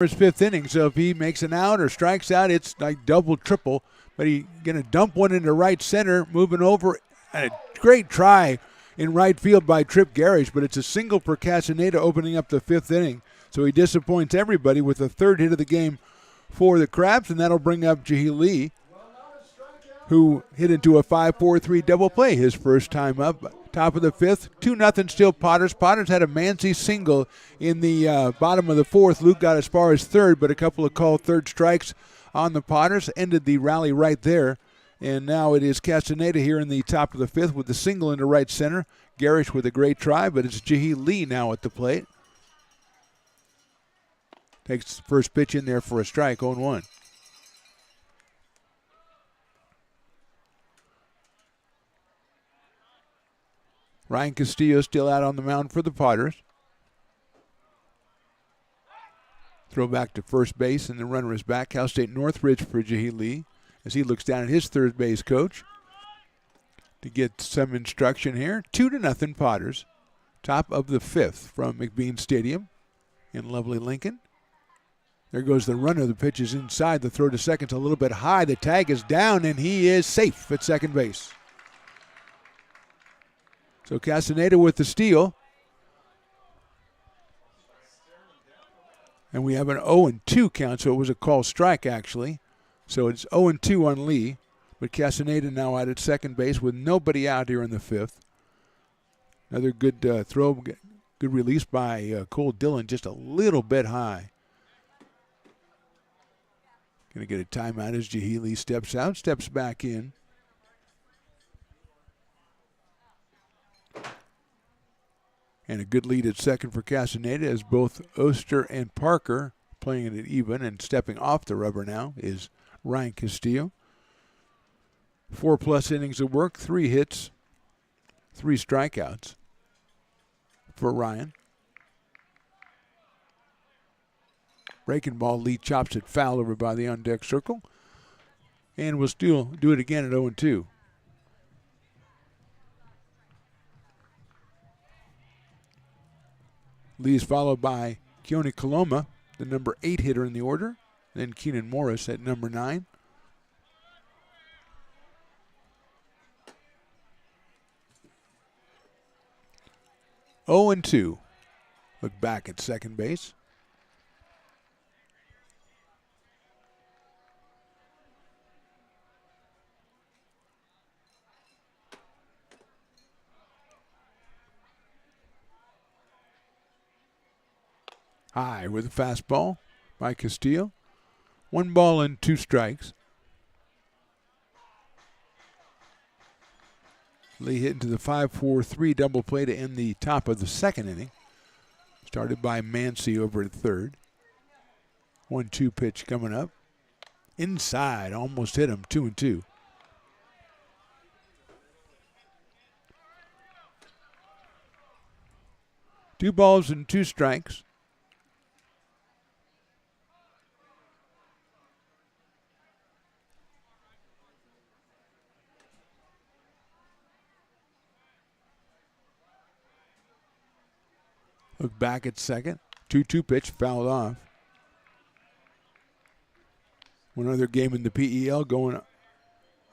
his fifth inning, so if he makes an out or strikes out, it's like double, triple. But he's going to dump one into right center, moving over. And a great try in right field by Trip Garish, but it's a single for Castaneda opening up the fifth inning. So he disappoints everybody with the third hit of the game for the Crabs, and that'll bring up Jahil Lee, who hit into a 5-4-3 double play his first time up. Top of the fifth, 2-0 still Potters. Potters had a Mancy single in the bottom of the fourth. Luke got as far as third, but a couple of called third strikes on the Potters ended the rally right there. And now it is Castaneda here in the top of the fifth with the single into right center. Garish with a great try, but it's Jahil Lee now at the plate. Takes the first pitch in there for a strike, 0-1. Ryan Castillo still out on the mound for the Potters. Throw back to first base, and the runner is back. Cal State Northridge for Jahil Lee as he looks down at his third base coach to get some instruction here. 2-0 Potters. Top of the fifth from McBean Stadium in lovely Lincoln. There goes the runner. The pitch is inside. The throw to second's a little bit high. The tag is down, and he is safe at second base. So Castaneda with the steal. And we have an 0-2 count, so it was a called strike actually. So it's 0-2 on Lee, but Castaneda now out at second base with nobody out here in the fifth. Another good throw, good release by Cole Dillon, just a little bit high. Going to get a timeout as Jahil Lee steps out, steps back in. And a good lead at second for Castaneda as both Oster and Parker playing it at even, and stepping off the rubber now is Ryan Castillo. 4+ innings of work, 3 hits, 3 strikeouts for Ryan. Breaking ball, Lee chops it foul over by the on-deck circle, and will still do it again at 0-2. Lee is followed by Keone Coloma, the number 8 hitter in the order. Then Keenan Morris at number 9. Oh and 2. Look back at second base. High with a fastball by Castillo. 1 ball and 2 strikes. Lee hit into the 5-4-3 double play to end the top of the second inning. Started by Mancy over at third. 1-2 pitch coming up. Inside, almost hit him, 2-2. Two balls and 2 strikes. Look back at second. 2-2 pitch, fouled off. One other game in the PEL going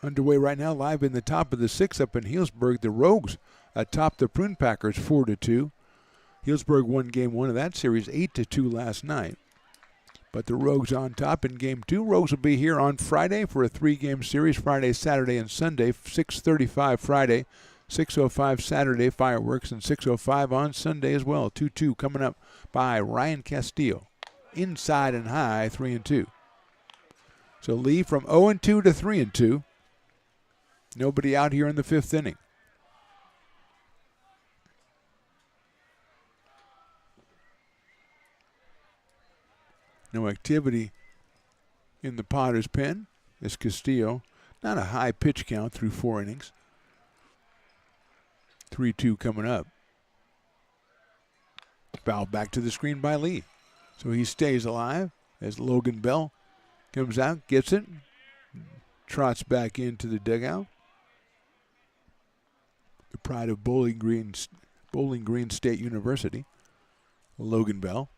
underway right now, live in the top of the 6th up in Healdsburg. The Rogues atop the Prune Packers 4-2. Healdsburg won game 1 of that series 8-2 last night. But the Rogues on top in game 2. Rogues will be here on Friday for a 3-game series, Friday, Saturday, and Sunday. 6:35 Friday. 6:05 Saturday fireworks, and 6:05 on Sunday as well. 2-2 coming up by Ryan Castillo. Inside and high, 3-2. So Lee from 0-2 to 3-2. Nobody out here in the 5th inning. No activity in the Potters' pen as Castillo. Not a high pitch count through 4 innings. 3-2 coming up. Foul back to the screen by Lee. So he stays alive as Logan Bell comes out, gets it, trots back into the dugout. The pride of Bowling Green State University, Logan Bell.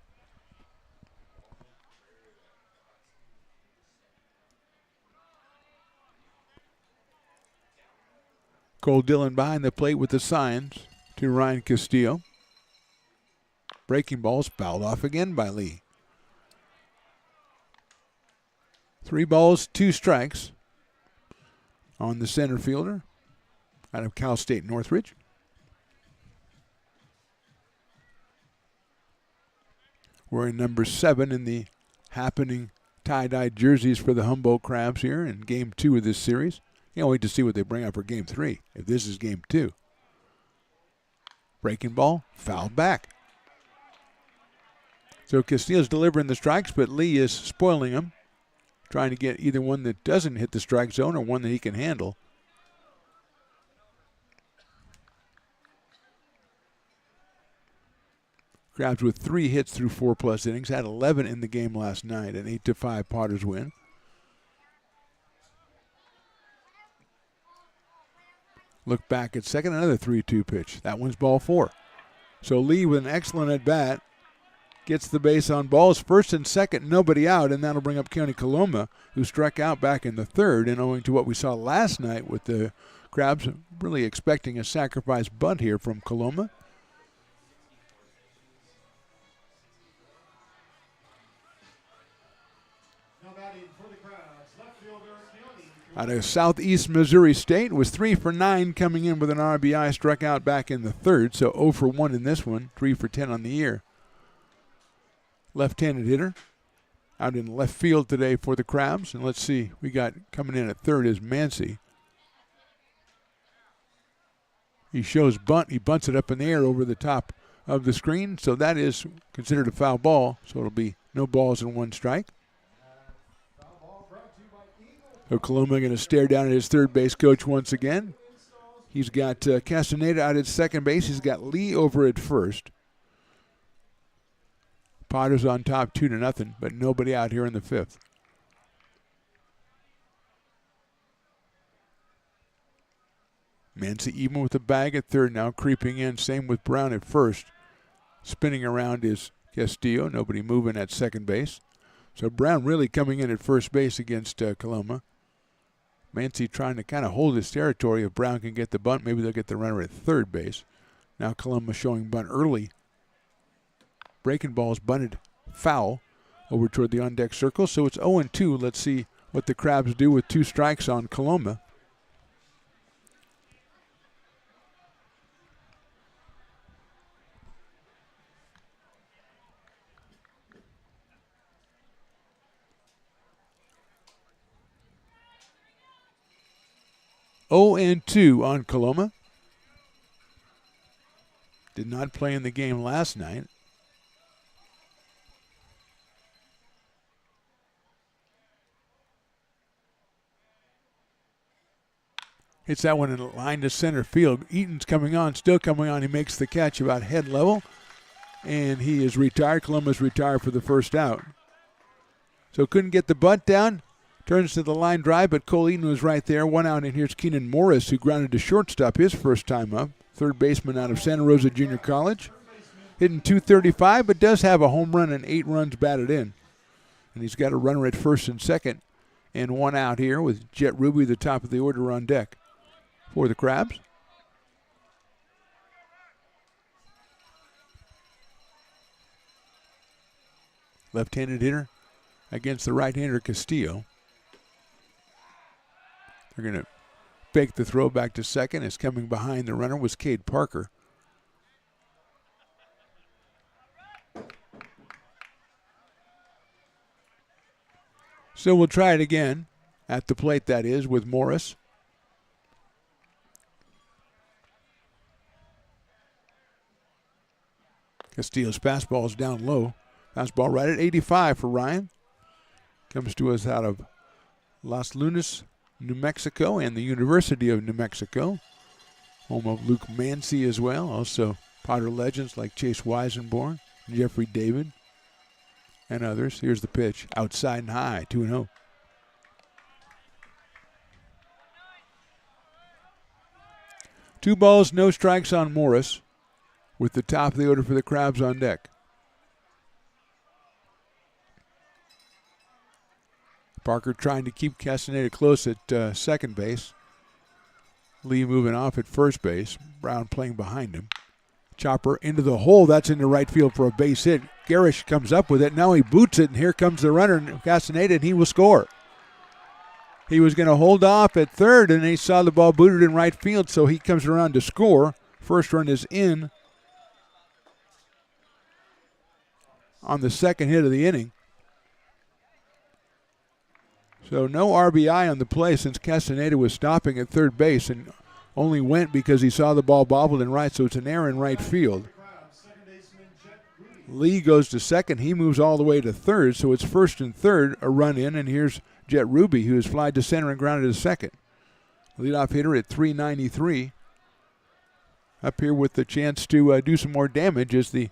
Cole Dillon behind the plate with the signs to Ryan Castillo. Breaking ball's fouled off again by Lee. 3 balls, 2 strikes on the center fielder out of Cal State Northridge. Wearing number 7 in the happening tie-dye jerseys for the Humboldt Crabs here in Game 2 of this series. Can't wait to see what they bring out for Game 3, if this is Game 2. Breaking ball, fouled back. So Castillo's delivering the strikes, but Lee is spoiling them, trying to get either one that doesn't hit the strike zone or one that he can handle. Crabs with 3 hits through 4+ innings, had 11 in the game last night, an 8-5 Potters win. Look back at second, another 3-2 pitch. That one's ball 4. So Lee with an excellent at-bat gets the base on balls. First and second, nobody out, and that'll bring up Keone Coloma, who struck out back in the third. And owing to what we saw last night with the Crabs really expecting a sacrifice bunt here from Coloma. Out of Southeast Missouri State, was 3 for 9 coming in with an RBI, struck out back in the third, so 0 for 1 in this one, 3 for 10 on the year. Left-handed hitter out in left field today for the Crabs, and let's see, we got coming in at third is Mancy. He shows bunt, he bunts it up in the air over the top of the screen, so that is considered a foul ball, so it'll be no balls and 1 strike. So Coloma going to stare down at his third base coach once again. He's got Castaneda out at second base. He's got Lee over at first. Potters on top 2-0, but nobody out here in the 5th. Mancy even with the bag at third now, creeping in. Same with Brown at first. Spinning around is Castillo. Nobody moving at second base. So Brown really coming in at first base against Coloma. Mancy trying to kind of hold his territory. If Brown can get the bunt, maybe they'll get the runner at third base. Now Coloma showing bunt early. Breaking ball's bunted foul over toward the on-deck circle, so it's 0-2. Let's see what the Crabs do with 2 strikes on Coloma. (0-2) on Coloma. Did not play in the game last night. Hits that one in line to center field. Eaton's coming on, still coming on. He makes the catch about head level, and he is retired. Coloma's retired for the first out. So couldn't get the bunt down. Turns to the line drive, but Cole Eaton was right there. 1 out, and here's Keenan Morris, who grounded to shortstop his first time up. Third baseman out of Santa Rosa Junior College. Hitting .235, but does have a home run and 8 runs batted in. And he's got a runner at first and second, and 1 out here with Jet Ruby, the top of the order, on deck for the Crabs. Left-handed hitter against the right-hander Castillo. They're going to fake the throw back to second. As coming behind the runner was Cade Parker. So we'll try it again at the plate, that is, with Morris. Castillo's fastball is down low. Fastball right at 85 for Ryan. Comes to us out of Los Lunas, New Mexico, and the University of New Mexico. Home of Luke Mancy as well. Also Potter legends like Chase Weisenborn, Jeffrey David, and others. Here's the pitch. Outside and high, 2-0. Two balls, no strikes on Morris, with the top of the order for the Crabs on deck. Parker trying to keep Castaneda close at second base. Lee moving off at first base. Brown playing behind him. Chopper into the hole. That's into right field for a base hit. Garish comes up with it. Now he boots it, and here comes the runner, Castaneda, and he will score. He was going to hold off at third, and he saw the ball booted in right field, so he comes around to score. First run is in on the second hit of the inning. So no RBI on the play since Castaneda was stopping at third base and only went because he saw the ball bobbled in right, so it's an error in right field. Lee goes to second. He moves all the way to third, so it's first and third, a run in, and here's Jet Ruby, who has flied to center and grounded to second. Leadoff hitter at .393. Up here with the chance to do some more damage as the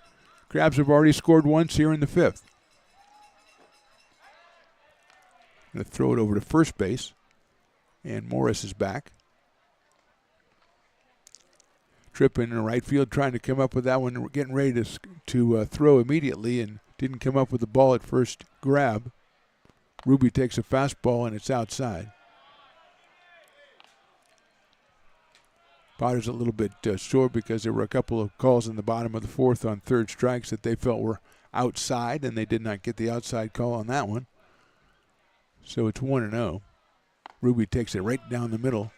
Crabs have already scored once here in the fifth. Going to throw it over to first base, and Morris is back. Tripp in the right field trying to come up with that one, getting ready to throw immediately, and didn't come up with the ball at first grab. Ruby takes a fastball, and it's outside. Potter's a little bit sore because there were a couple of calls in the bottom of the fourth on third strikes that they felt were outside, and they did not get the outside call on that one. So it's 1-0. Ruby takes it right down the middle.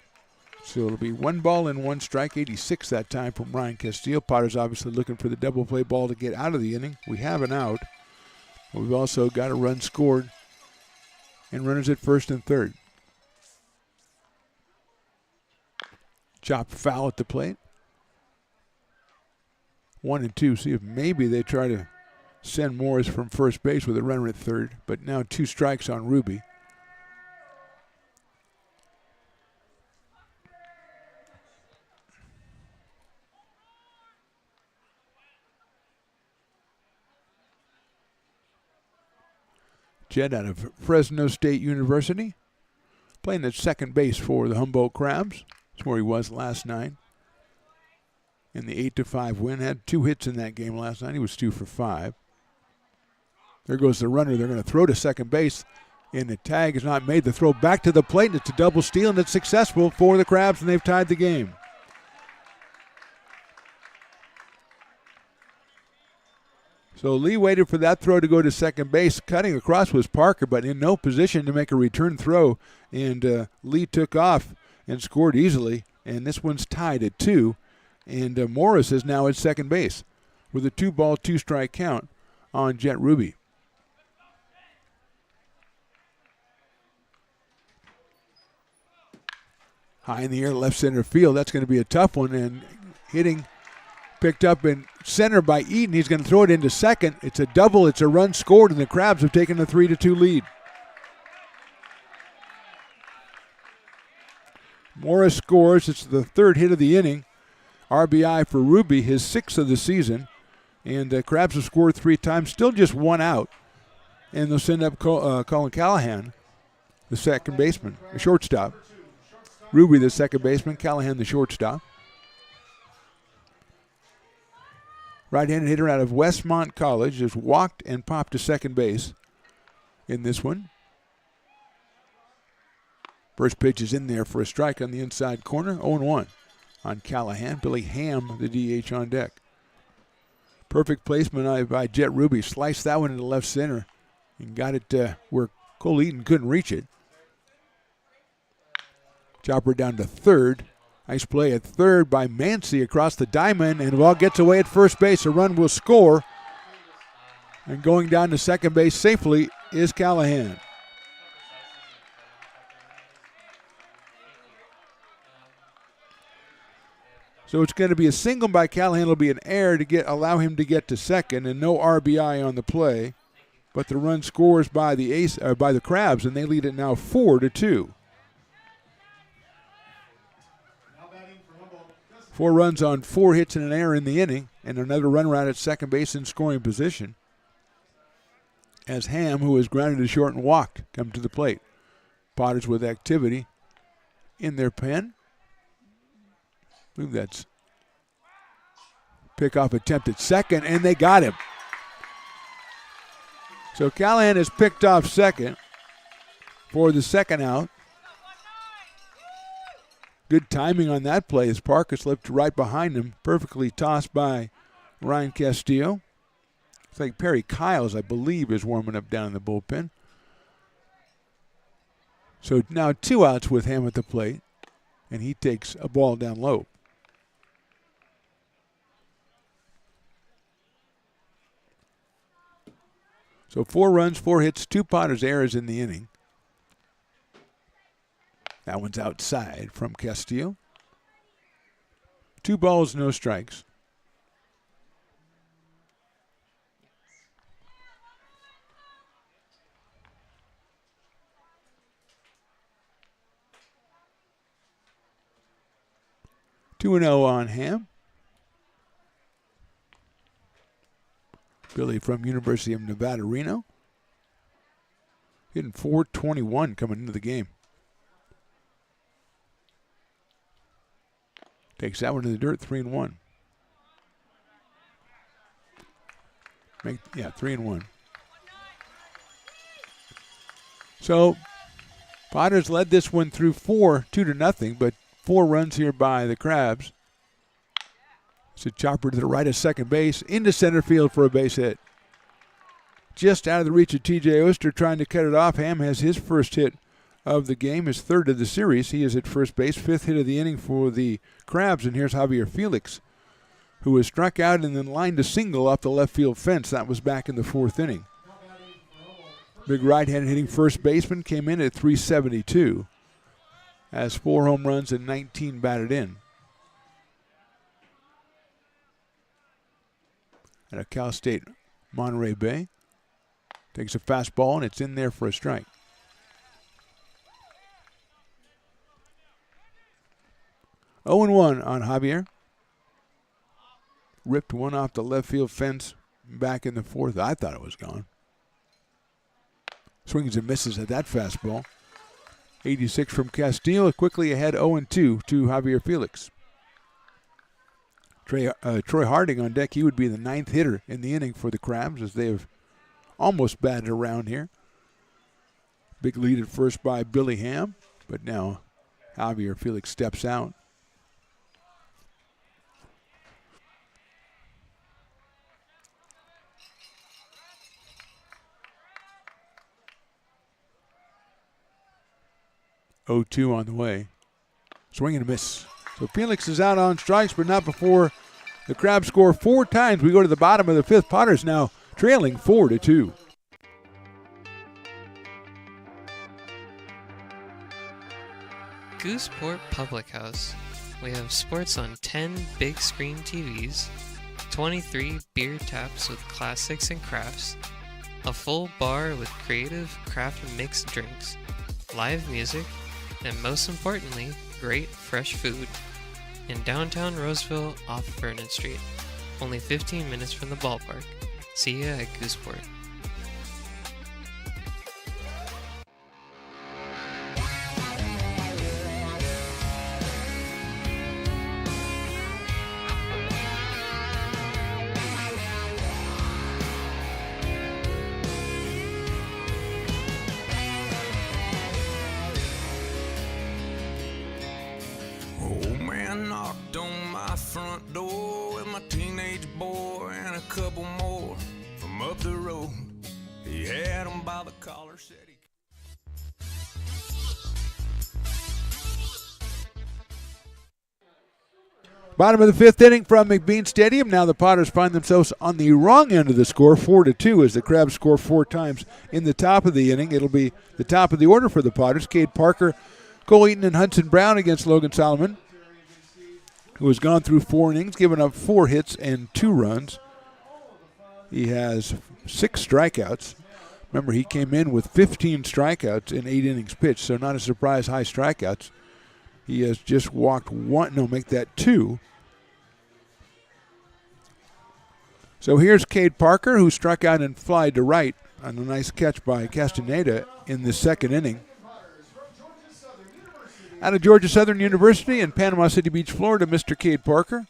So it'll be 1 ball and 1 strike, 86 that time from Ryan Castillo. Potter's obviously looking for the double play ball to get out of the inning. We have an out. We've also got a run scored and runners at first and third. Chop foul at the plate. 1 and 2. See if maybe they try to send Morris from first base with a runner at third. But now 2 strikes on Ruby. Jed out of Fresno State University, playing at second base for the Humboldt Crabs. That's where he was last night. In the 8-5 win, had 2 hits in that game last night. He was 2 for 5. There goes the runner. They're going to throw to second base, and the tag is not made. The throw back to the plate, and it's a double steal, and it's successful for the Crabs, and they've tied the game. So Lee waited for that throw to go to second base. Cutting across was Parker, but in no position to make a return throw. And Lee took off and scored easily. And this one's tied at 2. And Morris is now at second base with a 2-ball, 2-strike count on Jet Ruby. High in the air, left center field. That's going to be a tough one. And hitting picked up in center by Eaton. He's going to throw it into second. It's a double. It's a run scored, and the Crabs have taken a 3-2 lead. Morris scores. It's the third hit of the inning. RBI for Ruby, his 6th of the season. And the Crabs have scored 3 times, still just 1 out. And they'll send up Colin Callahan, the second baseman, the shortstop. Ruby, the second baseman, Callahan, the shortstop. Right-handed hitter out of Westmont College has walked and popped to second base in this one. First pitch is in there for a strike on the inside corner. 0-1 on Callahan. Billy Ham, the DH, on deck. Perfect placement by Jet Ruby. Sliced that one into left center and got it where Cole Eaton couldn't reach it. Chopper down to third. Nice play at third by Mancy across the diamond, and the ball gets away at first base. A run will score. And going down to second base safely is Callahan. So it's going to be a single by Callahan. It'll be an error to allow him to get to second, and no RBI on the play. But the run scores by the Crabs, and they lead it now 4-2. 4 runs on 4 hits and an error in the inning, and another runner out at second base in scoring position. As Ham, who has grounded to short and walked, come to the plate. Potters with activity in their pen. I believe that's pickoff attempt at second, and they got him. So Callahan has picked off second for the second out. Good timing on that play as Parker slipped right behind him, perfectly tossed by Ryan Castillo. It's like Perry Kyles, I believe, is warming up down in the bullpen. So now 2 outs with him at the plate, and he takes a ball down low. So 4 runs, 4 hits, 2 Potters errors in the inning. That one's outside from Castillo. 2 balls, no strikes. Two and 0 on Ham. Billy from University of Nevada, Reno. Hitting .421 coming into the game. Takes that one to the dirt, 3-1. 3-1. So Potters led this one through 2-0, but 4 runs here by the Crabs. It's a chopper to the right of second base, into center field for a base hit. Just out of the reach of T.J. Oster trying to cut it off. Ham has his first hit of the game, his 3rd of the series. He is at first base, 5th hit of the inning for the Crabs. And here's Javier Felix, who was struck out and then lined a single off the left field fence. That was back in the 4th inning. Big right-handed hitting first baseman came in at .372. Has 4 home runs and 19 batted in. At a Cal State Monterey Bay. Takes a fastball, and it's in there for a strike. Oh and 1 on Javier. Ripped one off the left field fence back in the 4th. I thought it was gone. Swings and misses at that fastball. 86 from Castillo, quickly ahead 0-2 to Javier Felix. Troy Harding on deck. He would be the 9th hitter in the inning for the Crabs as they have almost batted around here. Big lead at first by Billy Ham, but now Javier Felix steps out. .02 on the way. Swing and a miss. So Felix is out on strikes, but not before the Crabs score 4 times. We go to the bottom of the 5th. Potters now trailing 4-2. Gooseport Public House. We have sports on 10 big screen TVs, 23 beer taps with classics and crafts, a full bar with creative craft mixed drinks, live music, and most importantly, great fresh food. In downtown Roseville off Vernon Street. Only 15 minutes from the ballpark. See ya at Gooseport. Old man knocked on my front door with my teenage boy and a couple more from up the road. He had him by the collar, said he... Bottom of the 5th inning from McBean Stadium. Now the Potters find themselves on the wrong end of the score, 4-2, as the Crabs score 4 times in the top of the inning. It'll be the top of the order for the Potters. Cade Parker, Cole Eaton, and Hudson Brown against Logan Solomon, who has gone through 4 innings, given up 4 hits and 2 runs. He has 6 strikeouts. Remember, he came in with 15 strikeouts in 8 innings pitched, so not a surprise, high strikeouts. He has just walked 1, no, make that 2. So here's Cade Parker, who struck out and flied to right on a nice catch by Castaneda in the 2nd inning. Out of Georgia Southern University in Panama City Beach, Florida, Mr. Cade Parker.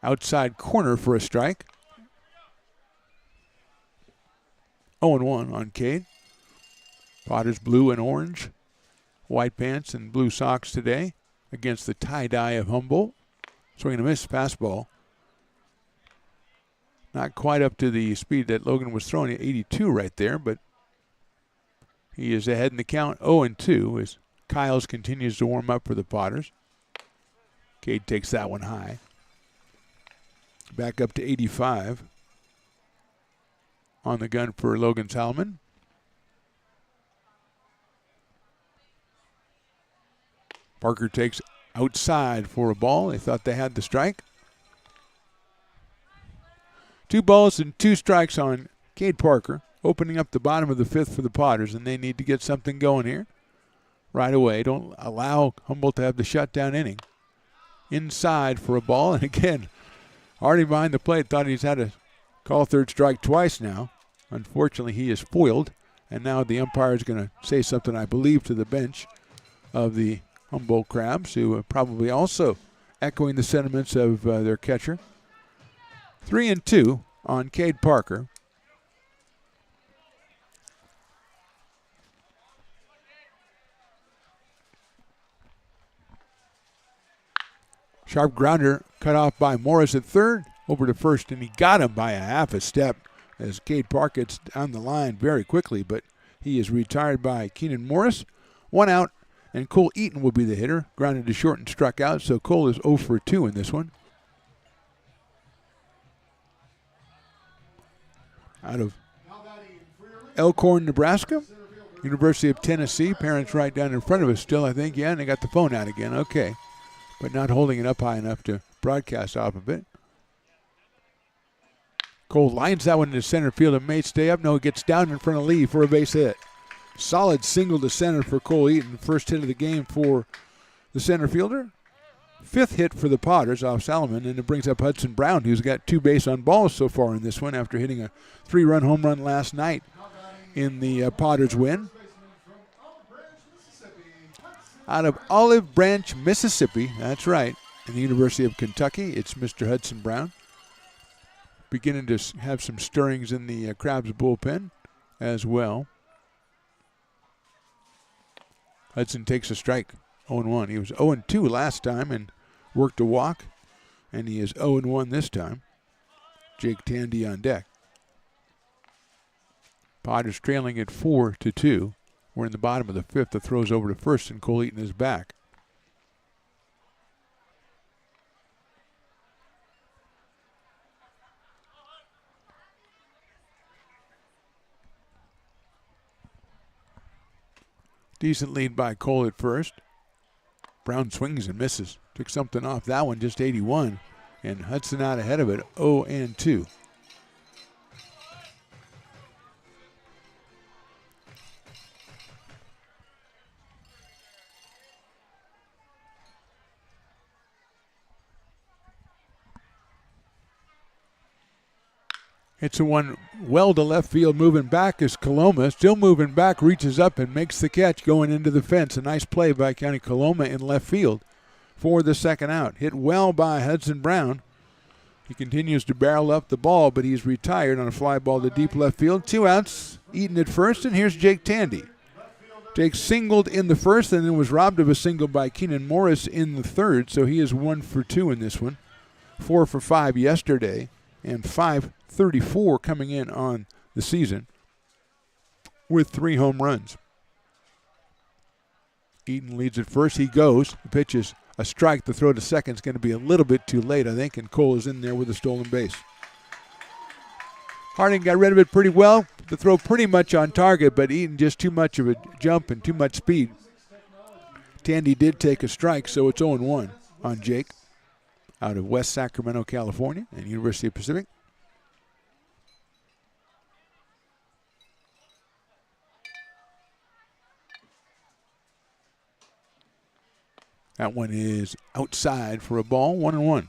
Outside corner for a strike. 0-1 on Cade. Potters blue and orange white pants and blue socks today against the tie-dye of Humboldt. Swing and a miss fastball. Not quite up to the speed that Logan was throwing at 82 right there, but he is ahead in the count 0-2 as Kyles continues to warm up for the Potters. Cade takes that one high. Back up to 85 on the gun for Logan Salmon. Parker takes outside for a ball. They thought they had the strike. 2 balls and 2 strikes on Cade Parker, opening up the bottom of the 5th for the Potters, and they need to get something going here right away. Don't allow Humboldt to have the shutdown inning. Inside for a ball, and again, already behind the plate, thought he's had to call third strike twice now. Unfortunately, he is foiled, and now the umpire is going to say something, I believe, to the bench of the Humboldt Crabs, who are probably also echoing the sentiments of their catcher. 3-2 on Cade Parker. Sharp grounder cut off by Morris at third, over to first, and he got him by a half a step as Cade Parker gets down the line very quickly, but he is retired by Keenan Morris. 1 out, and Cole Eaton will be the hitter. Grounded to short and struck out, so Cole is 0 for 2 in this one. Out of Elkhorn, Nebraska, University of Tennessee. Parents right down in front of us still, I think. Yeah, and they got the phone out again. Okay. But not holding it up high enough to broadcast off of it. Cole lines that one into center field and may stay up. No, it gets down in front of Lee for a base hit. Solid single to center for Cole Eaton. First hit of the game for the center fielder. 5th hit for the Potters off Salomon, and it brings up Hudson Brown, who's got 2 base on balls so far in this one after hitting a 3-run home run last night in the Potters win. Out of Olive Branch, Mississippi, that's right, in the University of Kentucky, it's Mr. Hudson Brown. Beginning to have some stirrings in the Crabs bullpen as well. Hudson takes a strike, 0-1. He was 0-2 last time and worked a walk, and he is 0-1 this time. Jake Tandy on deck. Potters trailing at 4-2. We're in the bottom of the 5th. The throw's over to first, and Cole Eaton is back. Decent lead by Cole at first. Brown swings and misses. Took something off that one, just 81. And Hudson out ahead of it, 0-2. It's a one well to left field. Moving back is Coloma. Still moving back, reaches up and makes the catch going into the fence. A nice play by County Coloma in left field for the second out. Hit well by Hudson Brown. He continues to barrel up the ball, but he's retired on a fly ball to deep left field. 2 outs, Eaton at first, and here's Jake Tandy. Jake singled in the first and then was robbed of a single by Keenan Morris in the third, so he is 1 for 2 in this one. 4 for 5 yesterday, and 534 coming in on the season with 3 home runs. Eaton leads at first. He goes. The pitch is a strike. The throw to second is going to be a little bit too late, I think, and Cole is in there with a stolen base. Harding got rid of it pretty well. The throw pretty much on target, but Eaton just too much of a jump and too much speed. Tandy did take a strike, so it's 0-1 on Jake out of West Sacramento, California, and University of Pacific. That one is outside for a ball, 1-1.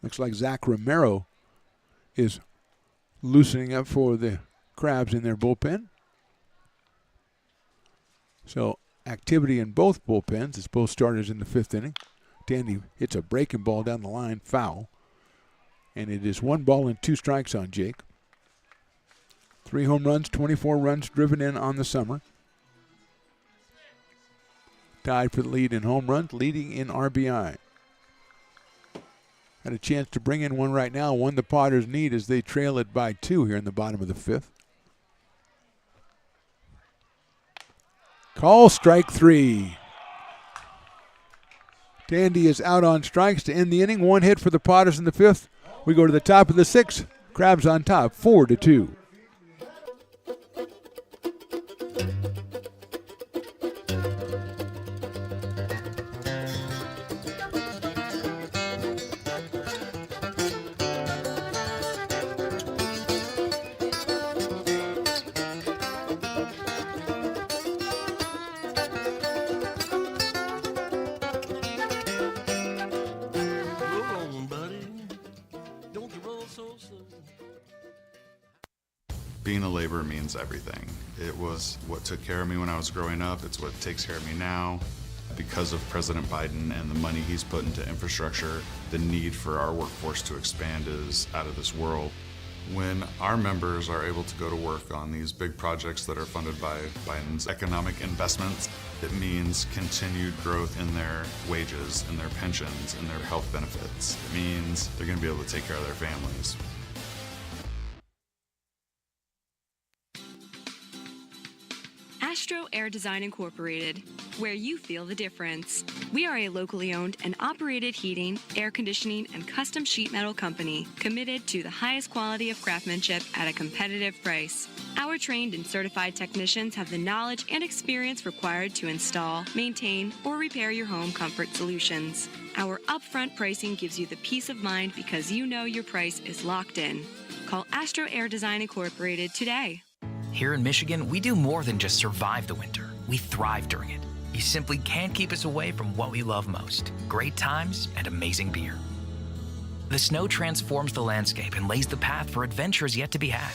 Looks like Zach Romero is loosening up for the Crabs in their bullpen. So activity in both bullpens. It's both starters in the 5th inning. Tandy hits a breaking ball down the line, foul. And it is 1 ball and 2 strikes on Jake. 3 home runs, 24 runs driven in on the summer. Tied for the lead in home runs, leading in RBI. Had a chance to bring in one right now, one the Potters need as they trail it by 2 here in the bottom of the 5th. Call strike 3. Tandy is out on strikes to end the inning. 1 hit for the Potters in the 5th. We go to the top of the 6th. Crabs on top, 4-2. Being a laborer means everything. It was what took care of me when I was growing up. It's what takes care of me now. Because of President Biden and the money he's put into infrastructure, the need for our workforce to expand is out of this world. When our members are able to go to work on these big projects that are funded by Biden's economic investments, it means continued growth in their wages, in their pensions, in their health benefits. It means they're going to be able to take care of their families. Astro Air Design Incorporated, where you feel the difference. We are a locally owned and operated heating, air conditioning, and custom sheet metal company committed to the highest quality of craftsmanship at a competitive price. Our trained and certified technicians have the knowledge and experience required to install, maintain, or repair your home comfort solutions. Our upfront pricing gives you the peace of mind because you know your price is locked in. Call Astro Air Design Incorporated today. Here in Michigan, we do more than just survive the winter. We thrive during it. You simply can't keep us away from what we love most: great times and amazing beer. The snow transforms the landscape and lays the path for adventures yet to be had.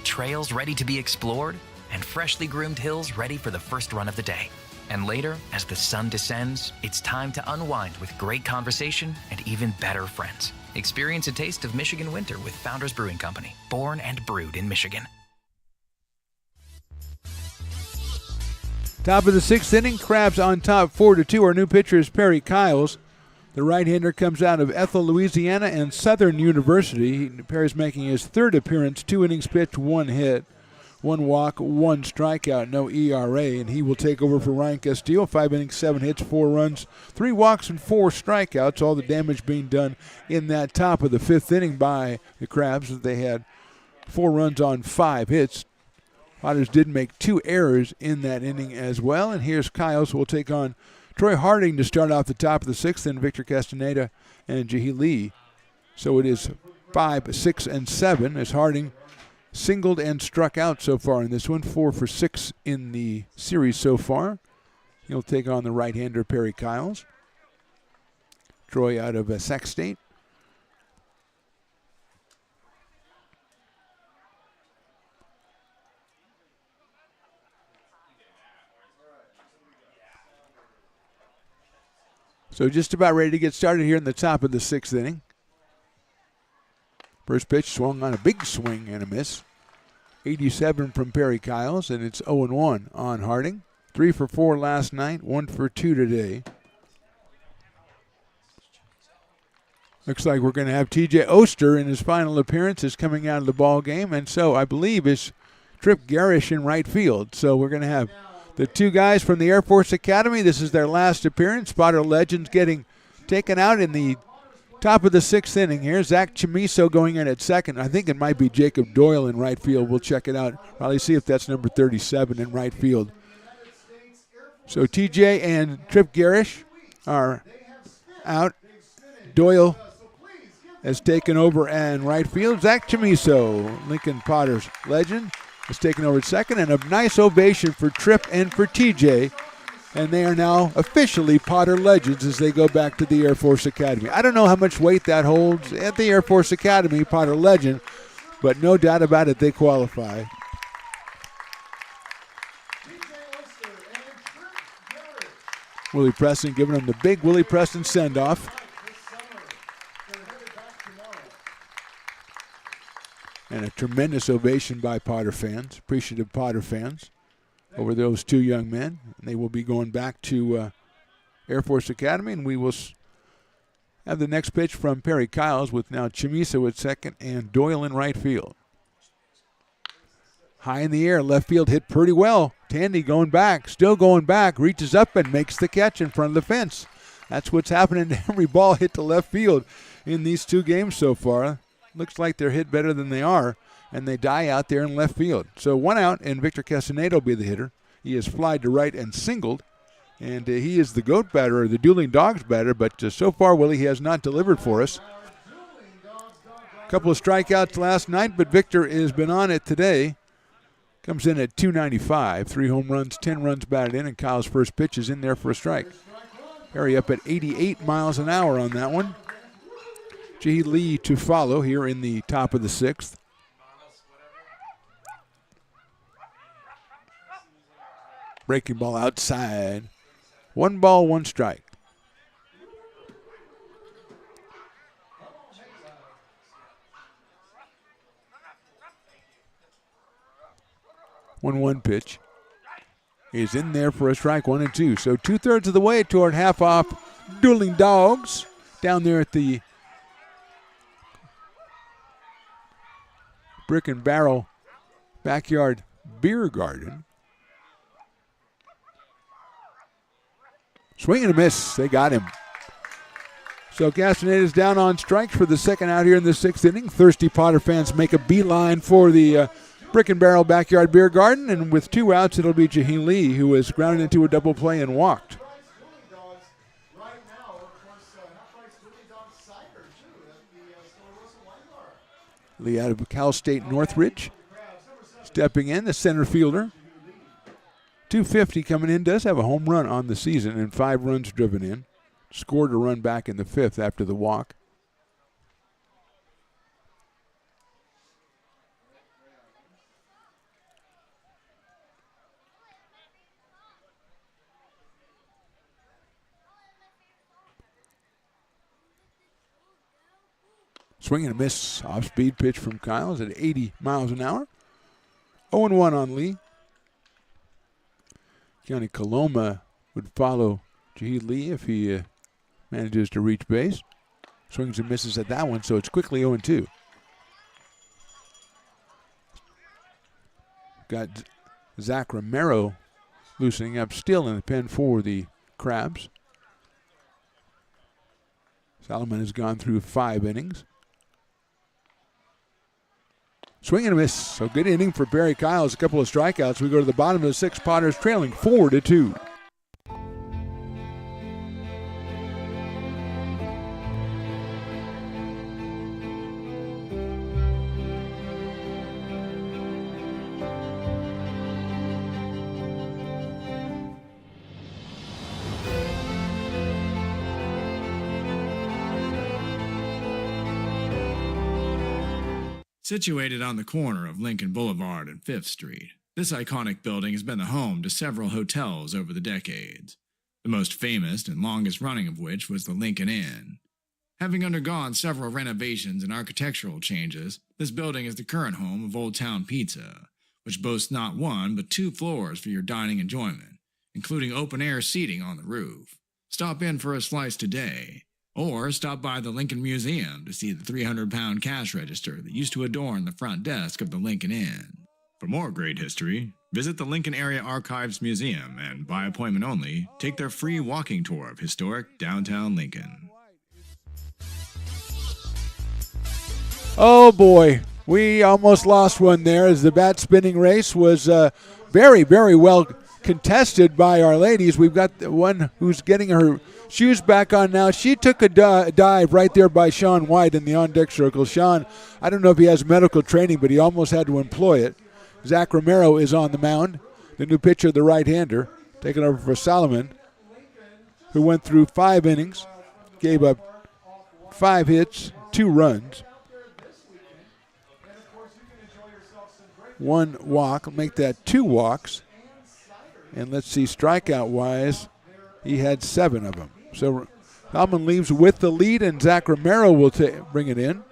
Trails ready to be explored, and freshly groomed hills ready for the first run of the day. And later, as the sun descends, it's time to unwind with great conversation and even better friends. Experience a taste of Michigan winter with Founders Brewing Company, born and brewed in Michigan. Top of the 6th inning, Crabs on top 4-2. Our new pitcher is Perry Kiles. The right-hander comes out of Ethel, Louisiana, and Southern University. Perry's making his 3rd appearance, 2 innings pitched, 1 hit, 1 walk, 1 strikeout, no ERA, and he will take over for Ryan Castillo. 5 innings, 7 hits, 4 runs, 3 walks, and 4 strikeouts. All the damage being done in that top of the 5th inning by the Crabs. They had 4 runs on 5 hits. Potters did make 2 errors in that inning as well. And here's Kyles, who will take on Troy Harding to start off the top of the 6th, and Victor Castaneda and Jahi Lee. So it is 5, 6, and 7 as Harding singled and struck out so far in this one. 4 for 6 in the series so far. He'll take on the right-hander Perry Kyles. Troy out of Sac State. So just about ready to get started here in the top of the 6th inning. First pitch swung on a big swing and a miss. 87 from Perry Kyles, and it's 0-1 on Harding. 3 for 4 last night, 1 for 2 today. Looks like we're going to have TJ Oster in his final appearances coming out of the ball game, and so I believe is Trip Garish in right field. So we're going to have the 2 guys from the Air Force Academy. This is their last appearance. Potter Legends getting taken out in the top of the 6th inning here. Zach Chamiso going in at second. I think it might be Jacob Doyle in right field. We'll check it out. Probably see if that's number 37 in right field. So TJ and Trip Garish are out. Doyle has taken over in right field. Zach Chamiso, Lincoln Potter's legend, has taken over at second, and a nice ovation for Trip and for TJ. And they are now officially Potter Legends as they go back to the Air Force Academy. I don't know how much weight that holds at the Air Force Academy, Potter Legend, but no doubt about it, they qualify. Willie Preston giving them the big Willie Preston send-off. And a tremendous ovation by Potter fans, appreciative Potter fans, over those two young men. And they will be going back to Air Force Academy, and we will have the next pitch from Perry Kyles with now Chamiso at second and Doyle in right field. High in the air, left field hit pretty well. Tandy going back, still going back, reaches up and makes the catch in front of the fence. That's what's happening to every ball hit to left field in these two games so far. Looks like they're hit better than they are, and they die out there in left field. So 1 out, and Victor Castaneda will be the hitter. He has flied to right and singled, and he is the goat batter, or the dueling dogs batter, but so far, Willie, he has not delivered for us. A couple of strikeouts last night, but Victor has been on it today. Comes in at 295, 3 home runs, 10 runs batted in, and Kyle's first pitch is in there for a strike. Perry up at 88 miles an hour on that one. G. Lee to follow here in the top of the 6th. Breaking ball outside. 1 ball, 1 strike. One pitch is in there for a strike, 1-2. So 2/3 of the way toward half off dueling dogs down there at the Brick and Barrel Backyard Beer Garden. Swing and a miss. They got him. So Castaneda's down on strikes for the second out here in the 6th inning. Thirsty Potter fans make a beeline for the Brick and Barrel Backyard Beer Garden, and with 2 outs, it'll be Jaheen Lee, who has grounded into a double play and walked. Lee out of Cal State Northridge. Stepping in, the center fielder. 250 coming in, does have a home run on the season and 5 runs driven in. Scored a run back in the 5th after the walk. Swing and a miss. Off-speed pitch from Kyles at 80 miles an hour. 0-1 on Lee. County Coloma would follow Jahid Lee if he manages to reach base. Swings and misses at that one, so it's quickly 0-2. Got Zach Romero loosening up still in the pen for the Crabs. Solomon has gone through 5 innings. Swing and a miss. So good inning for Barry Kyles. A couple of strikeouts. We go to the bottom of the 6th. Potters trailing 4-2. Situated on the corner of Lincoln Boulevard and 5th Street, this iconic building has been the home to several hotels over the decades, the most famous and longest running of which was the Lincoln Inn. Having undergone several renovations and architectural changes, this building is the current home of Old Town Pizza, which boasts not 1 but 2 floors for your dining enjoyment, including open-air seating on the roof. Stop in for a slice today. Or stop by the Lincoln Museum to see the 300-pound cash register that used to adorn the front desk of the Lincoln Inn. For more great history, visit the Lincoln Area Archives Museum and, by appointment only, take their free walking tour of historic downtown Lincoln. Oh boy, we almost lost one there as the bat spinning race was very, very well contested by our ladies. We've got the one who's getting her shoes back on now. She took a dive right there by Sean White in the on-deck circle. Sean, I don't know if he has medical training, but he almost had to employ it. Zach Romero is on the mound, the new pitcher, the right-hander, taking over for Solomon, who went through 5 innings, gave up 5 hits, 2 runs, 1 walk. Make that 2 walks. And let's see, strikeout-wise, he had 7 of them. So Solomon leaves with the lead, and Zach Romero will bring it in.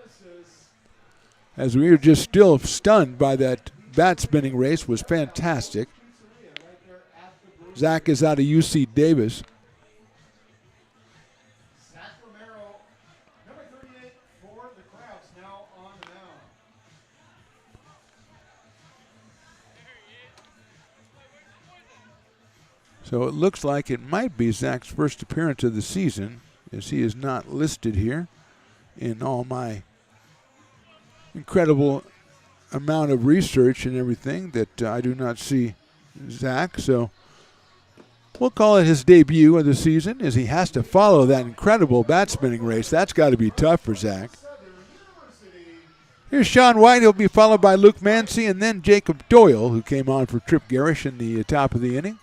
as we were just still stunned by that bat spinning race. Was fantastic. Zach is out of UC Davis. So it looks like it might be Zach's first appearance of the season, as he is not listed here in all my incredible amount of research and everything that I do not see Zach. So we'll call it his debut of the season, as he has to follow that incredible bat spinning race. That's got to be tough for Zach. Here's Sean White. He'll be followed by Luke Mancy and then Jacob Doyle, who came on for Trip Garish in the top of the inning.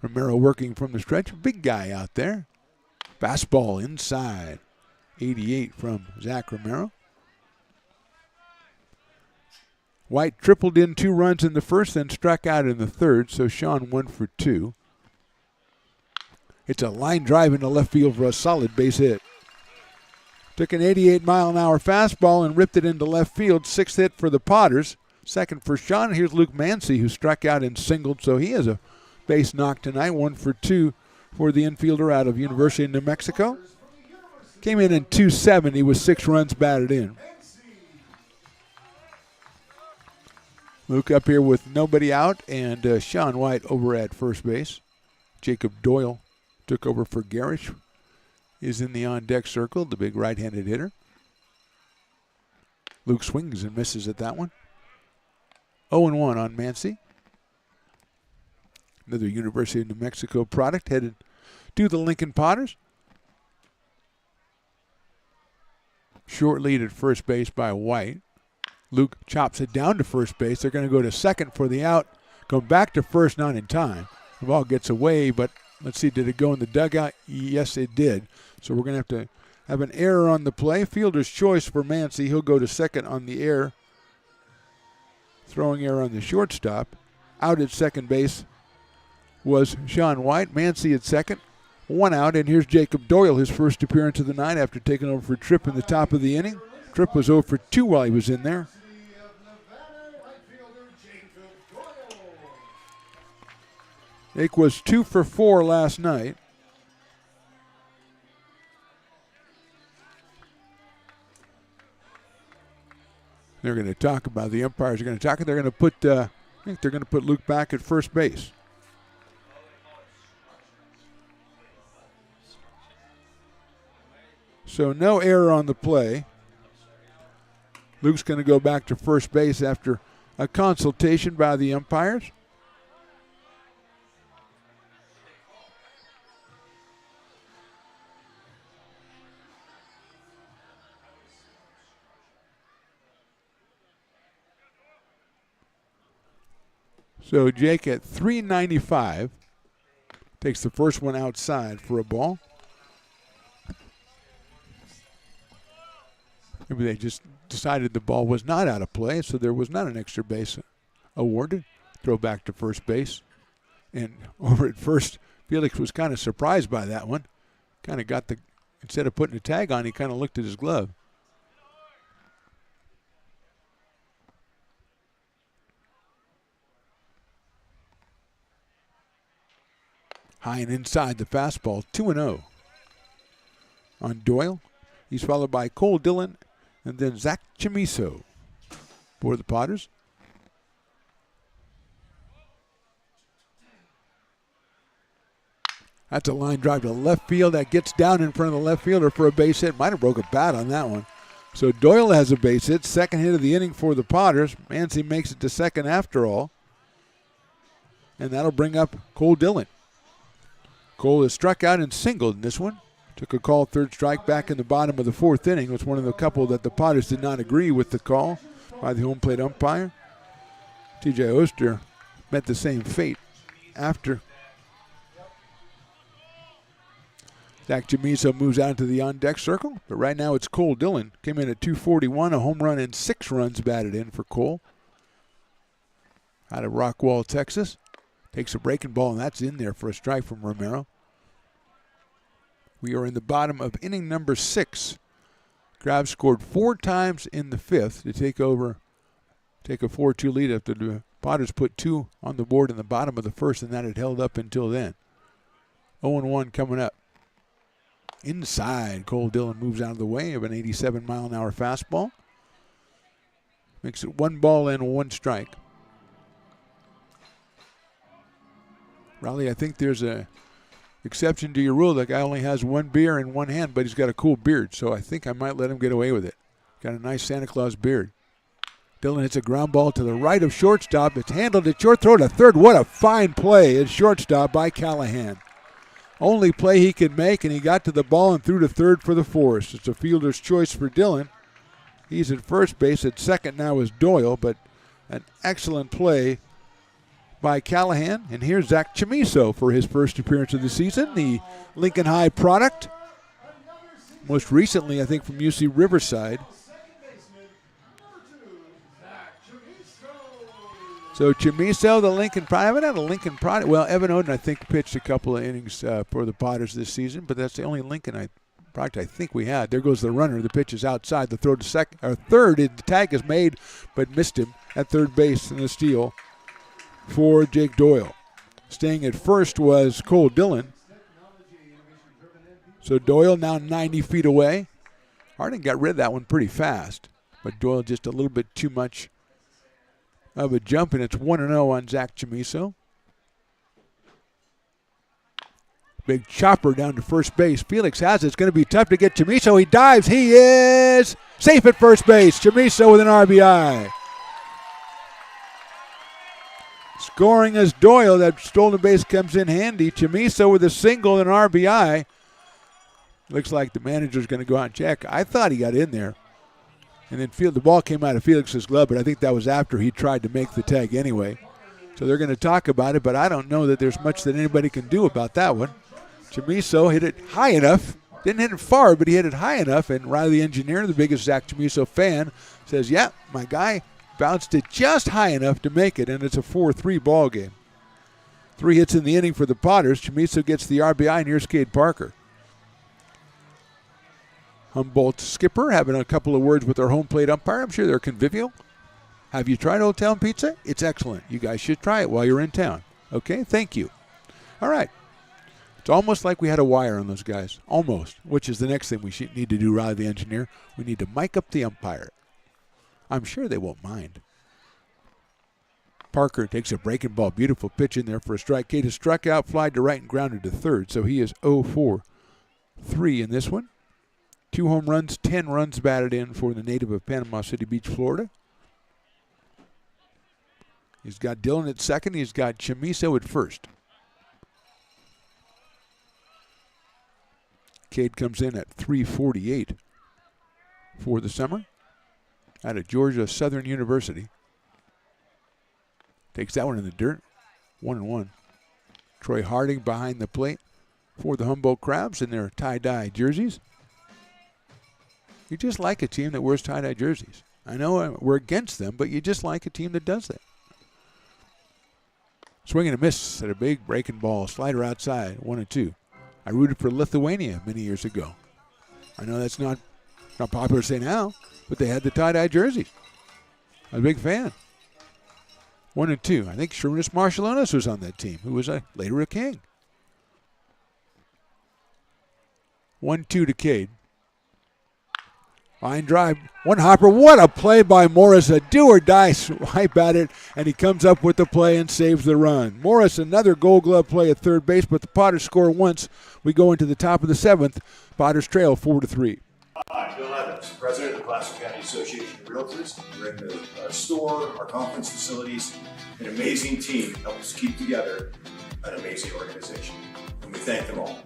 Romero working from the stretch. Big guy out there. Fastball inside. 88 from Zach Romero. White tripled in 2 runs in the first, then struck out in the third, so Sean 1 for 2. It's a line drive into left field for a solid base hit. Took an 88-mile-an-hour fastball and ripped it into left field. 6th hit for the Potters. Second for Sean. Here's Luke Mancy, who struck out and singled, so he has a base knock tonight. 1 for 2 for the infielder out of University of New Mexico. Came in 270 with 6 runs batted in. Luke up here with nobody out, and Sean White over at first base. Jacob Doyle took over for Garish. Is in the on-deck circle, the big right-handed hitter. Luke swings and misses at that one. 0-1 on Mancy. Another University of New Mexico product headed to the Lincoln Potters. Short lead at first base by White. Luke chops it down to first base. They're going to go to second for the out. Come back to first, not in time. The ball gets away, but let's see, did it go in the dugout? Yes, it did. So we're going to have an error on the play. Fielder's choice for Mancy. He'll go to second on the air. Throwing error on the shortstop. Out at second base was Sean White. Mancy at second. 1 out, and here's Jacob Doyle, his first appearance of the night after taking over for Tripp in the top of the inning. Tripp was 0 for 2 while he was in there. Jake was 2 for 4 last night. They're going to talk about, the umpires are going to talk, they're going to put, I think they're going to put Luke back at first base. So no error on the play. Luke's going to go back to first base after a consultation by the umpires. So Jake at 395 takes the first one outside for a ball. Maybe they just decided the ball was not out of play, so there was not an extra base awarded. Throw back to first base. And over at first, Felix was kind of surprised by that one. Kind of got the, instead of putting a tag on, he kind of looked at his glove. High and inside the fastball, 2-0 on Doyle. He's followed by Cole Dillon and then Zach Chimiso for the Potters. That's a line drive to left field that gets down in front of the left fielder for a base hit. Might have broke a bat on that one. So Doyle has a base hit, second hit of the inning for the Potters. Mancy makes it to second after all. And that'll bring up Cole Dillon. Cole has struck out and singled in this one. Took a call, third strike back in the bottom of the fourth inning. It was one of the couple that the Potters did not agree with the call by the home plate umpire. T.J. Oster met the same fate after. Zach Chimiso moves out into the on-deck circle, but right now it's Cole Dillon. Came in at 241, a home run and 6 runs batted in for Cole. Out of Rockwall, Texas. Takes a breaking ball, and that's in there for a strike from Romero. We are in the bottom of inning number 6. Crabs scored 4 times in the 5th to take a 4-2 lead after the Potters put 2 on the board in the bottom of the 1st, and that had held up until then. 0-1 coming up. Inside, Cole Dillon moves out of the way of an 87-mile-an-hour fastball. Makes it 1 ball and 1 strike. Riley, I think there's a exception to your rule. The guy only has 1 beer in 1 hand, but he's got a cool beard, so I think I might let him get away with it. Got a nice Santa Claus beard. Dillon hits a ground ball to the right of shortstop. It's handled at short, throw to third. What a fine play at shortstop by Callahan. Only play he could make, and he got to the ball and threw to third for the force. It's a fielder's choice for Dillon. He's at first base. At second now is Doyle, but an excellent play by Callahan. And here's Zach Chamiso for his first appearance of the season, the Lincoln High product. Most recently, I think, from UC Riverside. So Chamiso, the Lincoln product. I haven't had a Lincoln product. Well, Evan Oden, I think, pitched a couple of innings for the Potters this season, but that's the only Lincoln product I think we had. There goes the runner. The pitch is outside. The throw to second or third. The tag is made, but missed him at third base in the steal for Jake Doyle. Staying at first was Cole Dillon. So Doyle now 90 feet away. Harding got rid of that one pretty fast, but Doyle just a little bit too much of a jump, and it's 1-0 on Zach Chamiso. Big chopper down to first base. Felix has it. It's going to be tough to get Chamiso. He dives. He is safe at first base. Chamiso with an RBI. Scoring as Doyle. That stolen base comes in handy. Chamiso with a single and an RBI. Looks like the manager's going to go out and check. I thought he got in there. And then the ball came out of Felix's glove, but I think that was after he tried to make the tag anyway. So they're going to talk about it, but I don't know that there's much that anybody can do about that one. Chamiso hit it high enough. Didn't hit it far, but he hit it high enough. And Riley, the engineer, the biggest Zach Chamiso fan, says, yeah, my guy bounced it just high enough to make it, and it's a 4-3 ball game. 3 hits in the inning for the Potters. Chamiso gets the RBI, and here's Cade Parker. Humboldt skipper having a couple of words with their home plate umpire. I'm sure they're convivial. Have you tried Old Town Pizza? It's excellent. You guys should try it while you're in town. Okay, thank you. All right. It's almost like we had a wire on those guys. Almost, which is the next thing we need to do, Riley the engineer. We need to mic up the umpire. I'm sure they won't mind. Parker takes a breaking ball. Beautiful pitch in there for a strike. Cade has struck out, flied to right, and grounded to third. So he is 0-4-3 in this one. 2 home runs, 10 runs batted in for the native of Panama City Beach, Florida. He's got Dillon at second. He's got Chamiso at first. Cade comes in at 348 for the summer out of Georgia Southern University. Takes that one in the dirt. 1-1. Troy Harding behind the plate for the Humboldt Crabs in their tie-dye jerseys. You just like a team that wears tie-dye jerseys. I know we're against them, but you just like a team that does that. Swing and a miss at a big breaking ball. Slider outside, 1-2. I rooted for Lithuania many years ago. I know that's not popular to say now, but they had the tie-dye jerseys. I was a big fan. 1-2. I think Shermanus Marshallonis was on that team, who was later a King. 1-2 to Cade. Line drive, one hopper. What a play by Morris. A do-or-die swipe at it, and he comes up with the play and saves the run. Morris, another Gold Glove play at third base, but the Potters score once. We go into the top of the 7th. Potters trail 4-3. Hi, Bill Evans, President of the Placer County Association of Realtors. We're in the store, our conference facilities, an amazing team helps keep together an amazing organization, and we thank them all.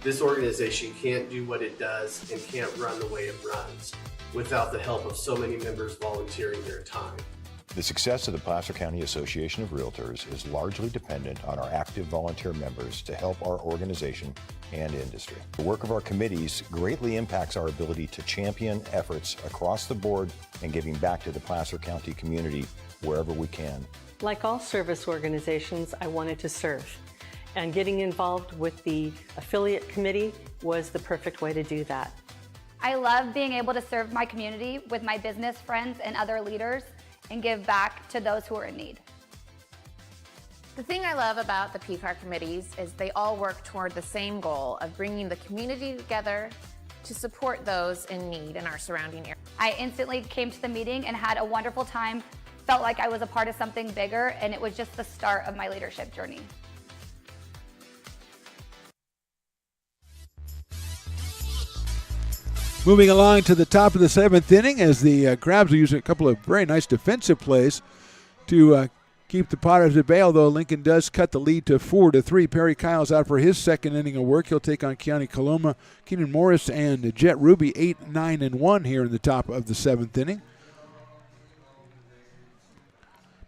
This organization can't do what it does and can't run the way it runs without the help of so many members volunteering their time. The success of the Placer County Association of Realtors is largely dependent on our active volunteer members to help our organization and industry. The work of our committees greatly impacts our ability to champion efforts across the board and giving back to the Placer County community wherever we can. Like all service organizations, I wanted to serve. And getting involved with the affiliate committee was the perfect way to do that. I love being able to serve my community with my business friends and other leaders and give back to those who are in need. The thing I love about the PCAR committees is they all work toward the same goal of bringing the community together to support those in need in our surrounding area. I instantly came to the meeting and had a wonderful time, felt like I was a part of something bigger, and it was just the start of my leadership journey. Moving along to the top of the 7th inning as the Crabs will use a couple of very nice defensive plays to keep the Potters at bay, although Lincoln does cut the lead to 4-3. Perry Kyle's out for his second inning of work. He'll take on Keone Coloma, Keenan Morris, and Jet Ruby, 8, 9, and 1 here in the top of the 7th inning.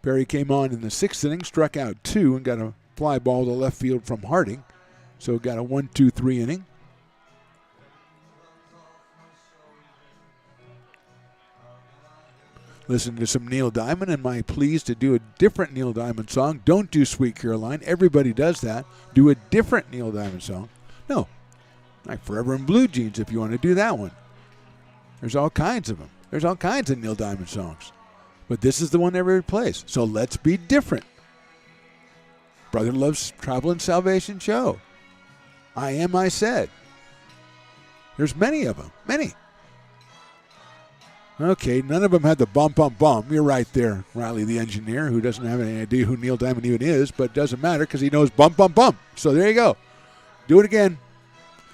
Perry came on in the 6th inning, struck out 2, and got a fly ball to left field from Harding. So got a 1-2-3 inning. Listen to some Neil Diamond. Am I pleased to do a different Neil Diamond song? Don't do Sweet Caroline. Everybody does that. Do a different Neil Diamond song. No. Like Forever in Blue Jeans if you want to do that one. There's all kinds of them. There's all kinds of Neil Diamond songs. But this is the one everybody plays. So let's be different. Brother Loves Traveling Salvation Show. I Am I Said. There's many of them. Many. Okay, none of them had the bum, bum, bum. You're right there, Riley the engineer, who doesn't have any idea who Neil Diamond even is, but it doesn't matter because he knows bum, bum, bum. So there you go. Do it again.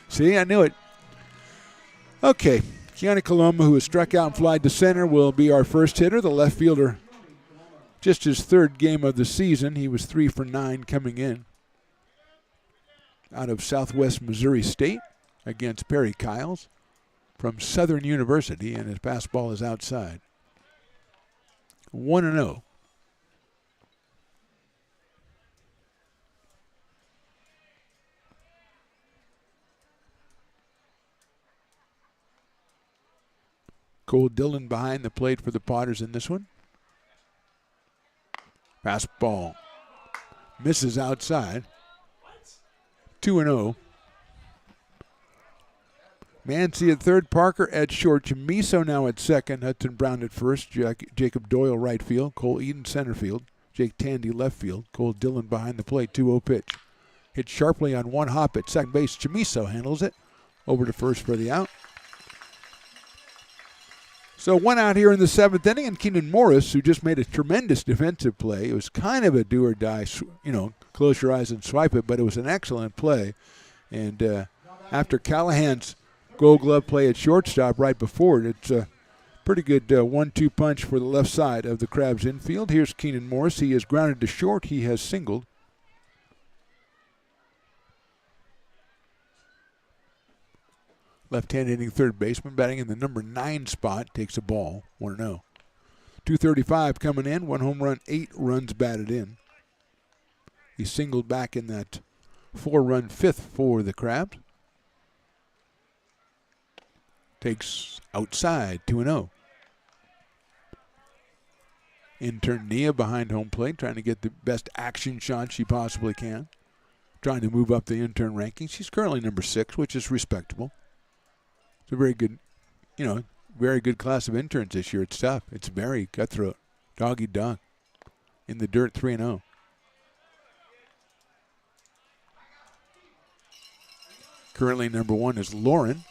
See, I knew it. Okay, Keone Coloma, who has struck out and flied to center, will be our first hitter. The left fielder, just his 3rd game of the season. He was 3 for 9 coming in out of Southwest Missouri State against Perry Kyles from Southern University, and his fastball is outside. 1-0. Cole Dillon behind the plate for the Potters in this one. Fastball misses outside. 2-0. Mancy at third, Parker at short, Chamiso now at second, Hudson Brown at first, Jacob Doyle right field, Cole Eden center field, Jake Tandy left field, Cole Dillon behind the plate, 2-0 pitch. Hit sharply on one hop at second base. Chamiso handles it. Over to first for the out. So 1 out here in the 7th inning, and Keenan Morris, who just made a tremendous defensive play. It was kind of a do or die, close your eyes and swipe it, but it was an excellent play. And after Callahan's Gold Glove play at shortstop right before it, it's a pretty good 1-2 punch for the left side of the Crabs infield. Here's Keenan Morris. He is grounded to short. He has singled. Left-hand hitting third baseman, batting in the number 9 spot, takes a ball, 1-0. 235 coming in, 1 home run, 8 runs batted in. He singled back in that 4-run 5th for the Crabs. Takes outside, 2-0. Intern Nia behind home plate, trying to get the best action shot she possibly can. Trying to move up the intern rankings. She's currently number 6, which is respectable. It's a very good, very good class of interns this year. It's tough. It's very cutthroat. Dog eat dog. In the dirt, 3-0. Currently number 1 is Lauren,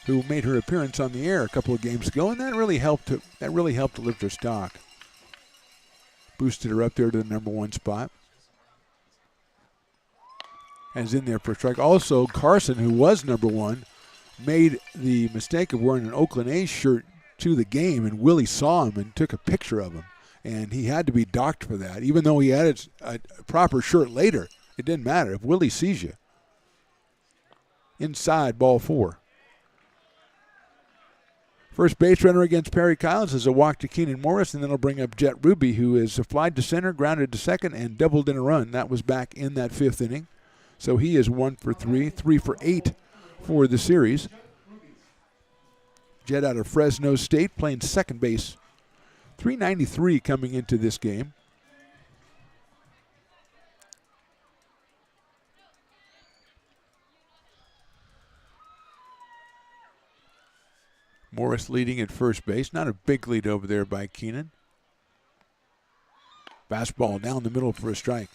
who made her appearance on the air a couple of games ago, and that really helped to lift her stock. Boosted her up there to the number 1 spot. And is in there for a strike. Also, Carson, who was number 1, made the mistake of wearing an Oakland A's shirt to the game, and Willie saw him and took a picture of him. And he had to be docked for that. Even though he had a proper shirt later, it didn't matter. If Willie sees you. Inside, ball 4. First base runner against Perry Kyles is a walk to Keenan Morris, and then he'll bring up Jet Ruby, who is flied to center, grounded to second, and doubled in a run. That was back in that 5th inning. So he is 1 for 3, 3 for 8 for the series. Jet out of Fresno State playing second base. 393 coming into this game. Morris leading at first base. Not a big lead over there by Keenan. Fastball down the middle for a strike.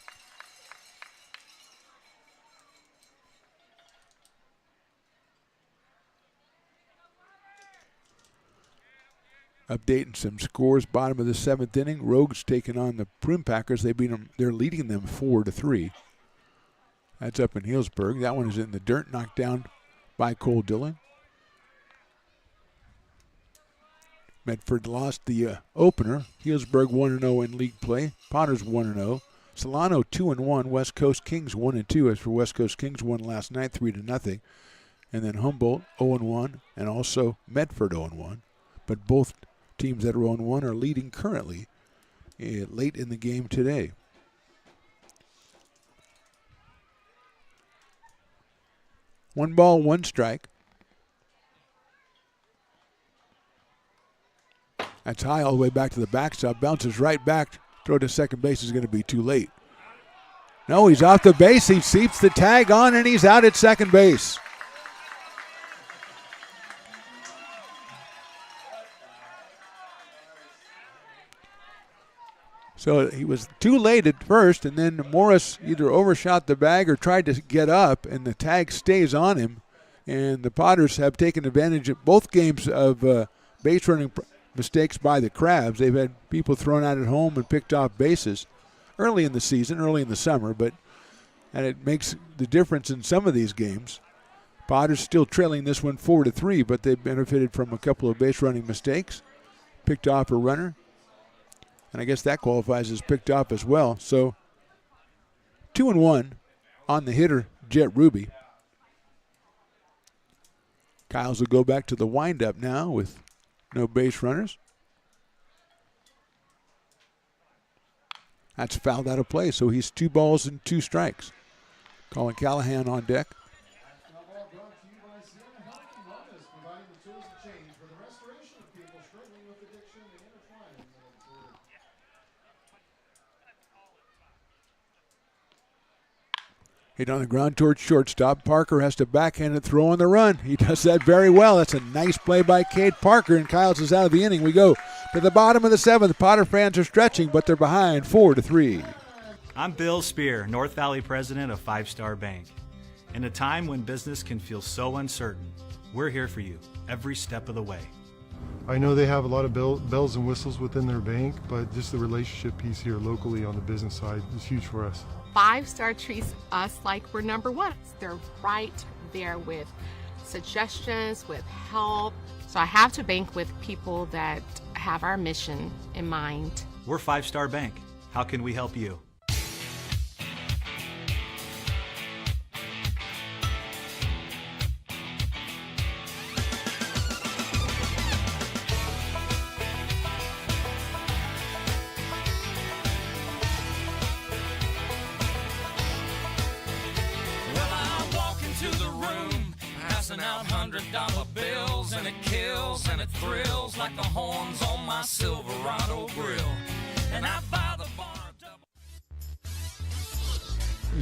Updating some scores. Bottom of the 7th inning. Rogues taking on the Prim Packers. They're leading them 4-3. That's up in Healdsburg. That one is in the dirt, knocked down by Cole Dillon. Medford lost the opener. Healdsburg 1-0 in league play. Potters 1-0. Solano 2-1. West Coast Kings 1-2. As for West Coast Kings, won last night 3-0. And then Humboldt 0-1, and also Medford 0-1. But both teams that are 0-1 are leading currently late in the game today. One ball, one strike. That's high all the way back to the backstop. Bounces right back. Throw to second base is going to be too late. No, he's off the base. He seeps the tag on, and he's out at second base. So he was too late at first, and then Morris either overshot the bag or tried to get up, and the tag stays on him. And the Potters have taken advantage of both games of base running mistakes by the Crabs. They've had people thrown out at home and picked off bases early in the season, early in the summer, and it makes the difference in some of these games. Potters still trailing this one 4-3, but they've benefited from a couple of base running mistakes, picked off a runner. And I guess that qualifies as picked off as well. So 2-1 on the hitter, Jet Ruby. Kyles will go back to the windup now with no base runners. That's fouled out of play, so he's 2 balls and 2 strikes. Colin Callahan on deck. Hit on the ground towards shortstop. Parker has to backhand it, throw on the run. He does that very well. That's a nice play by Cade Parker, and Kyles is out of the inning. We go to the bottom of the 7th. Potter fans are stretching, but they're behind 4-3. I'm Bill Spear, North Valley president of 5 Star Bank. In a time when business can feel so uncertain, we're here for you every step of the way. I know they have a lot of bells and whistles within their bank, but just the relationship piece here locally on the business side is huge for us. 5 Star treats us like we're number one. They're right there with suggestions, with help. So I have to bank with people that have our mission in mind. We're 5 Star Bank. How can we help you? Out $100 bills, and it kills and it thrills like the horns on my Silverado grill. And I buy the bar double.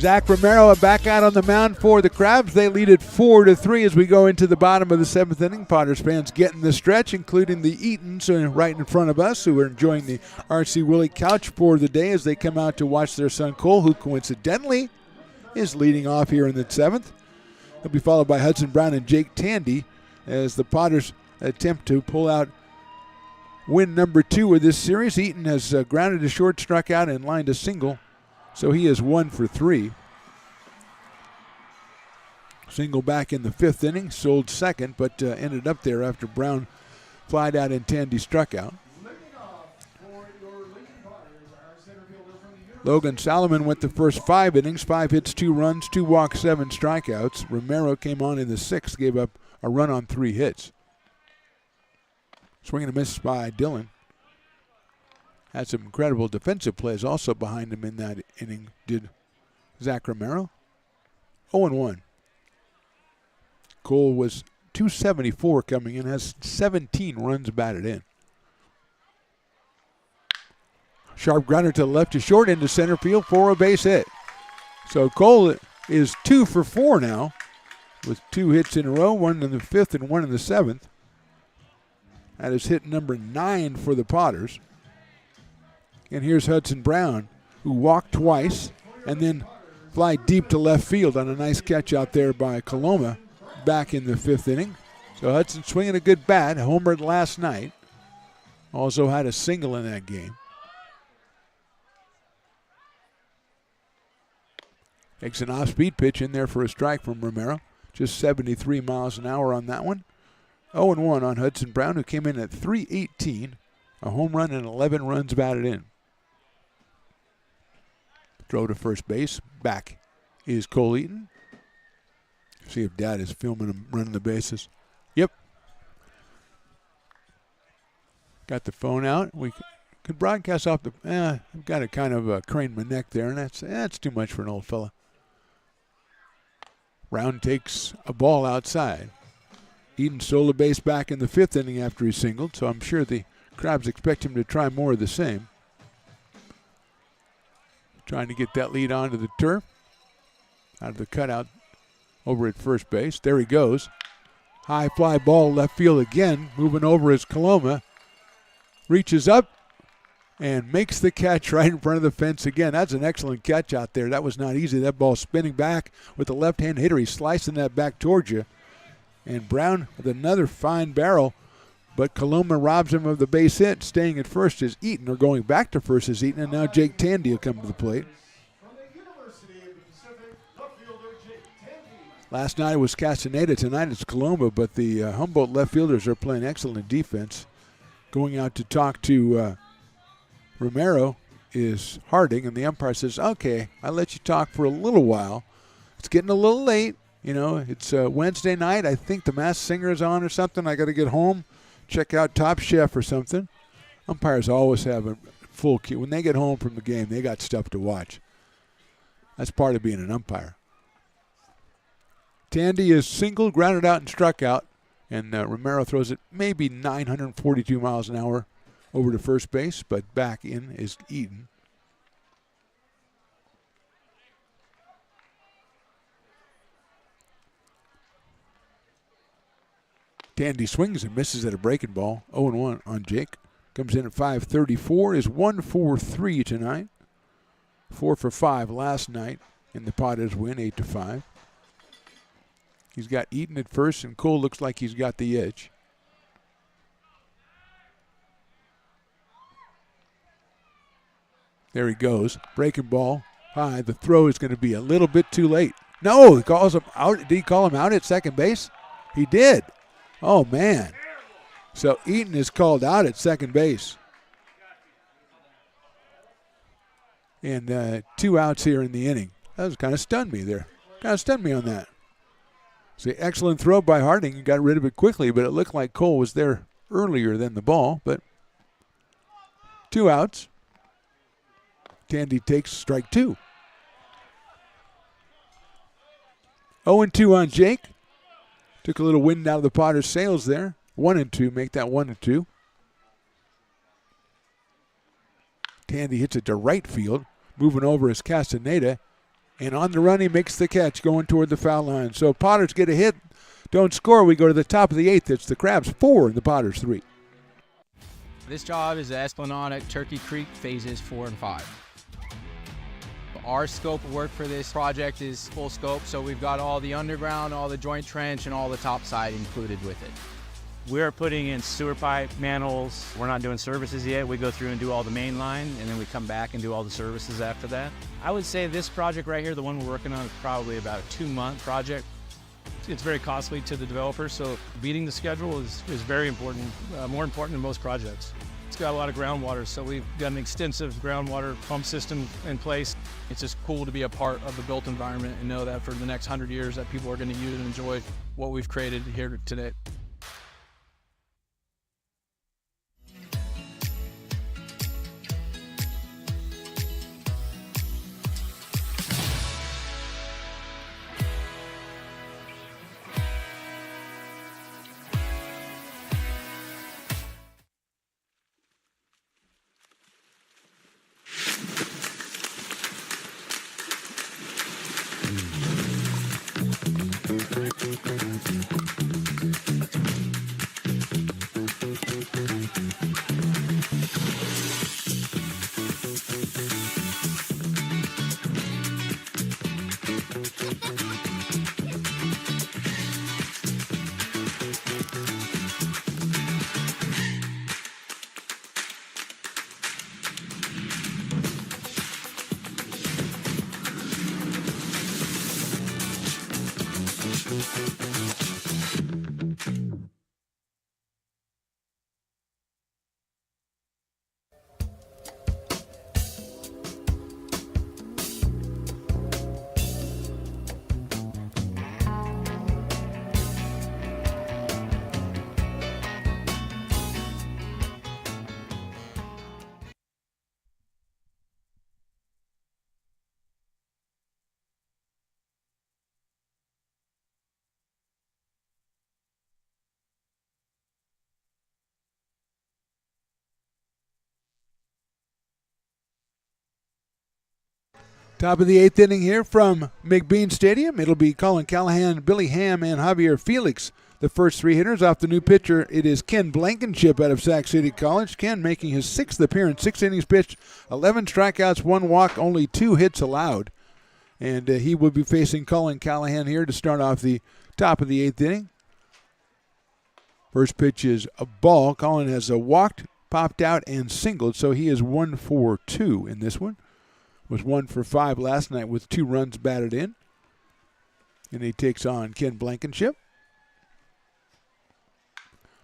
Zach Romero back out on the mound for the Crabs. They lead it 4-3 as we go into the bottom of the 7th inning. Potters fans getting the stretch, including the Eatons right in front of us, who are enjoying the R.C. Willey couch for the day as they come out to watch their son Cole, who coincidentally is leading off here in the 7th. He'll be followed by Hudson Brown and Jake Tandy as the Potters attempt to pull out win number 2 of this series. Eaton has grounded a short, struck out, and lined a single, so he is 1 for 3. Single back in the 5th inning, sold second, but ended up there after Brown flied out and Tandy struck out. Logan Solomon went the first 5 innings, 5 hits, 2 runs, 2 walks, 7 strikeouts. Romero came on in the 6th, gave up a run on 3 hits. Swing and a miss by Dillon. Had some incredible defensive plays also behind him in that inning, did Zach Romero. 0-1. Cole was .274 coming in, has 17 runs batted in. Sharp grounder to the left to short into center field for a base hit. So Cole is 2 for 4 now with 2 hits in a row, 1 in the 5th and 1 in the 7th. That is hit number 9 for the Potters. And here's Hudson Brown, who walked twice and then fly deep to left field on a nice catch out there by Coloma back in the 5th inning. So Hudson swinging a good bat, homered last night. Also had a single in that game. Takes an off-speed pitch in there for a strike from Romero. Just 73 miles an hour on that one. 0-1 on Hudson Brown, who came in at .318. A home run and 11 runs batted in. Throw to first base. Back is Cole Eaton. See if Dad is filming him running the bases. Yep. Got the phone out. We could broadcast off the... I've got to kind of crane my neck there, and that's too much for an old fella. Brown takes a ball outside. Eaton stole a base back in the 5th inning after he singled, so I'm sure the Crabs expect him to try more of the same. Trying to get that lead onto the turf. Out of the cutout over at first base. There he goes. High fly ball left field again. Moving over is Coloma. Reaches up and makes the catch right in front of the fence again. That's an excellent catch out there. That was not easy. That ball spinning back with the left-hand hitter. He's slicing that back towards you. And Brown with another fine barrel, but Coloma robs him of the base hit. Staying at first is Eaton, or going back to first is Eaton, and now Jake Tandy will come to the plate. Last night was Castaneda. Tonight it's Coloma, but the Humboldt left fielders are playing excellent defense. Going out to talk to Romero is Harding, and the umpire says, okay, I'll let you talk for a little while. It's getting a little late. You know, it's Wednesday night. I think the Masked Singer is on or something. I got to get home, check out Top Chef or something. Umpires always have a full queue. When they get home from the game, they got stuff to watch. That's part of being an umpire. Tandy is singled, grounded out, and struck out. And Romero throws it maybe 942 miles an hour over to first base, but back in is Eaton. Tandy swings and misses at a breaking ball. 0-1 on Jake. Comes in at 534. Is 1-for-3 tonight. 4 for 5 last night in the Potters win, 8-5. He's got Eaton at first, and Cole looks like he's got the edge. There he goes. Breaking ball high. The throw is going to be a little bit too late. No, he calls him out. Did he call him out at second base? He did. Oh, man. So Eaton is called out at second base. And 2 outs here in the inning. That was kind of stunned me there. Kind of stunned me on that. See, excellent throw by Harding. He got rid of it quickly, but it looked like Cole was there earlier than the ball. But 2 outs. Tandy takes strike 2. 0-2 on Jake. Took a little wind out of the Potters' sails there. 1-2, make that 1-2. Tandy hits it to right field. Moving over is Castaneda. And on the run, he makes the catch going toward the foul line. So Potters get a hit, don't score. We go to the top of the 8th. It's the Crabs 4 and the Potters 3. This job is the Esplanade at Turkey Creek phases 4 and 5. Our scope of work for this project is full scope, so we've got all the underground, all the joint trench, and all the top side included with it. We're putting in sewer pipe, manholes. We're not doing services yet. We go through and do all the main line, and then we come back and do all the services after that. I would say this project right here, the one we're working on, is probably about a 2-month project. It's very costly to the developer, so beating the schedule is very important, more important than most projects. It's got a lot of groundwater, so we've got an extensive groundwater pump system in place. It's just cool to be a part of the built environment and know that for the next 100 years that people are going to use and enjoy what we've created here today. Top of the 8th inning here from McBean Stadium. It'll be Colin Callahan, Billy Ham, and Javier Felix. The first 3 hitters. Off the new pitcher, it is Ken Blankenship out of Sac City College. Ken making his 6th appearance, 6 innings pitched, 11 strikeouts, 1 walk, only 2 hits allowed. And he will be facing Colin Callahan here to start off the top of the 8th inning. First pitch is a ball. Colin has walked, popped out, and singled, so he is 1 for 2 in this one. Was 1 for 5 last night with 2 runs batted in. And he takes on Ken Blankenship.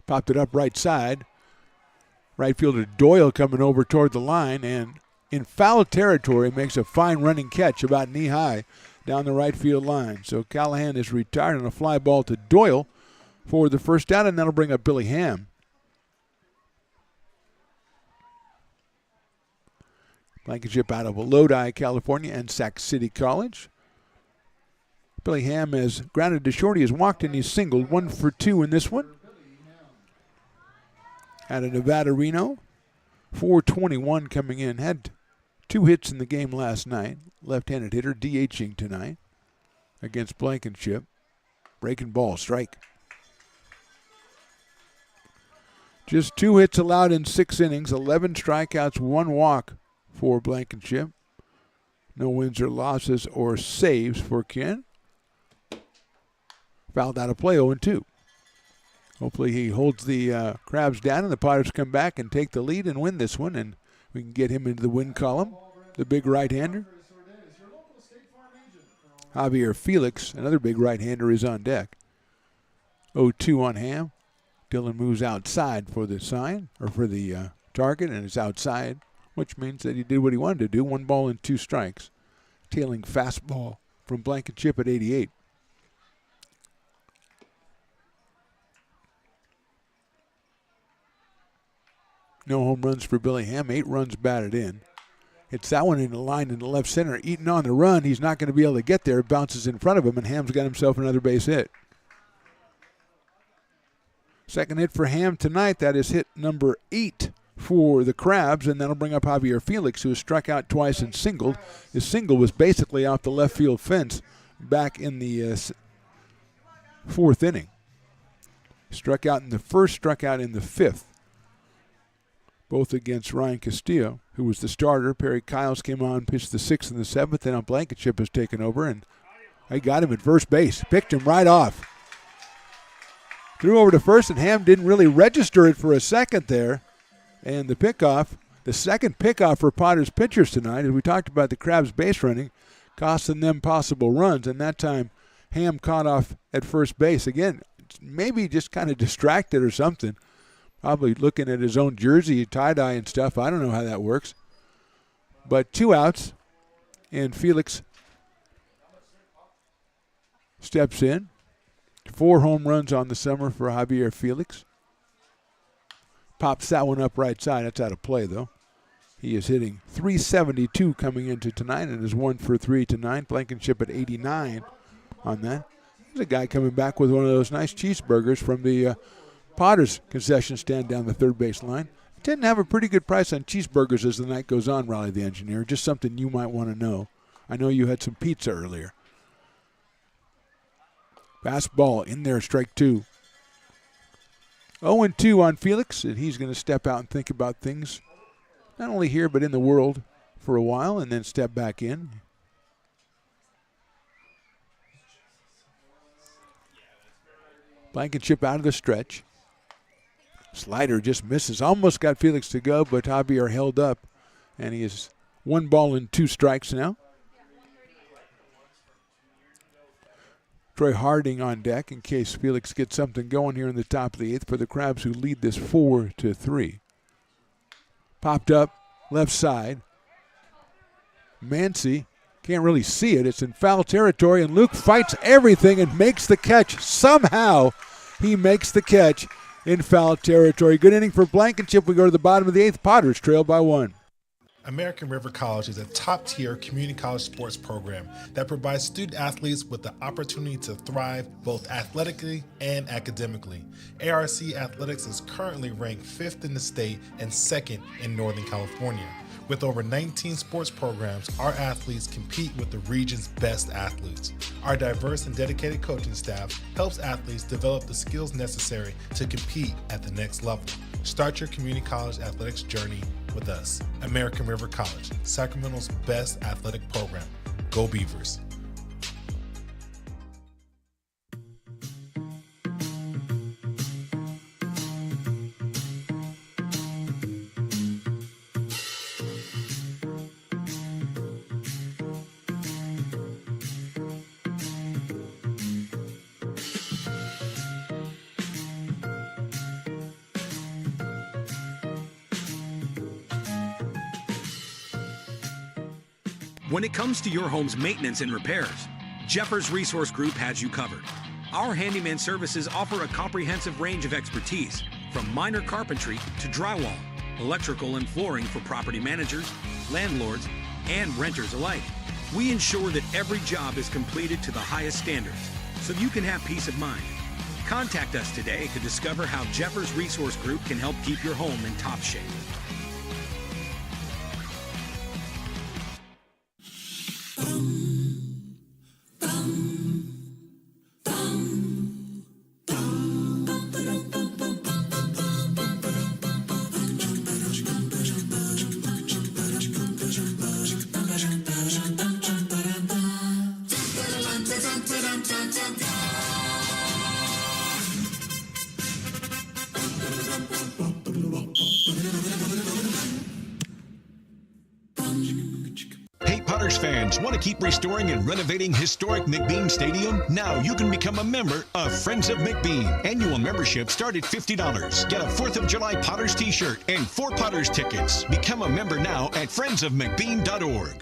Popped it up right side. Right fielder Doyle coming over toward the line, and in foul territory makes a fine running catch about knee high down the right field line. So Callahan is retired on a fly ball to Doyle for the first out, and that'll bring up Billy Ham. Blankenship out of Lodi, California, and Sac City College. Billy Ham has grounded to short. He has walked and he's singled. 1 for 2 in this one. Out of Nevada, Reno. 421 coming in. Had 2 hits in the game last night. Left-handed hitter, DHing tonight against Blankenship. Breaking ball, strike. Just 2 hits allowed in 6 innings. 11 strikeouts, 1 walk for Blankenship. No wins or losses or saves for Ken. Fouled out of play, 0-2. Hopefully he holds the Crabs down and the Potters come back and take the lead and win this one, and we can get him into the win column, the big right-hander. Javier Felix, another big right-hander, is on deck. 0-2 on Ham. Dylan moves outside for the sign, or for the target, and is outside, which means that he did what he wanted to do. 1 ball and 2 strikes. Tailing fastball from Blankenship at 88. No home runs for Billy Ham. 8 runs batted in. It's that one in the line in the left center. Eaton on the run. He's not going to be able to get there. It bounces in front of him, and Ham's got himself another base hit. Second hit for Ham tonight. That is hit number 8 for the Crabs, and that'll bring up Javier Felix, who has struck out twice and singled. His single was basically off the left field fence back in the 4th inning. Struck out in the 1st, struck out in the 5th. Both against Ryan Castillo, who was the starter. Perry Kiles came on, pitched the 6th and the 7th, and now Blankenship has taken over, and I got him at first base. Picked him right off. Threw over to first, and Ham didn't really register it for a second there. And the pickoff, the second pickoff for Potters pitchers tonight, as we talked about the Crabs base running, costing them possible runs, and that time Ham caught off at first base. Again, maybe just kind of distracted or something. Probably looking at his own jersey, tie-dye and stuff. I don't know how that works. But 2 outs, and Felix steps in. 4 home runs on the summer for Javier Felix. Pops that one up right side. That's out of play, though. He is hitting .372 coming into tonight and is 1 for 3 tonight. Blankenship at 89 on that. There's a guy coming back with one of those nice cheeseburgers from the Potters concession stand down the third base line. Didn't have a pretty good price on cheeseburgers as the night goes on, Raleigh the engineer. Just something you might want to know. I know you had some pizza earlier. Fastball in there, strike 2. 0-2 on Felix, and he's going to step out and think about things, not only here but in the world for a while, and then step back in. Blankenship out of the stretch. Slider just misses. Almost got Felix to go, but Javier held up, and he is 1 ball and 2 strikes now. Troy Harding on deck in case Felix gets something going here in the top of the 8th for the Crabs, who lead this 4-3. Popped up left side. Mancy can't really see it. It's in foul territory, and Luke fights everything and makes the catch. Somehow he makes the catch in foul territory. Good inning for Blankenship. We go to the bottom of the 8th. Potters trail by 1. American River College is a top-tier community college sports program that provides student-athletes with the opportunity to thrive both athletically and academically. ARC Athletics is currently ranked 5th in the state and 2nd in Northern California. With over 19 sports programs, our athletes compete with the region's best athletes. Our diverse and dedicated coaching staff helps athletes develop the skills necessary to compete at the next level. Start your community college athletics journey with us. American River College, Sacramento's best athletic program. Go Beavers. When it comes to your home's maintenance and repairs, Jeffers Resource Group has you covered. Our handyman services offer a comprehensive range of expertise, from minor carpentry to drywall, electrical and flooring for property managers, landlords, and renters alike. We ensure that every job is completed to the highest standards, so you can have peace of mind. Contact us today to discover how Jeffers Resource Group can help keep your home in top shape. Hey, Potters fans, want to keep restoring and renovating historic McBean Stadium? Now you can become a member of Friends of McBean. Annual membership start at $50. Get a 4th of July Potters t-shirt and 4 Potters tickets. Become a member now at friendsofmcbean.org.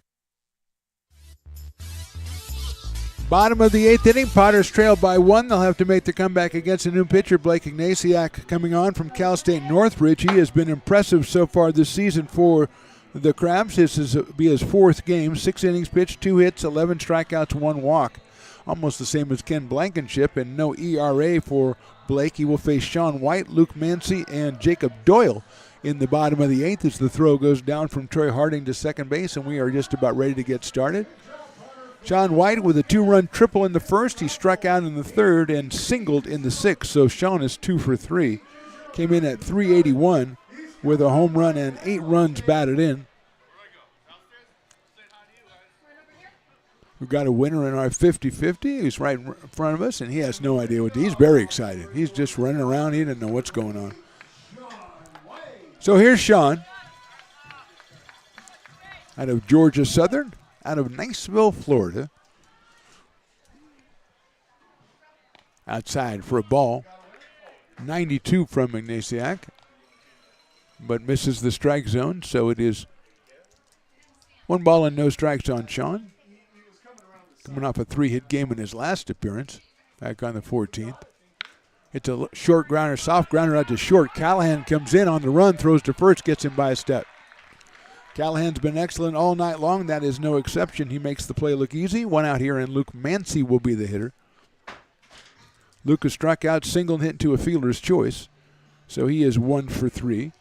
Bottom of the 8th inning, Potters trail by 1. They'll have to make the comeback against a new pitcher, Blake Ignatiak, coming on from Cal State Northridge. He has been impressive so far this season for the Crabs. This is be his 4th game, 6 innings pitched, 2 hits, 11 strikeouts, 1 walk. Almost the same as Ken Blankenship, and no ERA for Blake. He will face Sean White, Luke Mancy, and Jacob Doyle in the bottom of the 8th as the throw goes down from Troy Harding to second base, and we are just about ready to get started. Sean White with a 2-run triple in the first. He struck out in the third and singled in the 6th, so Sean is 2 for 3. Came in at 381 with a home run and 8 runs batted in. We've got a winner in our 50-50. He's right in front of us, and he has no idea what he's very excited. He's just running around. He doesn't know what's going on. So here's Sean out of Georgia Southern, out of Niceville, Florida. Outside for a ball. 92 from Ignatiak, but misses the strike zone, so it is 1 ball and no strikes on Sean. Coming off a 3-hit game in his last appearance, back on the 14th. It's a short grounder, soft grounder out to short. Callahan comes in on the run, throws to first, gets him by a step. Callahan's been excellent all night long. That is no exception. He makes the play look easy. 1 out here, and Luke Mancy will be the hitter. Lucas struck out, single hit to a fielder's choice, so he is 1 for 3.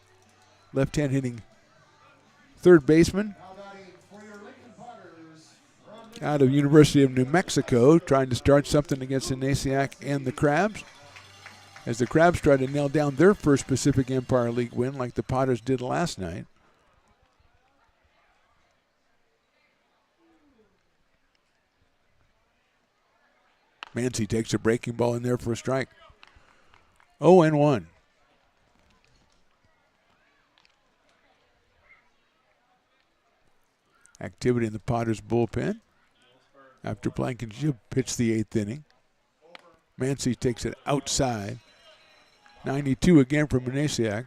Left-hand hitting third baseman out of University of New Mexico, trying to start something against Ignatiak and the Crabs, as the Crabs try to nail down their first Pacific Empire League win like the Potters did last night. Mancy takes a breaking ball in there for a strike. 0-1. Activity in the Potters bullpen after Blankenship pitched the 8th inning. Mancy takes it outside. 92 again from Ignatiak.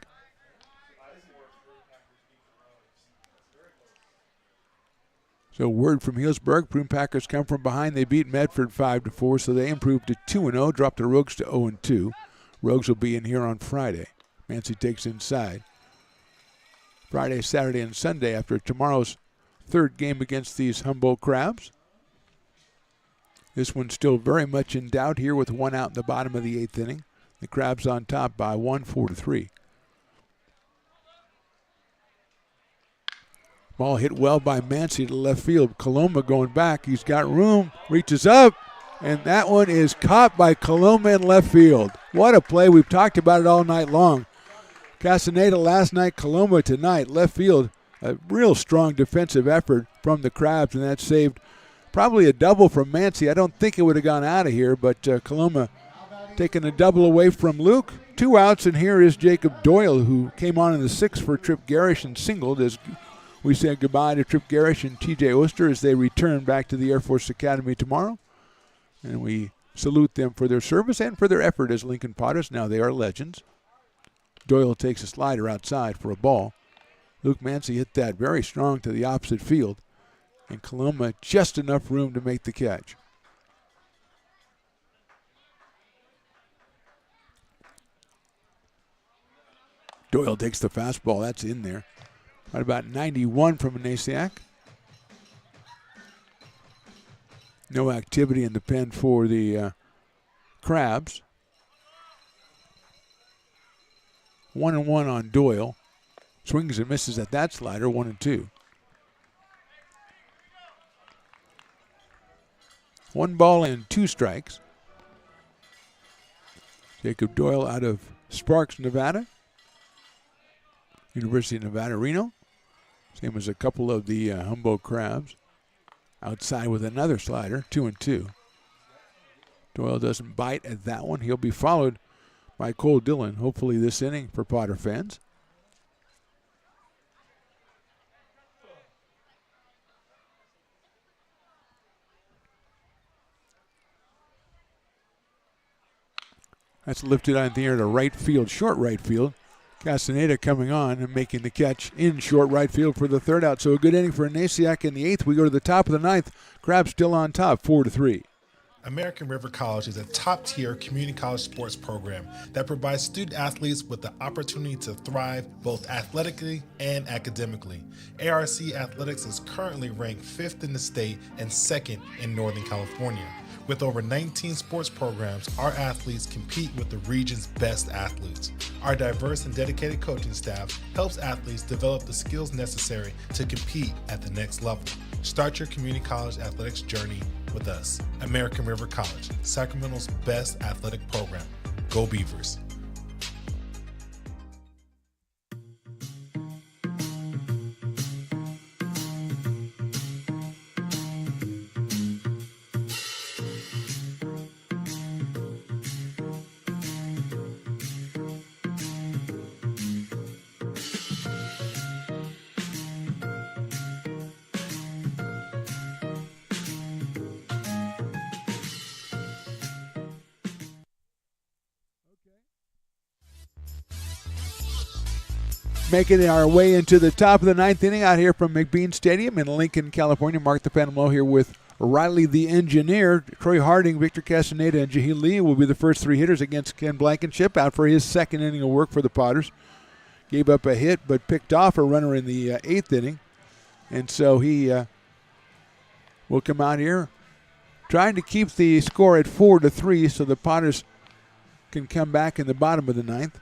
So word from Healdsburg, Prune Packers come from behind. They beat Medford 5-4, so they improved to 2-0, dropped the Rogues to 0-2. Rogues will be in here on Friday. Mancy takes inside. Friday, Saturday, and Sunday after tomorrow's third game against these Humboldt Crabs. This one's still very much in doubt here with one out in the bottom of the 8th inning. The Crabs on top by 1, 4-3. Ball hit well by Mancy to left field. Coloma going back. He's got room, reaches up, and that one is caught by Coloma in left field. What a play. We've talked about it all night long. Castaneda last night, Coloma tonight. Left field, a real strong defensive effort from the Crabs, and that saved probably a double from Mancy. I don't think it would have gone out of here, but Coloma taking a double away from Luke. 2 outs, and here is Jacob Doyle, who came on in the 6th for Trip Garish and singled as we say goodbye to Trip Garish and TJ Oster as they return back to the Air Force Academy tomorrow. And we salute them for their service and for their effort as Lincoln Potters. Now they are legends. Doyle takes a slider outside for a ball. Luke Mancy hit that very strong to the opposite field. And Coloma just enough room to make the catch. Doyle takes the fastball. That's in there. Right about 91 from Anasiak. No activity in the pen for the Crabs. 1-1 on Doyle. Swings and misses at that slider, 1-2. 1 ball and 2 strikes. Jacob Doyle out of Sparks, Nevada. University of Nevada, Reno. Same as a couple of the Humboldt Crabs. Outside with another slider, 2-2. Doyle doesn't bite at that one. He'll be followed by Cole Dillon, hopefully this inning for Potter fans. That's lifted on the air to right field, short right field. Castaneda coming on and making the catch in short right field for the 3rd out. So a good inning for Anasiak in the 8th. We go to the top of the 9th. Crabs still on top, 4-3. American River College is a top-tier community college sports program that provides student athletes with the opportunity to thrive both athletically and academically. ARC Athletics is currently ranked 5th in the state and 2nd in Northern California. With over 19 sports programs, our athletes compete with the region's best athletes. Our diverse and dedicated coaching staff helps athletes develop the skills necessary to compete at the next level. Start your community college athletics journey with us. American River College, Sacramento's best athletic program. Go Beavers. Making our way into the top of the 9th inning out here from McBean Stadium in Lincoln, California. Mark the Phantom here with Riley the engineer. Troy Harding, Victor Castaneda, and Jahil Lee will be the first 3 hitters against Ken Blankenship out for his 2nd inning of work for the Potters. Gave up a hit but picked off a runner in the 8th inning. And so he will come out here trying to keep the score at 4-3 so the Potters can come back in the bottom of the 9th.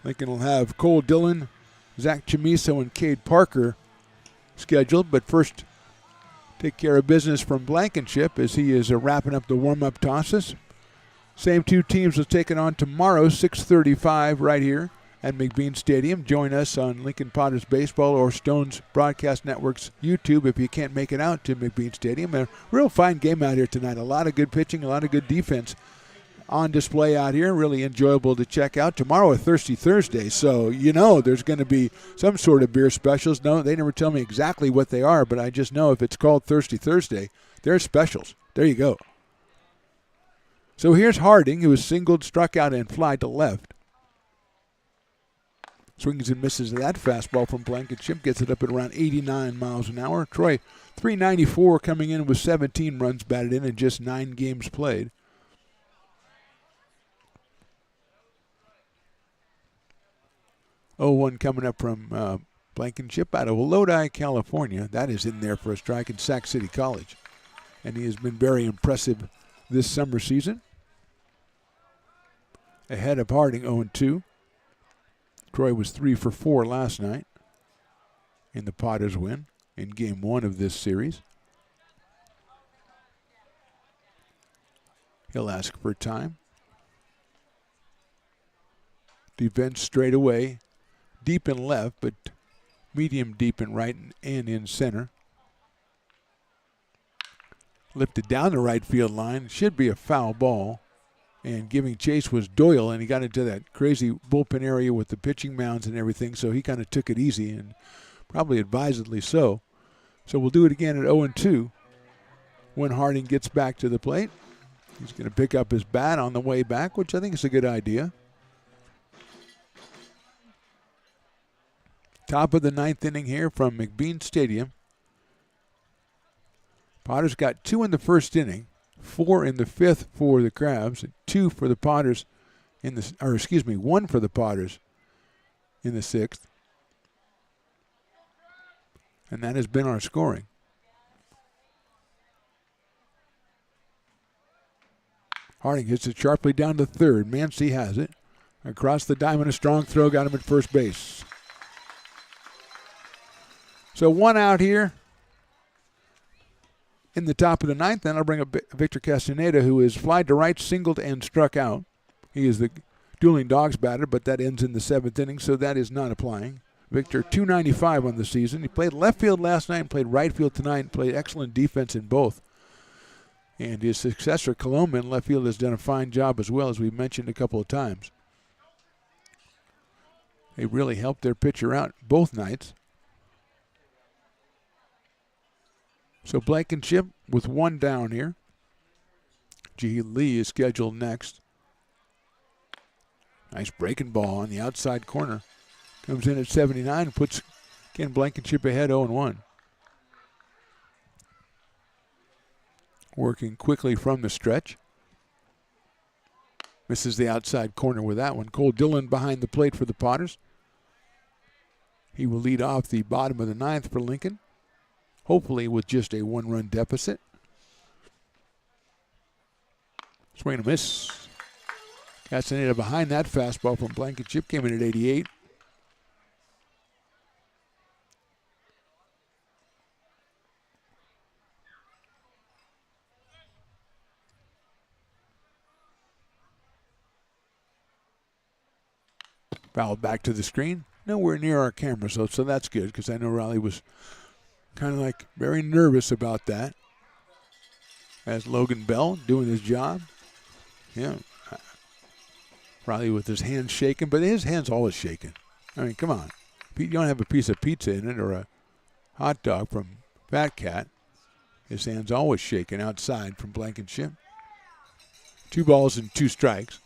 Lincoln will have Cole Dillon, Zach Chamiso, and Cade Parker scheduled. But first, take care of business from Blankenship as he is wrapping up the warm-up tosses. Same 2 teams will take it on tomorrow, 6:35 right here at McBean Stadium. Join us on Lincoln Potters Baseball or Stones Broadcast Network's YouTube if you can't make it out to McBean Stadium. A real fine game out here tonight. A lot of good pitching, a lot of good defense on display out here. Really enjoyable to check out. Tomorrow a Thirsty Thursday, so you know there's going to be some sort of beer specials. No, they never tell me exactly what they are, but I just know if it's called Thirsty Thursday, there's specials. There you go. So here's Harding, who was singled, struck out, and fly to left. Swings and misses that fastball from Blankenship. Gets it up at around 89 miles an hour. Troy, 394 coming in with 17 runs batted in just 9 games played. 0-1 coming up from Blankenship out of Lodi, California. That is in there for a strike in Sac City College. And he has been very impressive this summer season. Ahead of Harding, 0-2. Troy was 3 for 4 last night in the Potters win in game 1 of this series. He'll ask for time. Defense straight away, deep in left, but medium deep in right and in center. Lifted down the right field line. Should be a foul ball. And giving chase was Doyle, and he got into that crazy bullpen area with the pitching mounds and everything, so he kind of took it easy, and probably advisedly so. So we'll do it again at 0-2 when Harding gets back to the plate. He's going to pick up his bat on the way back, which I think is a good idea. Top of the 9th inning here from McBean Stadium. Potters got 2 in the first inning, 4 in the 5th for the Crabs, and 2 for the Potters in the, or excuse me, 1 for the Potters in the 6th. And that has been our scoring. Harding hits it sharply down to third. Mancy has it. Across the diamond, a strong throw got him at first base. So 1 out here in the top of the 9th. Then I'll bring up Victor Castaneda, who is fly to right, singled, and struck out. He is the dueling dogs batter, but that ends in the 7th inning, so that is not applying. Victor, .295 on the season. He played left field last night and played right field tonight and played excellent defense in both. And his successor, Coloma, in left field has done a fine job as well, as we mentioned a couple of times. They really helped their pitcher out both nights. So Blankenship with 1 down here. G. Lee is scheduled next. Nice breaking ball on the outside corner. Comes in at 79 and puts Ken Blankenship ahead 0-1. Working quickly from the stretch. Misses the outside corner with that one. Cole Dillon behind the plate for the Potters. He will lead off the bottom of the 9th for Lincoln. Hopefully with just a 1-run deficit. Swing and a miss. Castaneda behind that fastball from Blankenship. Came in at 88. Foul back to the screen. Nowhere near our camera, so that's good, because I know Riley was kind of like very nervous about that. As Logan Bell doing his job. Yeah. Riley with his hands shaking, but his hand's always shaking. I mean, come on. If you don't have a piece of pizza in it or a hot dog from Fat Cat, his hand's always shaking outside from Blankenship. 2 balls and 2 strikes.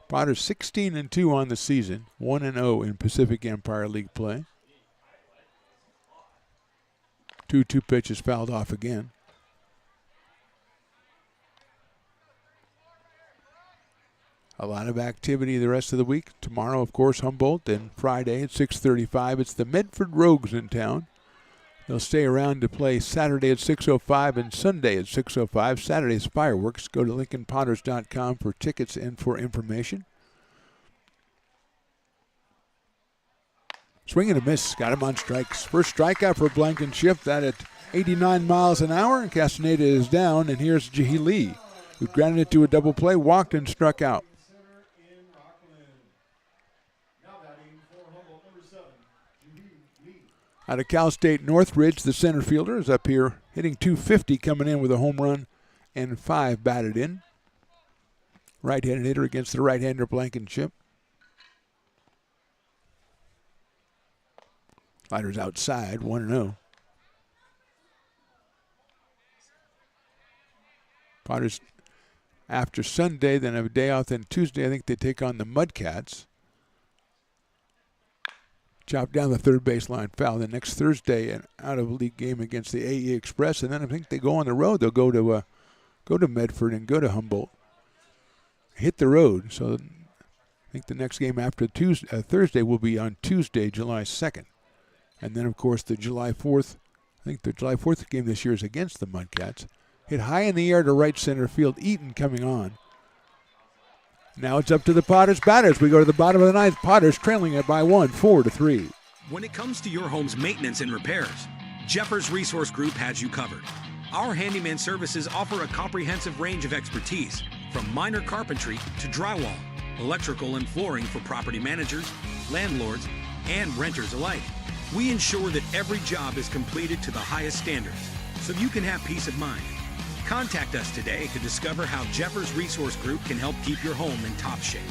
Potters 16-2 on the season, 1-0 in Pacific Empire League play. 2-2 pitches fouled off again. A lot of activity the rest of the week. Tomorrow, of course, Humboldt, and Friday at 6:35. It's the Medford Rogues in town. They'll stay around to play Saturday at 6:05 and Sunday at 6:05. Saturday's fireworks. Go to LincolnPotters.com for tickets and for information. Swing and a miss. Got him on strikes. First strikeout for Blankenship. That at 89 miles an hour. And Castaneda is down. And here's Jihi Lee, who grounded it to a double play, walked and struck out. Out of Cal State Northridge, the center fielder is up here hitting .250, coming in with a home run and 5 batted in. Right-handed hitter against the right-hander Blankenship. Sliders outside, 1-0. Potters after Sunday, then have a day off, then Tuesday I think they take on the Mudcats. Chopped down the third baseline foul. Then next Thursday, an out-of-league game against the AE Express, and then I think they go on the road. They'll go to go to Medford and go to Humboldt, hit the road. So I think the next game after Thursday will be on Tuesday, July 2nd. And then, of course, the July 4th, I think the July 4th game this year is against the Mudcats. Hit high in the air to right center field. Eaton coming on. Now it's up to the Potters batters. We go to the bottom of the ninth. Potters trailing it by 1, 4-3. When it comes to your home's maintenance and repairs, Jeffers Resource Group has you covered. Our handyman services offer a comprehensive range of expertise, from minor carpentry to drywall, electrical and flooring for property managers, landlords, and renters alike. We ensure that every job is completed to the highest standards, so you can have peace of mind. Contact us today to discover how Jeffers Resource Group can help keep your home in top shape.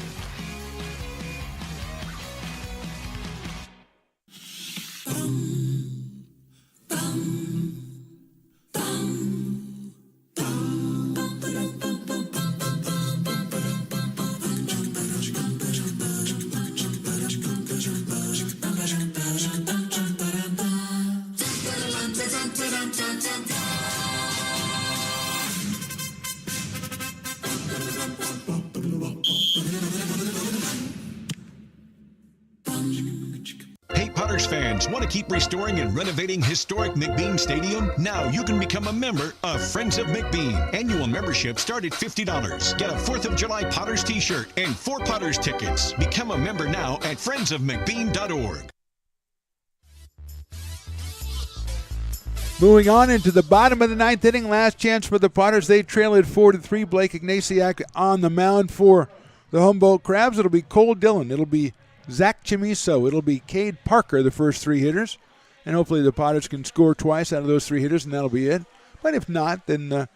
Hey, Potters fans, want to keep restoring and renovating historic McBean Stadium? Now you can become a member of Friends of McBean. Annual membership start at $50. Get a 4th of July Potters t-shirt and 4 Potters tickets. Become a member now at friendsofmcbean.org. Moving on into the bottom of the ninth inning, last chance for the Potters. They trail it 4-3. Blake Ignatiak on the mound for the Humboldt Crabs. It'll be Cole Dillon. It'll be Zach Chimiso. It'll be Cade Parker, the first 3 hitters. And hopefully the Potters can score twice out of those 3 hitters, and that'll be it. But if not, then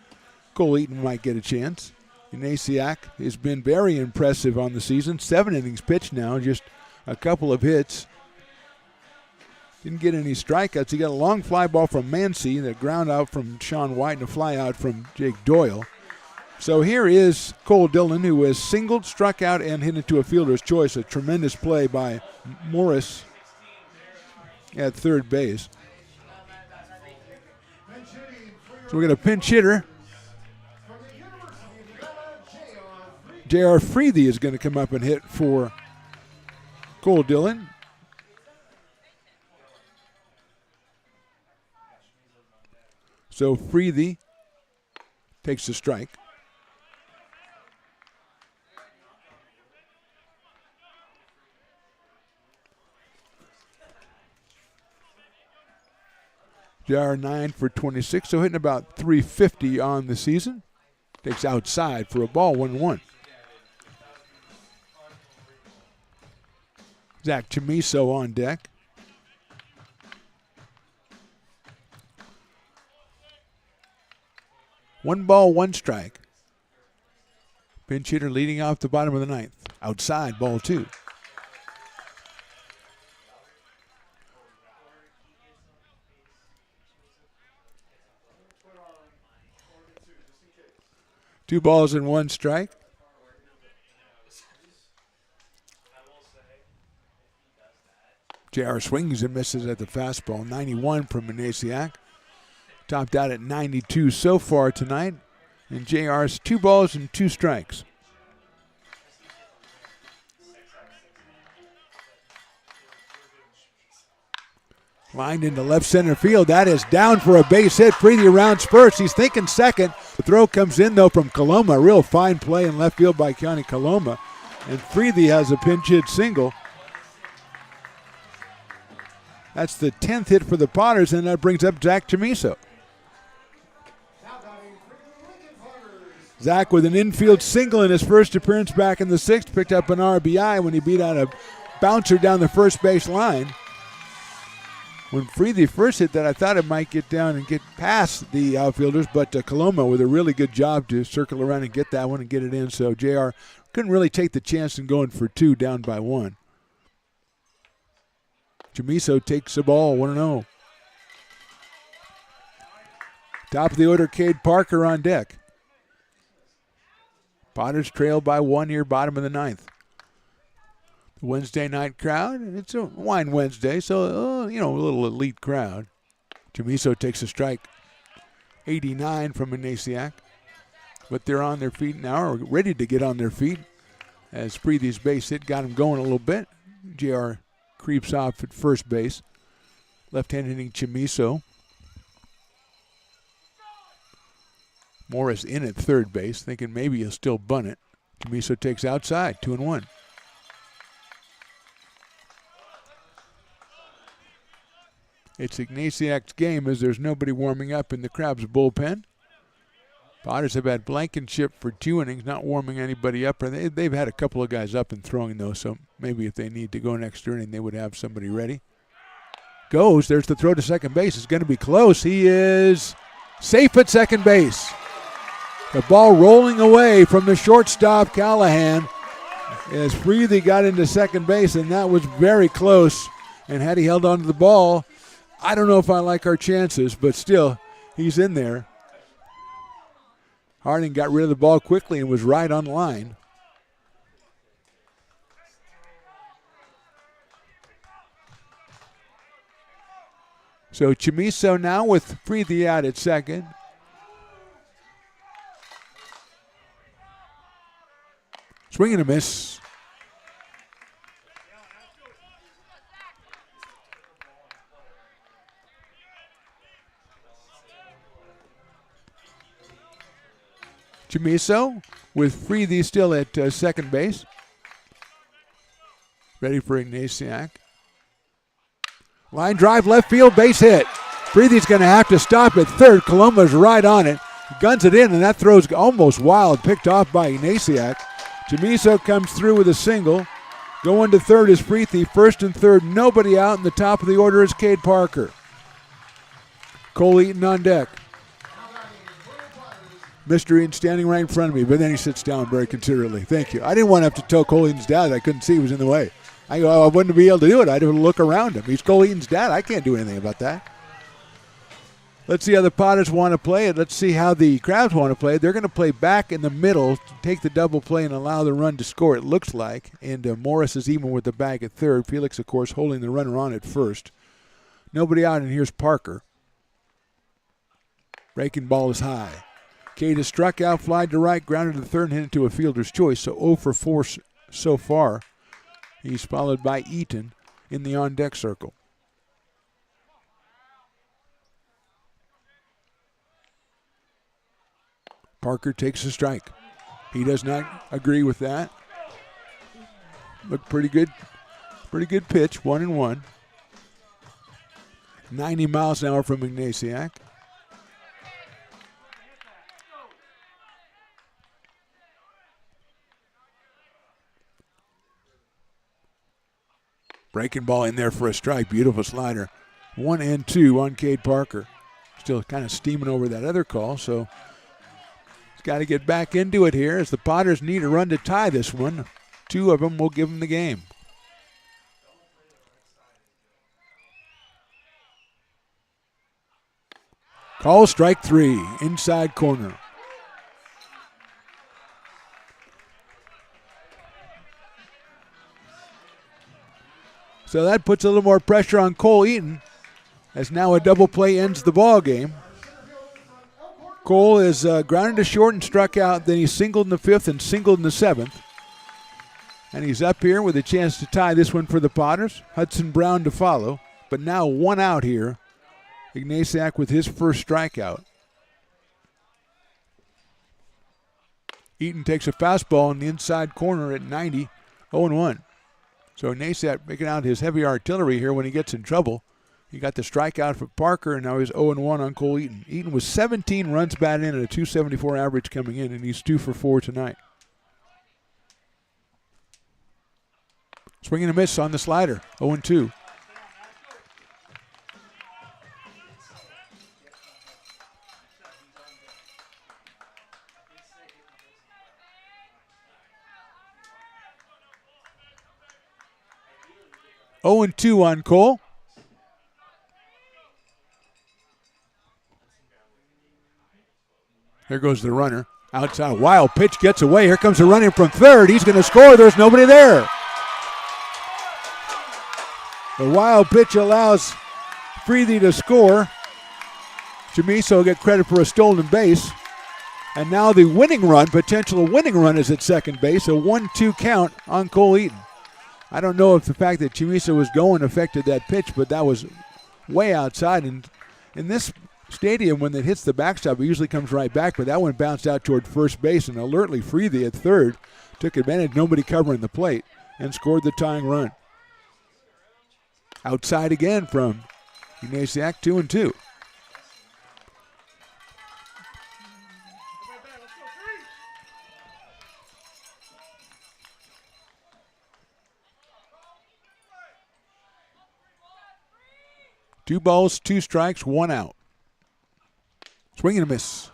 Cole Eaton might get a chance. Ignatiak has been very impressive on the season. 7 innings pitched now, just a couple of hits. Didn't get any strikeouts. He got a long fly ball from Mancy, the ground out from Sean White, and a fly out from Jake Doyle. So here is Cole Dillon, who has singled, struck out, and hit into a fielder's choice. A tremendous play by Morris at third base. So we got a pinch hitter. J.R. Freethy is going to come up and hit for Cole Dillon. So Freethy takes the strike. JR 9 for 26, so hitting about 350 on the season. Takes outside for a ball, 1-1. Zach Chimiso on deck. One ball, one strike. Pinch hitter leading off the bottom of the ninth. Outside, ball 2. Two balls and one strike. JR swings and misses at the fastball. 91 from Ignatiak. Topped out at 92 so far tonight. And JR's 2 balls and 2 strikes. Lined into left center field. That is down for a base hit. Freethy around Spurs. He's thinking second. The throw comes in, though, from Coloma. A real fine play in left field by Keone Coloma. And Freethy has a pinch hit single. That's the 10th hit for the Potters, and that brings up Zach Chimiso. Zach with an infield single in his first appearance back in the 6th. Picked up an RBI when he beat out a bouncer down the first base line. When Freethy first hit that, I thought it might get down and get past the outfielders, but Coloma with a really good job to circle around and get that one and get it in. So JR couldn't really take the chance in going for 2 down by 1. Chimiso takes the ball, 1-0. Top of the order, Cade Parker on deck. Potters trail by 1 here, bottom of the 9th. The Wednesday night crowd, it's a wine Wednesday, so, a little elite crowd. Chimiso takes a strike. 89 from Ignatiak. But they're on their feet now, or ready to get on their feet. As Preethy's base hit got him going a little bit. JR creeps off at first base. Left-hand hitting Chimiso. Morris in at third base, thinking maybe he'll still bunt it. Chimiso takes outside, 2-1. It's Ignatiak's game as there's nobody warming up in the Crabs bullpen. Potters have had Blankenship for 2 innings, not warming anybody up. They've had a couple of guys up and throwing, though, so maybe if they need to go next inning, they would have somebody ready. Goes. There's the throw to second base. It's going to be close. He is safe at second base. The ball rolling away from the shortstop, Callahan, as Preethy got into second base, and that was very close. And had he held on to the ball, I don't know if I like our chances, but still, he's in there. Harding got rid of the ball quickly and was right on line. So Chimiso now with Preethy out at second. Swing and a miss. Chimiso with Preethy still at second base. Ready for Ignatiak. Line drive, left field, base hit. Preethy's going to have to stop at third. Coloma's right on it. Guns it in, and that throw's almost wild, picked off by Ignatiak. Chimiso comes through with a single. Going to third is Preethy. First and third, nobody out, and the top of the order is Cade Parker. Cole Eaton on deck. Mr. Eaton standing right in front of me, but then he sits down very considerately. Thank you. I didn't want to have to tell Cole Eaton's dad. I couldn't see he was in the way. I wouldn't be able to do it. I'd have to look around him. He's Cole Eaton's dad. I can't do anything about that. Let's see how the Potters want to play it. Let's see how the Crabs want to play it. They're going to play back in the middle, take the double play, and allow the run to score, it looks like. And Morris is even with the bag at third. Felix, of course, holding the runner on at first. Nobody out, and here's Parker. Breaking ball is high. Cade has struck out, flied to right, grounded to third, and hit into a fielder's choice. So 0 for 4 so far. He's followed by Eaton in the on-deck circle. Parker takes a strike. He does not agree with that. Looked pretty good. Pretty good pitch, 1-1. 90 miles an hour from Ignatiak. Breaking ball in there for a strike. Beautiful slider. 1-2 on Cade Parker. Still kind of steaming over that other call, so he's got to get back into it here as the Potters need a run to tie this one. 2 of them will give them the game. Call strike 3, inside corner. So that puts a little more pressure on Cole Eaton as now a double play ends the ball game. Cole is grounded to short and struck out. Then he singled in the 5th and singled in the 7th. And he's up here with a chance to tie this one for the Potters. Hudson Brown to follow. But now 1 out here. Ignatiak with his first strikeout. Eaton takes a fastball in the inside corner at 90, 0-1. So Ignatiak making out his heavy artillery here when he gets in trouble. He got the strikeout for Parker, and now he's 0-1 on Cole Eaton. Eaton was 17 runs batted in and a .274 average coming in, and he's 2 for 4 tonight. Swing and a miss on the slider, 0-2. On Cole. Here goes the runner. Outside, wild pitch gets away. Here comes the running from third. He's going to score. There's nobody there. The wild pitch allows Preethy to score. Chimiso will get credit for a stolen base. And now the winning run, potential winning run, is at second base. A 1-2 count on Cole Eaton. I don't know if the fact that Chimisa was going affected that pitch, but that was way outside. And in this stadium, when it hits the backstop, it usually comes right back, but that one bounced out toward first base, and alertly Freethy at third took advantage, nobody covering the plate, and scored the tying run. Outside again from Ignatiak, 2-2. Two balls, 2 strikes, 1 out. Swing and a miss.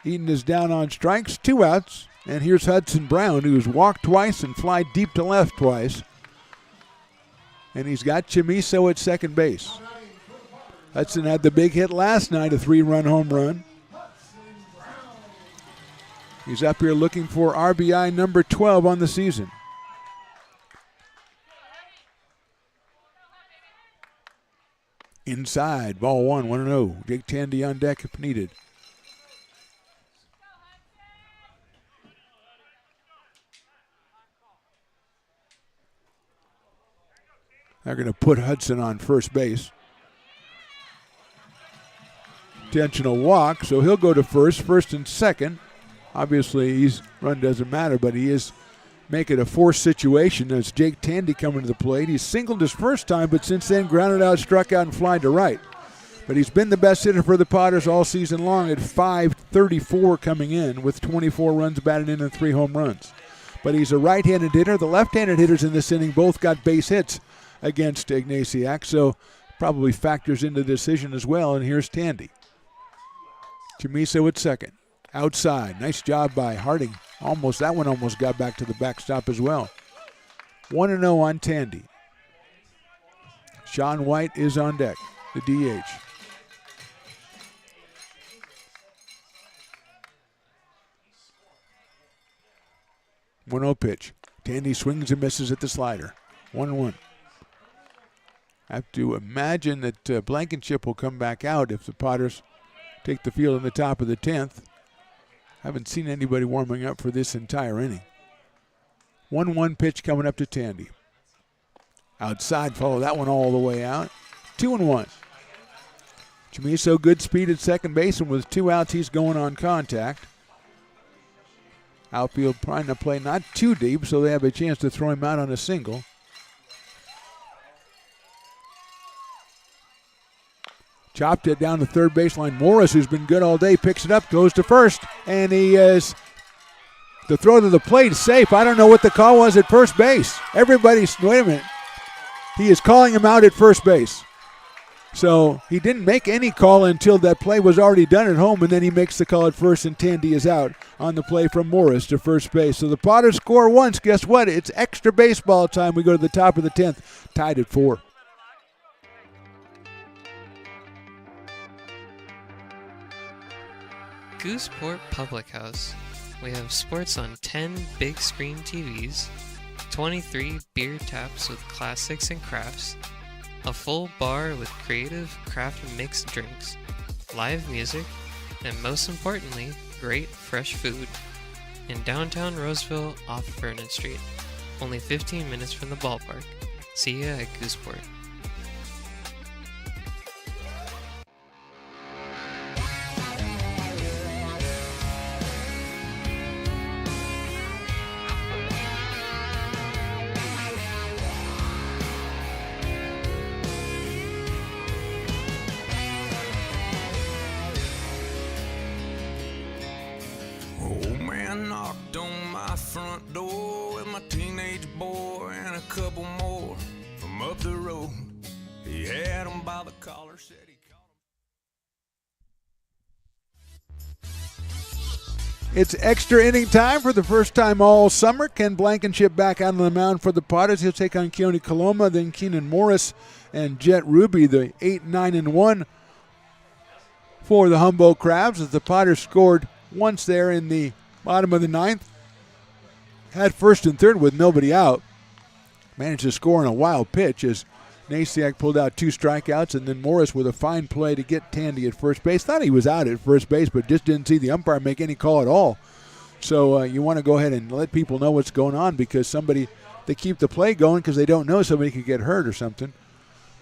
Eaton is down on strikes, 2 outs. And here's Hudson Brown, who's walked twice and fly deep to left twice. And he's got Chimiso at second base. Hudson had the big hit last night, a 3-run home run. He's up here looking for RBI number 12 on the season. Inside, ball 1, 1-0. Jake Tandy on deck if needed. They're going to put Hudson on first base. Intentional walk, so he'll go to first and second. Obviously, his run doesn't matter, but he is making a forced situation as Jake Tandy coming to the plate. He singled his first time, but since then grounded out, struck out, and flied to right. But he's been the best hitter for the Potters all season long at .534 coming in with 24 runs batted in and 3 home runs. But he's a right-handed hitter. The left-handed hitters in this inning both got base hits against Ignatiak, so probably factors into the decision as well. And here's Tandy. Chimiso at second. Outside. Nice job by Harding. That one almost got back to the backstop as well. 1-0 on Tandy. Sean White is on deck, the DH. One-0 pitch. Tandy swings and misses at the slider. 1-1. I have to imagine that Blankenship will come back out if the Potters take the field in the top of the 10th. Haven't seen anybody warming up for this entire inning. 1-1 pitch coming up to Tandy. Outside, follow that one all the way out. 2-1. Chimiso, good speed at second base, and with 2 outs, he's going on contact. Outfield trying to play not too deep, so they have a chance to throw him out on a single. Chopped it down the third baseline. Morris, who's been good all day, picks it up, goes to first, and he is the throw to the plate is safe. I don't know what the call was at first base. Wait a minute. He is calling him out at first base. So he didn't make any call until that play was already done at home, and then he makes the call at first, and Tandy is out on the play from Morris to first base. So the Potters score once. Guess what? It's extra baseball time. We go to the top of the 10th, tied at 4. Gooseport Public House. We have sports on 10 big screen TVs, 23 beer taps with classics and crafts, a full bar with creative craft mixed drinks, live music, and most importantly, great fresh food. In downtown Roseville off Vernon Street, only 15 minutes from the ballpark. See ya at Gooseport. Knocked on my front door with my teenage boy and a couple more from up the road. He had him by the collar, said he It's extra inning time for the first time all summer. Ken Blankenship back out on the mound for the Potters. He'll take on Keone Coloma, then Keenan Morris and Jet Ruby, the 8-9-1 for the Humboldt Crabs, as the Potters scored once there in the bottom of the 9th. Had first and third with nobody out. Managed to score on a wild pitch as Nasiak pulled out 2 strikeouts, and then Morris with a fine play to get Tandy at first base. Thought he was out at first base, but just didn't see the umpire make any call at all. So you want to go ahead and let people know what's going on, because they keep the play going because they don't know somebody could get hurt or something.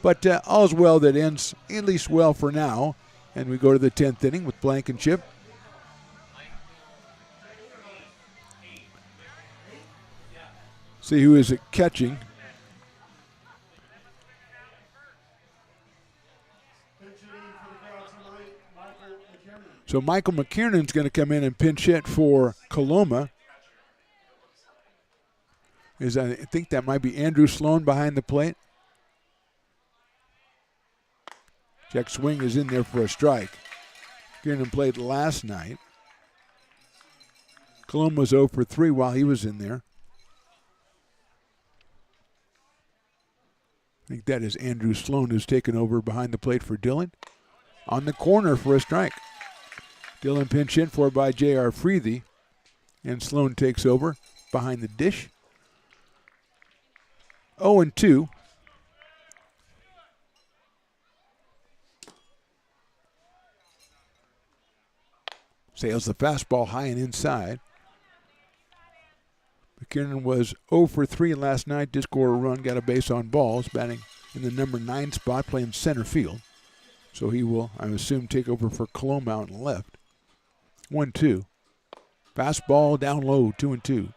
But all's well that ends at least well for now. And we go to the 10th inning with Blankenship. See who is catching. So Michael McKiernan's going to come in and pinch hit for Coloma. I think that might be Andrew Sloan behind the plate. Check swing is in there for a strike. McKiernan played last night. Coloma was 0 for 3 while he was in there. I think that is Andrew Sloan who's taken over behind the plate for Dillon. On the corner for a strike. Dillon pinch hit for by J.R. Freethy. And Sloan takes over behind the dish. 0-2. Sails the fastball high and inside. McKiernan was 0 for 3 last night. Did score a run, got a base on balls, batting in the number 9 spot, playing center field. So he will, I assume, take over for Coloma out and left. 1-2. Fastball down low, 2-2.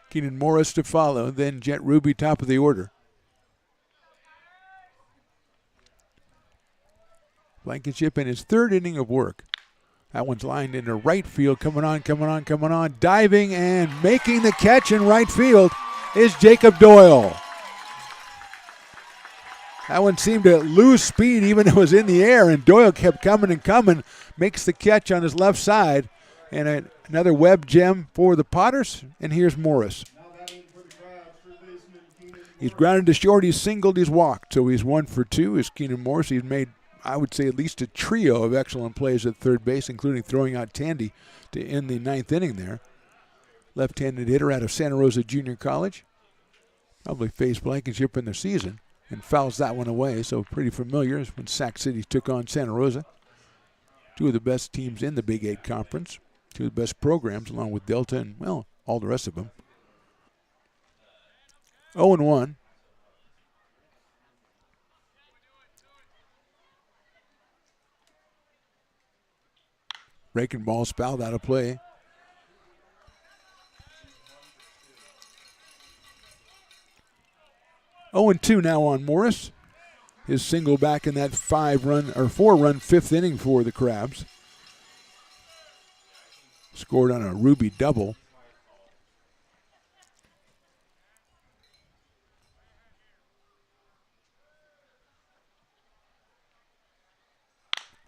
Keenan Morris to follow, then Jet Ruby top of the order. Blankenship in his 3rd inning of work. That one's lined into right field, coming on. Diving and making the catch in right field is Jacob Doyle. That one seemed to lose speed even though it was in the air, and Doyle kept coming, makes the catch on his left side. And another web gem for the Potters, and here's Morris. He's grounded to short, he's singled, he's walked. So he's 1 for 2 is Keenan Morris. He's made, I would say, at least a trio of excellent plays at third base, including throwing out Tandy to end the 9th inning there. Left-handed hitter out of Santa Rosa Junior College. Probably faced Blankenship in the season and fouls that one away, so pretty familiar as when Sac City took on Santa Rosa. 2 of the best teams in the Big 8 Conference. 2 of the best programs along with Delta and, well, all the rest of them. 0-1. Breaking ball fouled out of play. Oh, and 2 now on Morris. His single back in that 4-run 5th inning for the Crabs. Scored on a Ruby double.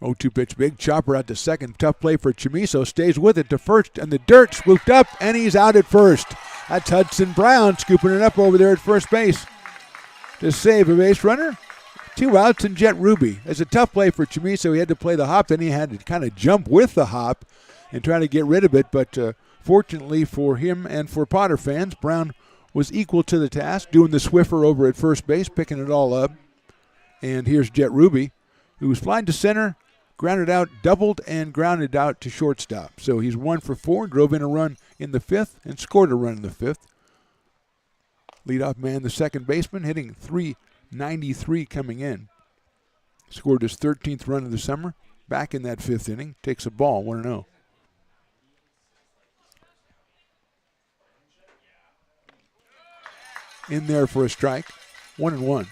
Oh, 2 pitch, big chopper out to second. Tough play for Chamiso. Stays with it to first, and the dirt swooped up, and he's out at first. That's Hudson Brown scooping it up over there at first base to save a base runner. 2 outs and Jet Ruby. It's a tough play for Chamiso. He had to play the hop, then he had to kind of jump with the hop and try to get rid of it. But fortunately for him and for Potter fans, Brown was equal to the task, doing the Swiffer over at first base, picking it all up. And here's Jet Ruby, who was flying to center, grounded out, doubled, and grounded out to shortstop. So he's 1 for 4, drove in a run in the 5th, and scored a run in the 5th. Leadoff man, the second baseman, hitting .393 coming in. Scored his 13th run of the summer. Back in that 5th inning, takes a ball, 1-0. In there for a strike, 1-1.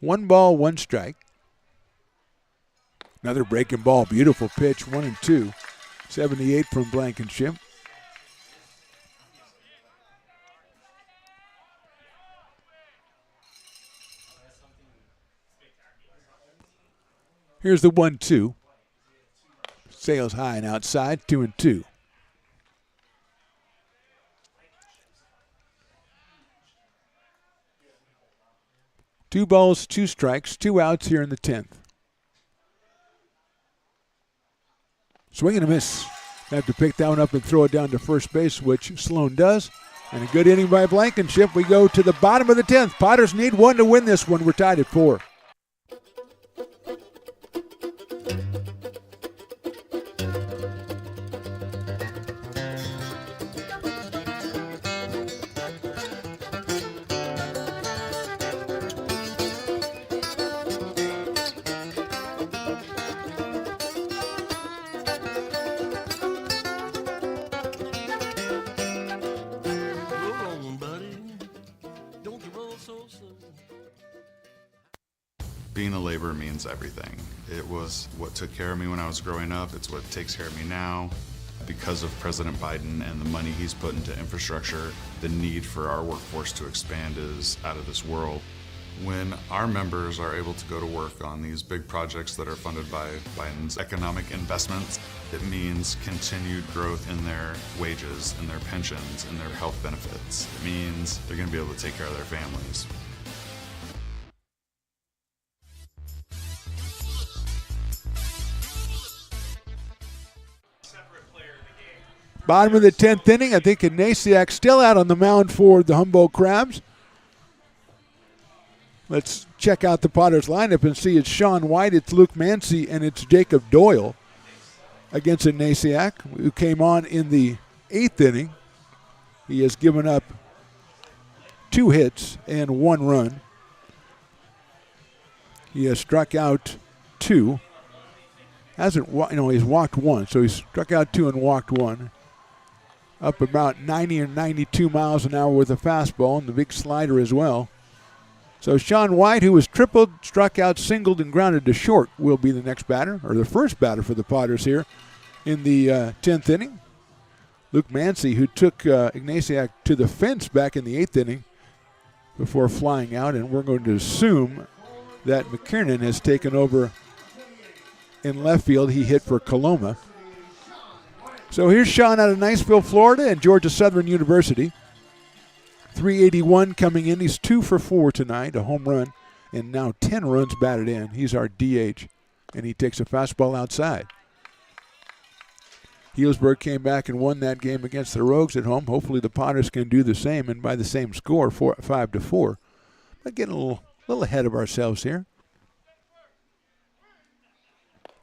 One ball, 1 strike. Another breaking ball, beautiful pitch, 1-2. 78 from Blankenship. Here's the 1-2. Sails high and outside, 2-2. 2 balls, 2 strikes, 2 outs here in the 10th. Swing and a miss. Have to pick that one up and throw it down to first base, which Sloan does. And a good inning by Blankenship. We go to the bottom of the 10th. Potters need 1 to win this one. We're tied at 4. Being a laborer means everything. It was what took care of me when I was growing up. It's what takes care of me now. Because of President Biden and the money he's put into infrastructure, the need for our workforce to expand is out of this world. When our members are able to go to work on these big projects that are funded by Biden's economic investments, it means continued growth in their wages, in their pensions, in their health benefits. It means they're going to be able to take care of their families. Bottom of the 10th inning. I think Ignasiak still out on the mound for the Humboldt Crabs. Let's check out the Potters lineup and see it's Sean White, it's Luke Mancy, and it's Jacob Doyle against Ignasiak, who came on in the 8th inning. He has given up 2 hits and 1 run. He has struck out 2. He's walked 1, so he's struck out 2 and walked 1. Up about 90 or 92 miles an hour with a fastball and the big slider as well. So Sean White, who was tripled, struck out, singled, and grounded to short, will be the next batter, or the first batter for the Potters here in the 10th inning. Luke Mancy, who took Ignasiak to the fence back in the 8th inning before flying out, and we're going to assume that McKiernan has taken over in left field. He hit for Coloma. So here's Sean out of Niceville, Florida, and Georgia Southern University. 381 coming in. He's 2 for 4 tonight, a home run, and now 10 runs batted in. He's our DH, and he takes a fastball outside. Healdsburg came back and won that game against the Rogues at home. Hopefully the Potters can do the same, and by the same score, 5-4. But getting a little ahead of ourselves here.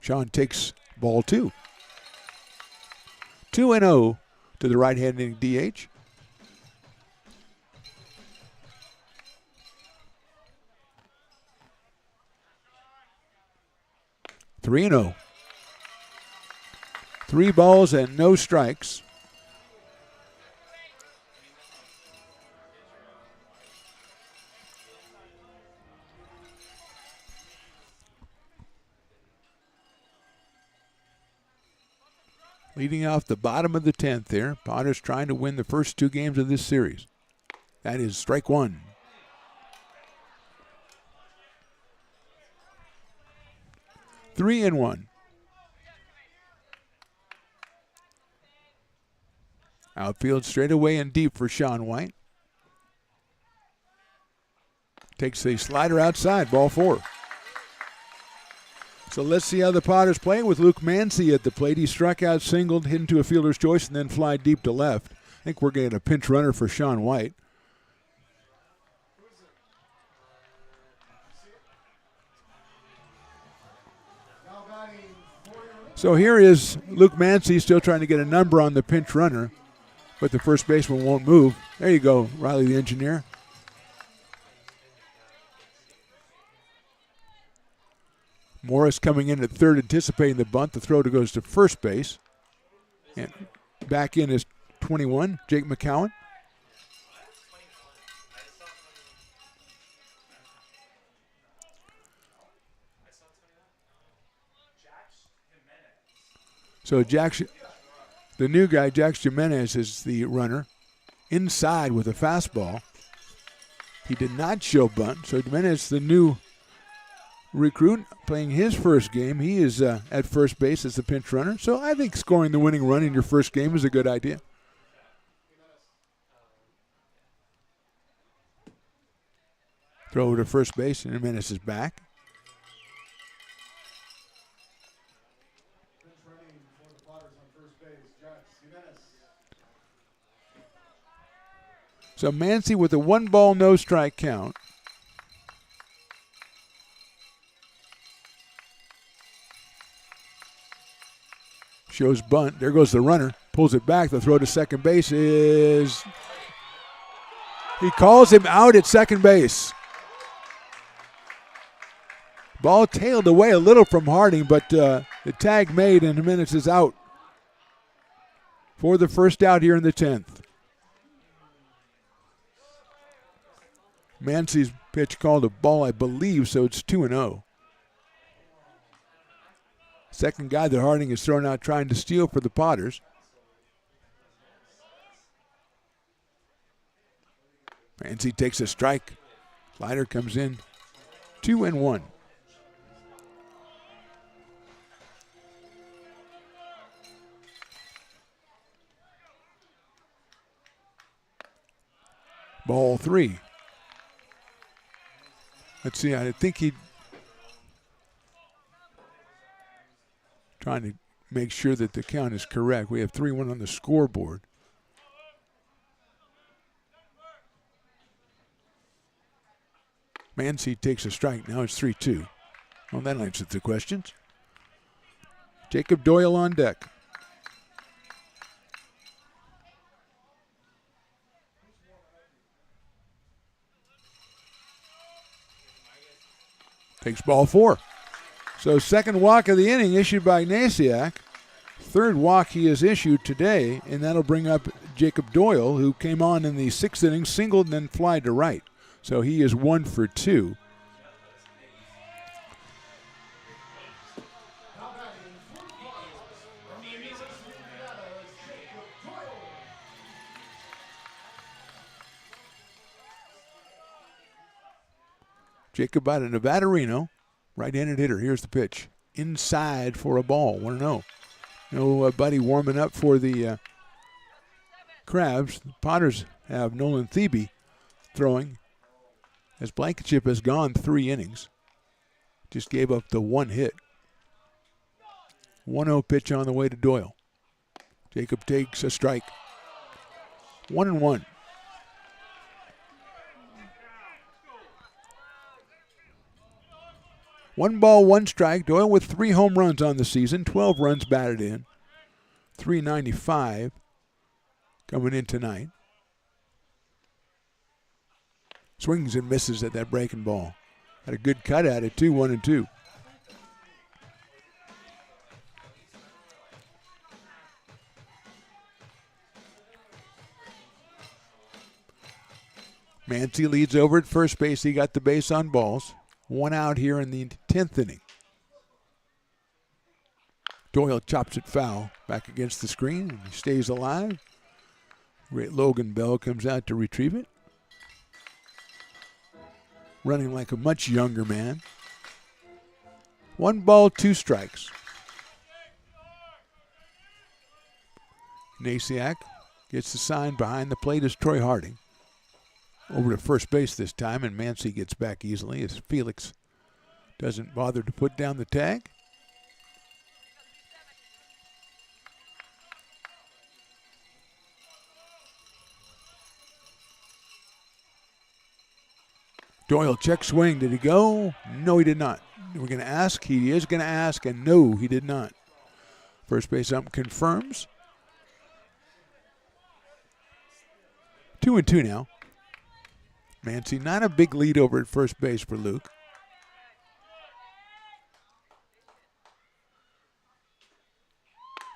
Sean takes ball 2. 2-0 to the right-handed DH. Three and 0. 3 balls and no strikes. Leading off the bottom of the 10th there. Potters trying to win the first 2 games of this series. That is strike 1. Three and 1. Outfield straight away and deep for Sean White. Takes the slider outside, ball 4. So let's see how the Potters play with Luke Mancy at the plate. He struck out, singled, hit into a fielder's choice, and then fly deep to left. I think we're getting a pinch runner for Sean White. So here is Luke Mancy still trying to get a number on the pinch runner, but the first baseman won't move. There you go, Riley the engineer. Morris coming in at third, anticipating the bunt. The throw goes to first base. And back in is 21, Jake McCowan. So the new guy, Jax Jimenez, is the runner. Inside with a fastball. He did not show bunt, so Jimenez, the new recruit, playing his first game. He is at first base as the pinch runner. So I think scoring the winning run in your first game is a good idea. Throw to first base, and Jimenez is back. So Mancy with a 1-ball, no strike count. Shows bunt. There goes the runner. Pulls it back. The throw to second base is... He calls him out at second base. Ball tailed away a little from Harding, but the tag made and Jimenez is out for the first out here in the 10th. Mancy's pitch called a ball, I believe, so it's 2-0. Second guy that Harding is thrown out trying to steal for the Potters. Mancy takes a strike. Slider comes in. 2-1. Ball 3. Let's see, I think he trying to make sure that the count is correct. We have 3-1 on the scoreboard. Mancy takes a strike. Now it's 3-2. Well, that answers the questions. Jacob Doyle on deck. Takes ball 4. So second walk of the inning issued by Nasiak. Third walk he has issued today, and that'll bring up Jacob Doyle, who came on in the 6th inning, singled and then flied to right. So he is 1 for 2. Jacob out of Nevada Reno, right-handed hitter. Here's the pitch. Inside for a ball, 1-0. Nobody warming up for the Crabs. The Potters have Nolan Thebe throwing, as Blankenship has gone 3 innings. Just gave up the 1 hit. 1-0 pitch on the way to Doyle. Jacob takes a strike. 1-1. One ball, 1 strike. Doyle with 3 home runs on the season, 12 runs batted in, .395 coming in tonight. Swings and misses at that breaking ball. Had a good cut at it, too, 1-2. Mancy leads over at first base. He got the base on balls. 1 out here in the 10th inning. Doyle chops it foul back against the screen, and he stays alive. Great Logan Bell comes out to retrieve it. Running like a much younger man. 1 ball, 2 strikes. Nasiak gets the sign behind the plate as Troy Harding. Over to first base this time, and Mancy gets back easily as Felix doesn't bother to put down the tag. Doyle check swing. Did he go? No, he did not. We're going to ask. He is going to ask, and no, he did not. First base ump confirms. 2-2 now. Mancy, not a big lead over at first base for Luke.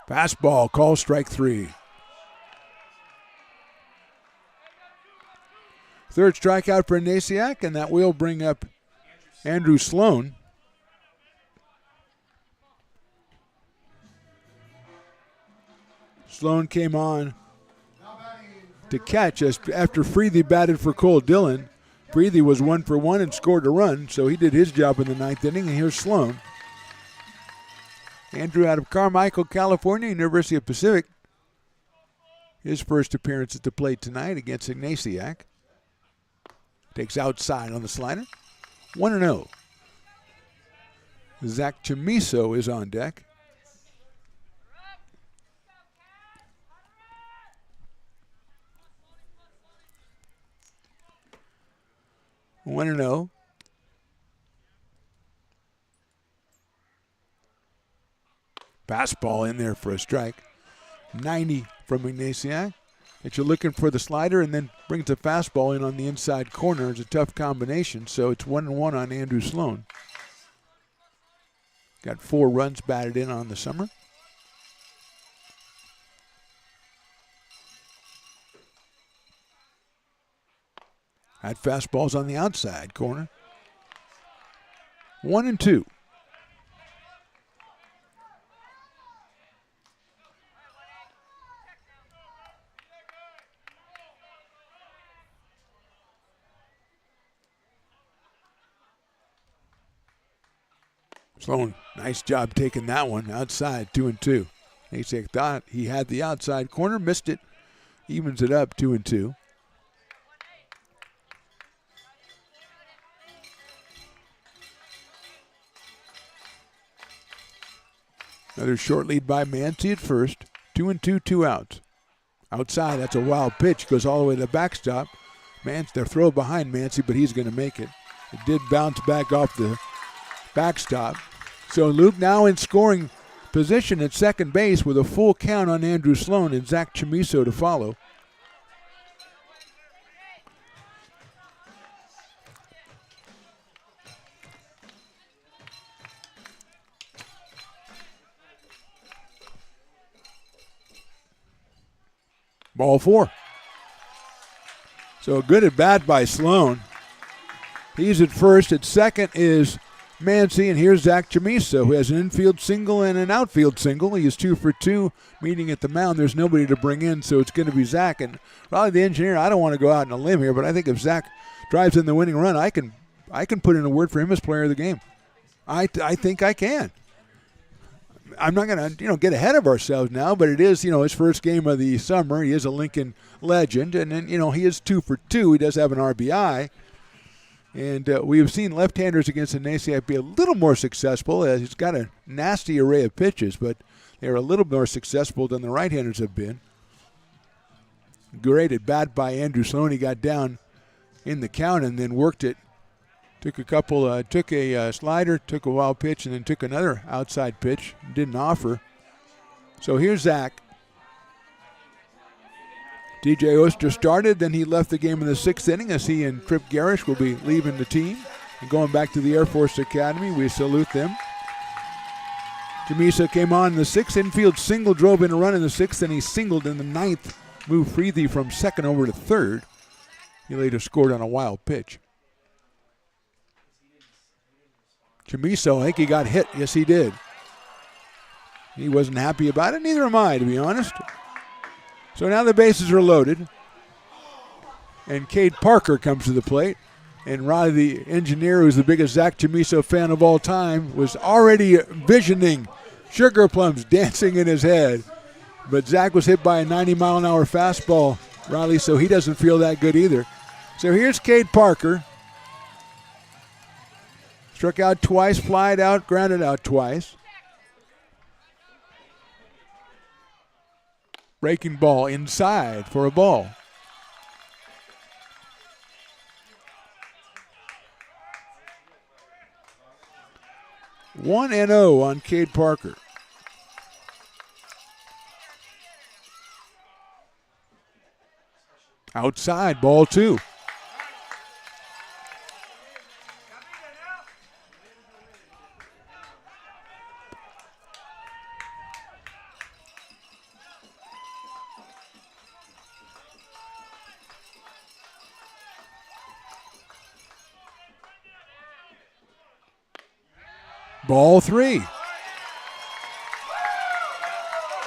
Fastball, call strike 3. Third strikeout for Nasiak, and that will bring up Andrew Sloan. Sloan came on to catch us after Freethy batted for Cole Dillon. Freethy was 1 for 1 and scored a run, so he did his job in the 9th inning, and here's Sloan. Andrew out of Carmichael, California, University of Pacific. His first appearance at the plate tonight against Ignatiak. Takes outside on the slider. 1-0. Zach Chamiso is on deck. One and 0. Fastball in there for a strike. 90 from Ignatiak. That you're looking for the slider and then brings the fastball in on the inside corner. It's a tough combination, so it's 1-1 on Andrew Sloan. Got 4 runs batted in on the summer. That fastball's on the outside corner. 1-2. Sloan, nice job taking that one outside, 2-2. Nasek thought he had the outside corner, missed it, evens it up, 2-2. Another short lead by Mancy at first. 2-2, 2 outs. Outside, that's a wild pitch, goes all the way to the backstop. They're throw behind Mancy, but he's going to make it. It did bounce back off the backstop. So Luke now in scoring position at second base with a full count on Andrew Sloan and Zach Chamiso to follow. Ball 4. So a good at bat by Sloan. He's at first. At second is Mancy, and here's Zach Chamiso, who has an infield single and an outfield single. He is 2 for 2, meeting at the mound. There's nobody to bring in, so it's going to be Zach. And probably the engineer, I don't want to go out on a limb here, but I think if Zach drives in the winning run, I can put in a word for him as player of the game. I think I can. I'm not going to get ahead of ourselves now, but it is his first game of the summer. He is a Lincoln legend, and then he is 2 for 2. He does have an RBI. And we have seen left-handers against Ignatiak be a little more successful. He's got a nasty array of pitches, but they're a little more successful than the right-handers have been. Great at bat by Andrew Sloan. He got down in the count and then worked it. Took a slider, took a wild pitch, and then took another outside pitch. Didn't offer. So here's Zach. DJ Oster started, then he left the game in the 6th inning as he and Trip Garish will be leaving the team and going back to the Air Force Academy. We salute them. Chamiso came on in the 6th. Infield single, drove in a run in the 6th, and he singled in the 9th. Moved Freethy from 2nd over to 3rd. He later scored on a wild pitch. Chamiso, I think he got hit. Yes, he did. He wasn't happy about it. Neither am I, to be honest. So now the bases are loaded. And Cade Parker comes to the plate. And Riley, the engineer, who's the biggest Zach Chamiso fan of all time, was already visioning sugar plums dancing in his head. But Zach was hit by a 90-mile-an-hour fastball, Riley, so he doesn't feel that good either. So here's Cade Parker. Struck out twice, flied out, grounded out twice. Breaking ball inside for a ball. One and 0 on Cade Parker. Outside, ball 2. Ball 3.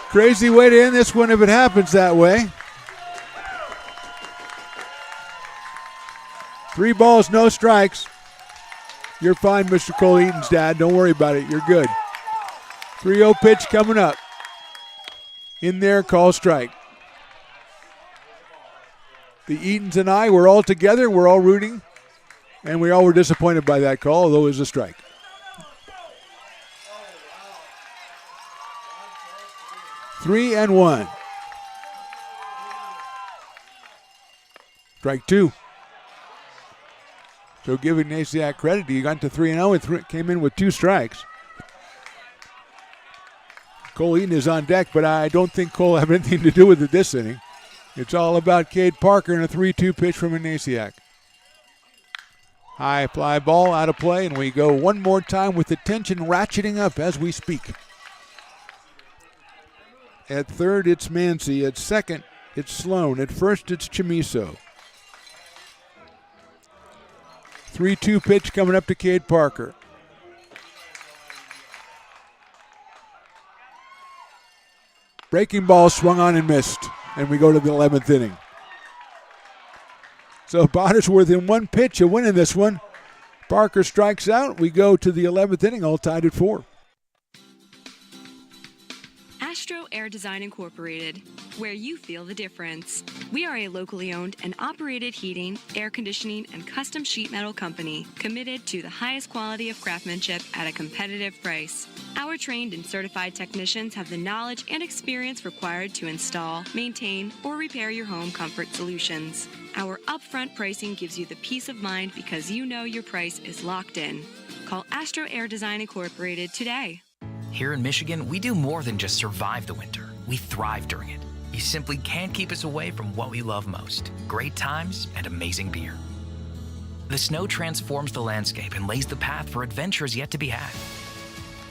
Crazy way to end this one if it happens that way. 3 balls, no strikes. You're fine, Mr. Cole Eaton's dad. Don't worry about it. You're good. 3-0 pitch coming up. In there, call strike. The Eatons and I, we're all together. We're all rooting And we all were disappointed by that call, although it was a strike. Three and one. Strike two. So giving Ignatiak credit, he got to 3-0 and came in with 2 strikes. Cole Eaton is on deck, but I don't think Cole will have anything to do with it this inning. It's all about Cade Parker and a 3-2 pitch from Ignatiak. High fly ball out of play, and we go one more time with the tension ratcheting up as we speak. At third, it's Mancy. At second, it's Sloan. At first, it's Chamiso. 3-2 pitch coming up to Cade Parker. Breaking ball swung on and missed, and we go to the 11th inning. So Potter's within one pitch of winning this one. Parker strikes out. We go to the 11th inning, all tied at 4. Astro Air Design Incorporated, where you feel the difference. We are a locally owned and operated heating, air conditioning, and custom sheet metal company committed to the highest quality of craftsmanship at a competitive price. Our trained and certified technicians have the knowledge and experience required to install, maintain, or repair your home comfort solutions. Our upfront pricing gives you the peace of mind because you know your price is locked in. Call Astro Air Design Incorporated today. Here in Michigan, we do more than just survive the winter. We thrive during it. You simply can't keep us away from what we love most: great times and amazing beer. The snow transforms the landscape and lays the path for adventures yet to be had.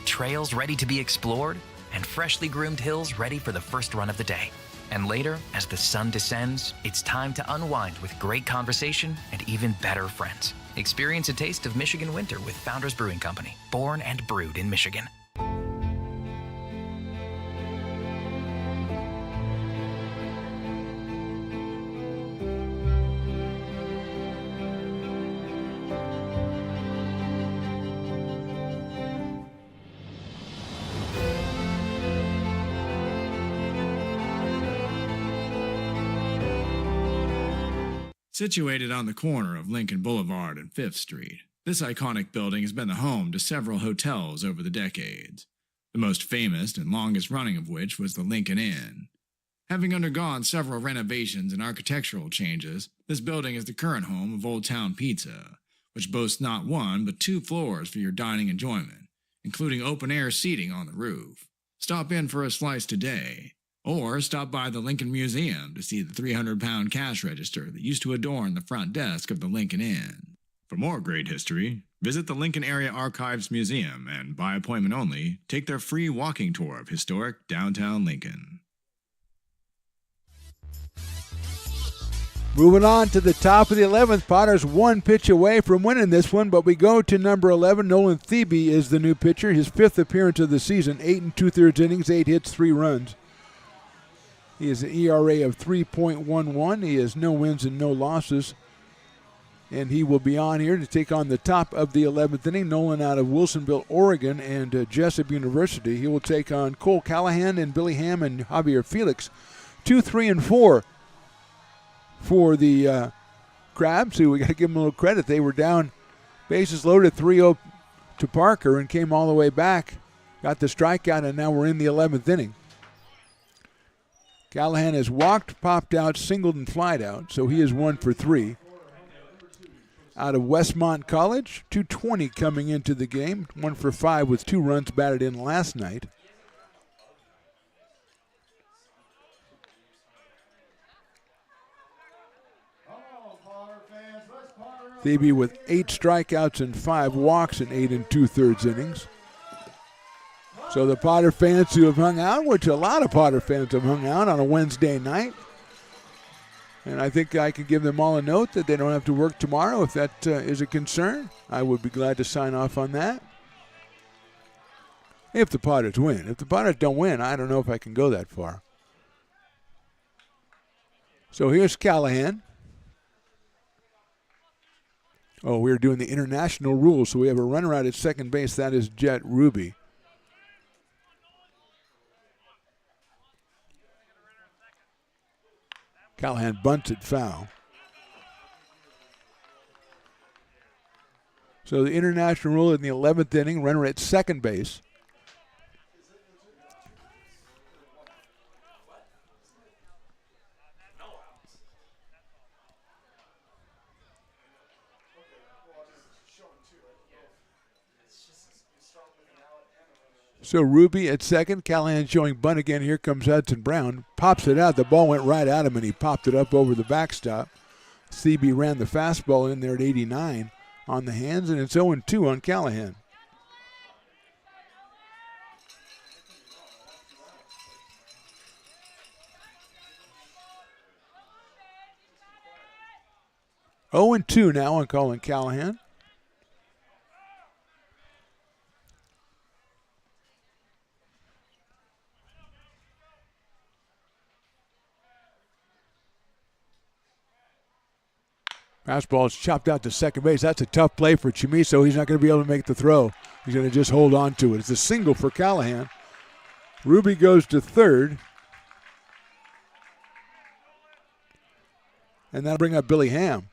Trails ready to be explored, and freshly groomed hills ready for the first run of the day. And later, as the sun descends, it's time to unwind with great conversation and even better friends. Experience a taste of Michigan winter with Founders Brewing Company, born and brewed in Michigan. Situated on the corner of Lincoln Boulevard and 5th Street, this iconic building has been the home to several hotels over the decades, the most famous and longest running of which was the Lincoln Inn. Having undergone several renovations and architectural changes, this building is the current home of Old Town Pizza, which boasts not 1 but 2 floors for your dining enjoyment, including open-air seating on the roof. Stop in for a slice today. Or stop by the Lincoln Museum to see the 300-pound cash register that used to adorn the front desk of the Lincoln Inn. For more great history, visit the Lincoln Area Archives Museum and, by appointment only, take their free walking tour of historic downtown Lincoln. Moving on to the top of the 11th. Potter's 1 pitch away from winning this one, but we go to number 11. Nolan Thebe is the new pitcher. His 5th appearance of the season, 8 2/3 innings, 8 hits, 3 runs. He has an ERA of 3.11. He has no wins and no losses. And he will be on here to take on the top of the 11th inning. Nolan out of Wilsonville, Oregon, and Jessup University. He will take on Cole Callahan and Billy Ham and Javier Felix. 2, 3, and 4 for the Crabs, who we got to give them a little credit. They were down bases loaded 3-0 to Parker and came all the way back. Got the strikeout, and now we're in the 11th inning. Callahan has walked, popped out, singled, and flied out, so he is 1 for 3. Out of Westmont College, 220 coming into the game, 1 for 5 with 2 runs batted in last night. Thebe with 8 strikeouts and 5 walks in 8 2/3 innings. So the Potter fans who have hung out, which a lot of Potter fans have hung out on a Wednesday night, and I think I can give them all a note that they don't have to work tomorrow if that is a concern. I would be glad to sign off on that. If the Potters win. If the Potters don't win, I don't know if I can go that far. So here's Callahan. Oh, we're doing the international rules, so we have a runner out at second base. That is Jet Ruby. Callahan bunts it foul. So the international rule in the 11th inning, runner at second base. So Ruby at second, Callahan showing bunt again. Here comes Hudson Brown. Pops it out. The ball went right at him, and he popped it up over the backstop. CB ran the fastball in there at 89 on the hands, and it's 0-2 on Callahan. Oh and 2 now on Colin Callahan. Fastball is chopped out to second base. That's a tough play for Chimiso. He's not going to be able to make the throw. He's going to just hold on to it. It's a single for Callahan. Ruby goes to third. And that'll bring up Billy Ham.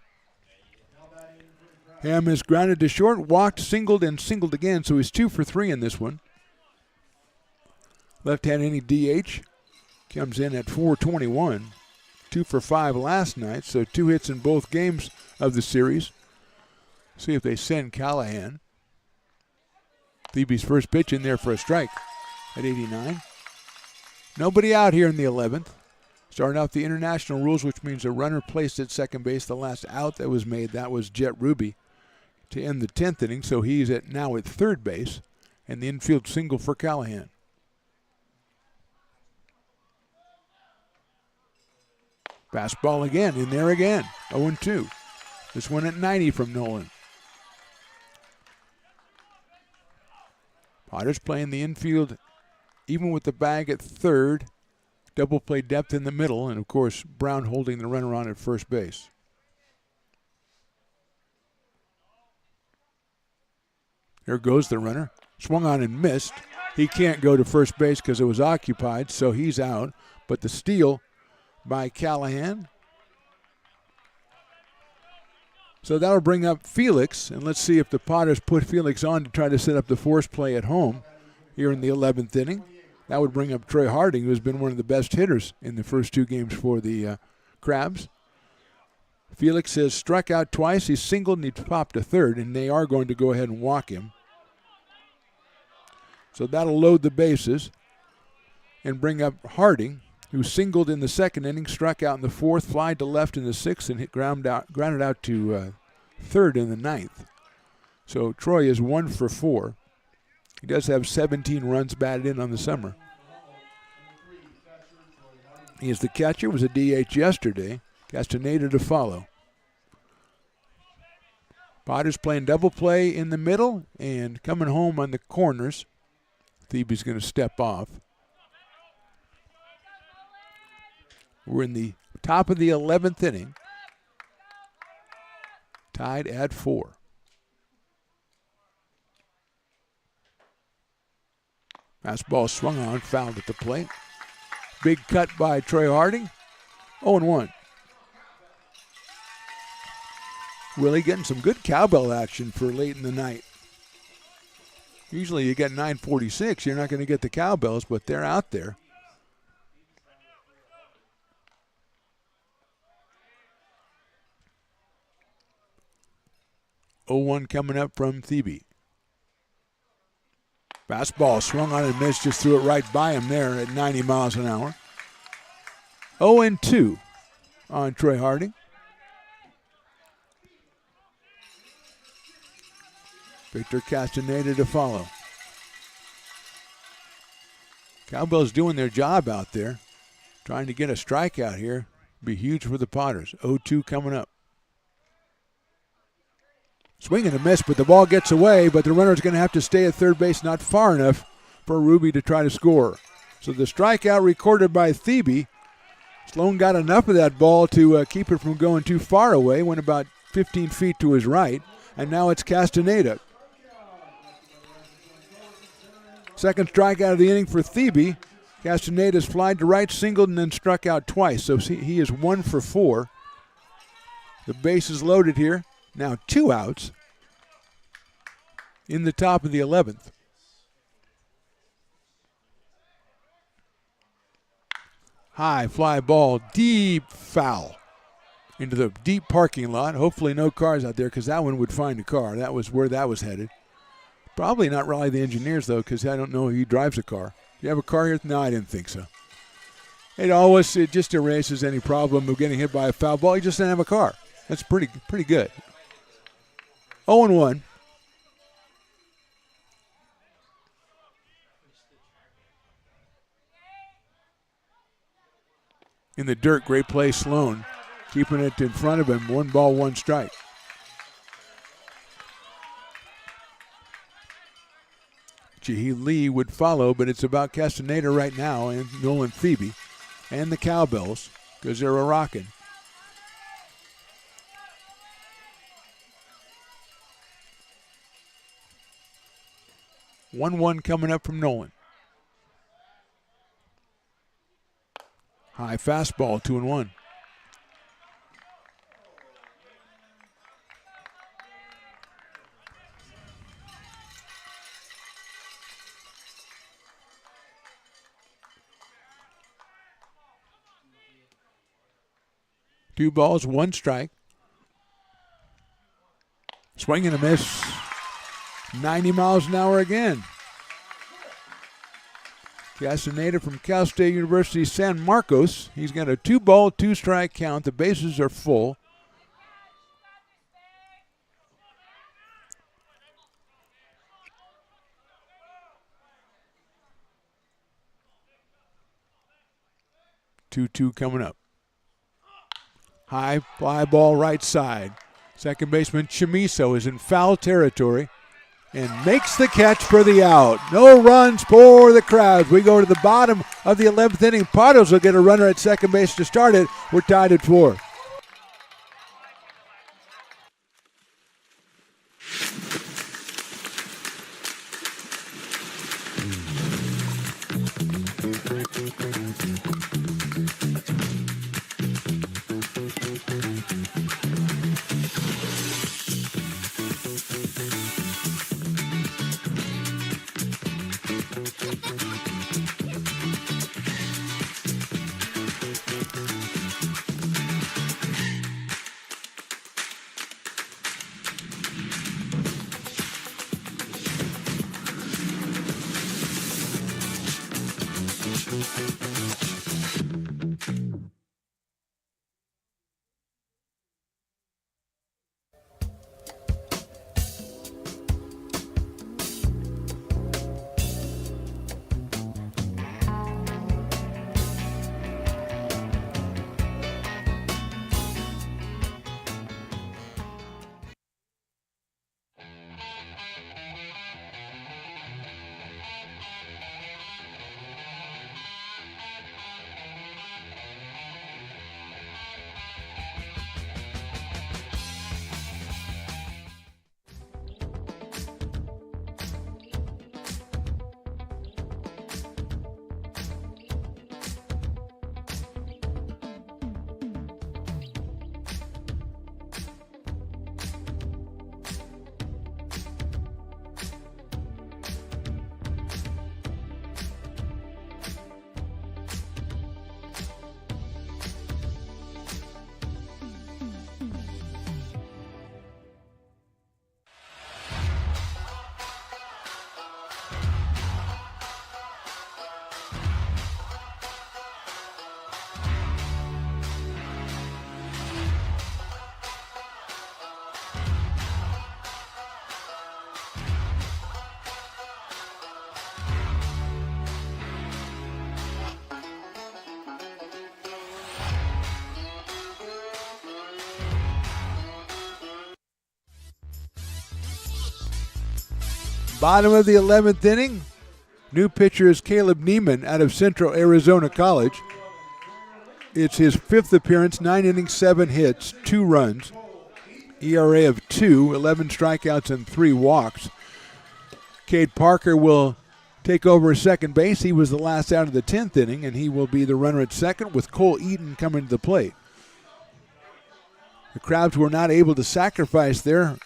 Ham is grounded to short, walked, singled, and singled again, so he's 2 for 3 in this one. Left-hand inning DH comes in at 421. 2 for 5 last night, so 2 hits in both games of the series. See if they send Callahan. Thebe's first pitch in there for a strike at 89. Nobody out here in the 11th. Starting off the international rules, which means a runner placed at second base. The last out that was made, that was Jet Ruby to end the 10th inning, so he's now at third base, and the infield single for Callahan. Fastball again, in there again, 0-2. This one at 90 from Nolan. Potter's playing the infield even with the bag at third. Double play depth in the middle, and of course Brown holding the runner on at first base. There goes the runner. Swung on and missed. He can't go to first base because it was occupied, so he's out. But the steal by Callahan. So that'll bring up Felix, and let's see if the Potters put Felix on to try to set up the force play at home here in the 11th inning. That would bring up Troy Harding, who has been one of the best hitters in the first 2 games for the Crabs. Felix has struck out twice. He's singled and he's popped to third, and they are going to go ahead and walk him. So that'll load the bases and bring up Harding, who singled in the second inning, struck out in the fourth, fly to left in the sixth, and grounded out to third in the ninth. So Troy is 1 for 4. He does have 17 runs batted in on the summer. He is the catcher, was a DH yesterday. Castaneda to follow. Potter's playing double play in the middle and coming home on the corners. Thebe's going to step off. We're in the top of the 11th inning. Tied at 4. Fastball swung on, fouled at the plate. Big cut by Troy Harding. 0-1. Willie getting some good cowbell action for late in the night. Usually you get 9:46, you're not going to get the cowbells, but they're out there. Oh-1 coming up from Thebe. Fastball swung on and missed, just threw it right by him there at 90 miles an hour. 0-2 on Troy Harding. Victor Castaneda to follow. Cowbell's doing their job out there, trying to get a strikeout here. Be huge for the Potters. 0-2 coming up. Swing and a miss, but the ball gets away, but the runner's going to have to stay at third base, not far enough for Ruby to try to score. So the strikeout recorded by Thebe. Sloan got enough of that ball to keep it from going too far away, went about 15 feet to his right, and now it's Castaneda. Second strikeout of the inning for Thebe. Castaneda's flied to right, singled, and then struck out twice, so he is 1 for 4. The base is loaded here. Now 2 outs. in the top of the 11th. High fly ball, deep foul into the deep parking lot. Hopefully no cars out there because that one would find a car. That was where that was headed. Probably not Raleigh the Engineers, though, because I don't know he drives a car. Do you have a car here? No, I didn't think so. It just erases any problem of getting hit by a foul ball. He just didn't have a car. That's pretty good. 0-1. In the dirt, great play, Sloan. Keeping it in front of him. 1 ball, 1 strike. Jahee Lee would follow, but it's about Castaneda right now and Nolan Thebe and the Cowbells because they're a rockin'. One coming up from Nolan. High fastball, 2-1. Two balls, 1 strike. Swing and a miss. 90 miles an hour again. Castaneda from Cal State University San Marcos. He's got a 2-ball, 2-strike count. The bases are full. Two coming up. High fly ball right side. Second baseman Chamiso is in foul territory and makes the catch for the out. No runs for the Crowds. We go to the bottom of the 11th inning. Pardos will get a runner at second base to start it. We're tied at 4. Bottom of the 11th inning. New pitcher is Caleb Neiman out of Central Arizona College. It's his 5th appearance, 9 innings, 7 hits, 2 runs. ERA of 2, 11 strikeouts and 3 walks. Cade Parker will take over at second base. He was the last out of the 10th inning, and he will be the runner at second with Cole Eaton coming to the plate. The Crabs were not able to sacrifice their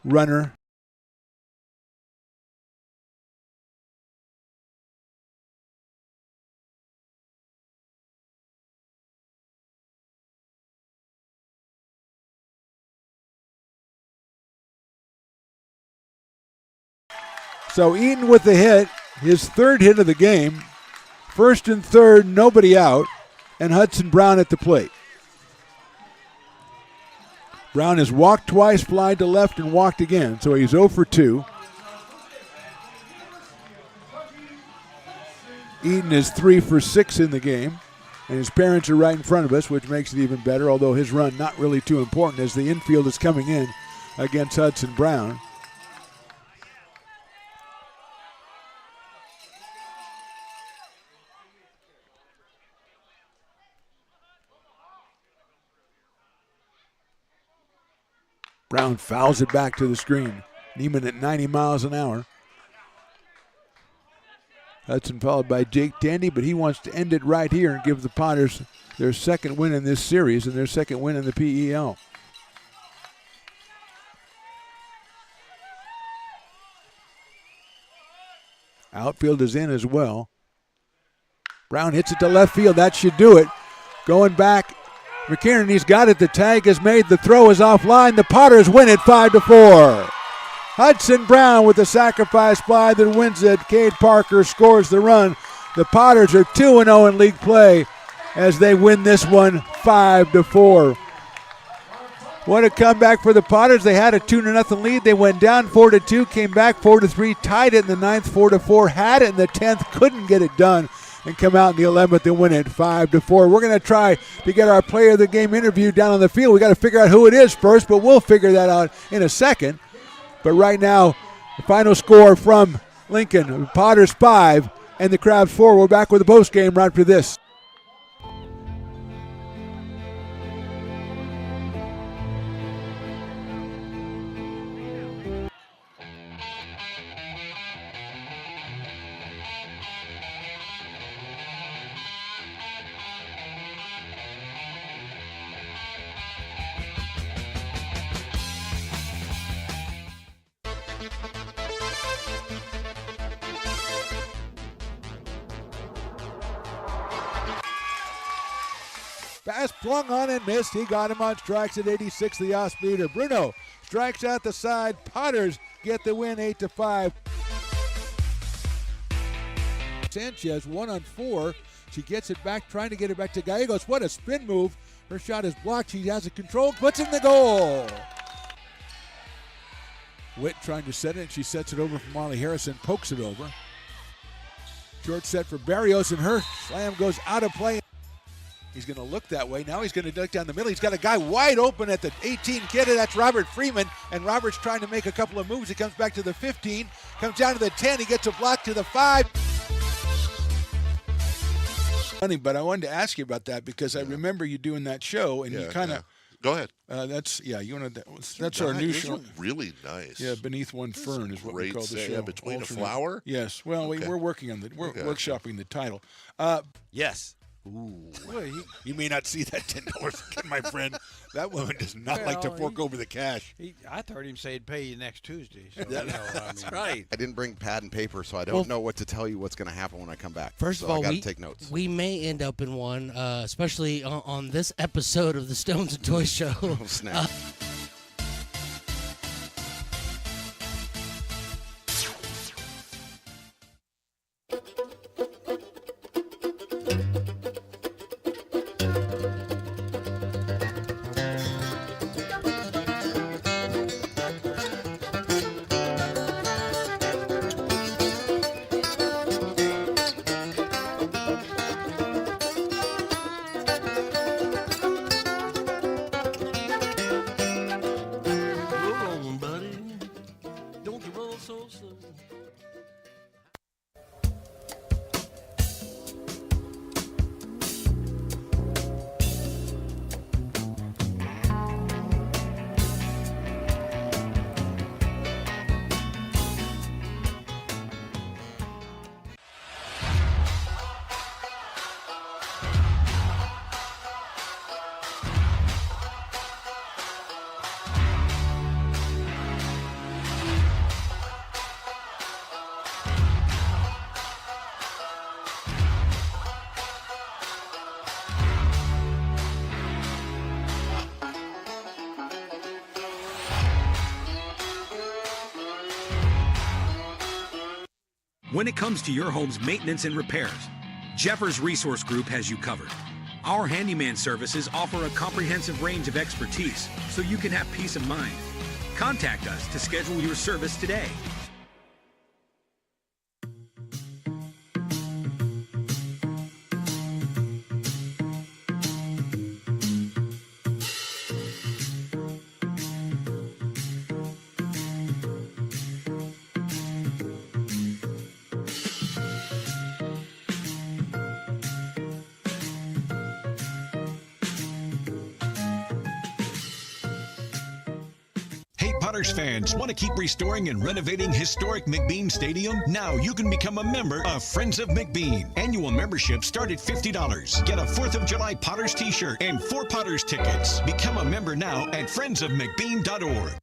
runner So Eaton with the hit, his third hit of the game. First and third, nobody out, and Hudson Brown at the plate. Brown has walked twice, flied to left, and walked again, so he's 0 for 2. Eaton is 3 for 6 in the game, and his parents are right in front of us, which makes it even better, although his run not really too important as the infield is coming in against Hudson Brown. Brown fouls it back to the screen. Neiman at 90 miles an hour. Hudson followed by Jake Tandy, but he wants to end it right here and give the Potters their second win in this series and their second win in the PEL. Outfield is in as well. Brown hits it to left field. That should do it. Going back, McKiernan, he's got it. The tag is made. The throw is offline. The Potters win it 5-4. Hudson Brown with the sacrifice fly that wins it. Cade Parker scores the run. The Potters are 2-0 in league play as they win this one 5-4. What a comeback for the Potters. They had a 2-0 lead. They went down 4-2, came back 4-3, tied it in the 9th 4-4, had it in the 10th, couldn't get it done, and come out in the 11th and win it 5-4. We're going to try to get our player of the game interview down on the field. We got to figure out who it is first, but we'll figure that out in a second. But right now, the final score from Lincoln, Potters 5 and the Crabs 4. We're back with the post game right after this. Pass flung on and missed. He got him on strikes at 86, the off-speeder. Bruno strikes out the side. Potters get the win 8-5. Sanchez 1 on 4. She gets it back, trying to get it back to Gallegos. What a spin move. Her shot is blocked. She has it controlled, puts in the goal. Witt trying to set it. She sets it over for Marley Harrison, pokes it over. Short set for Barrios, and her slam goes out of play. He's going to look that way. Now he's going to duck down the middle. He's got a guy wide open at the 18 kid. That's Robert Freeman. And Robert's trying to make a couple of moves. He comes back to the 15, comes down to the 10. He gets a block to the 5. Funny, but I wanted to ask you about that because I remember you doing that show, and you kind of. Go ahead. That's our new show. Really nice. Yeah, Beneath One Fern is what we call the show. Yeah, Between a Flower. Yes. Well, we're working on workshopping the title. Yes. Ooh. Well, you may not see that $10 again, my friend. That woman does not like to fork over the cash. I heard him say he'd pay you next Tuesday. So, that's right. I didn't bring pad and paper, so I don't know what to tell you what's going to happen when I come back. First of all, I got to take notes. We may end up in one, especially on this episode of the Stones and Toys Show. Oh, snap. When it comes to your home's maintenance and repairs, Jeffers Resource Group has you covered. Our handyman services offer a comprehensive range of expertise so you can have peace of mind. Contact us to schedule your service today. Potters fans, want to keep restoring and renovating historic McBean Stadium? Now you can become a member of Friends of McBean. Annual membership start at $50. Get a 4th of July Potters t-shirt and 4 Potters tickets. Become a member now at friendsofmcbean.org.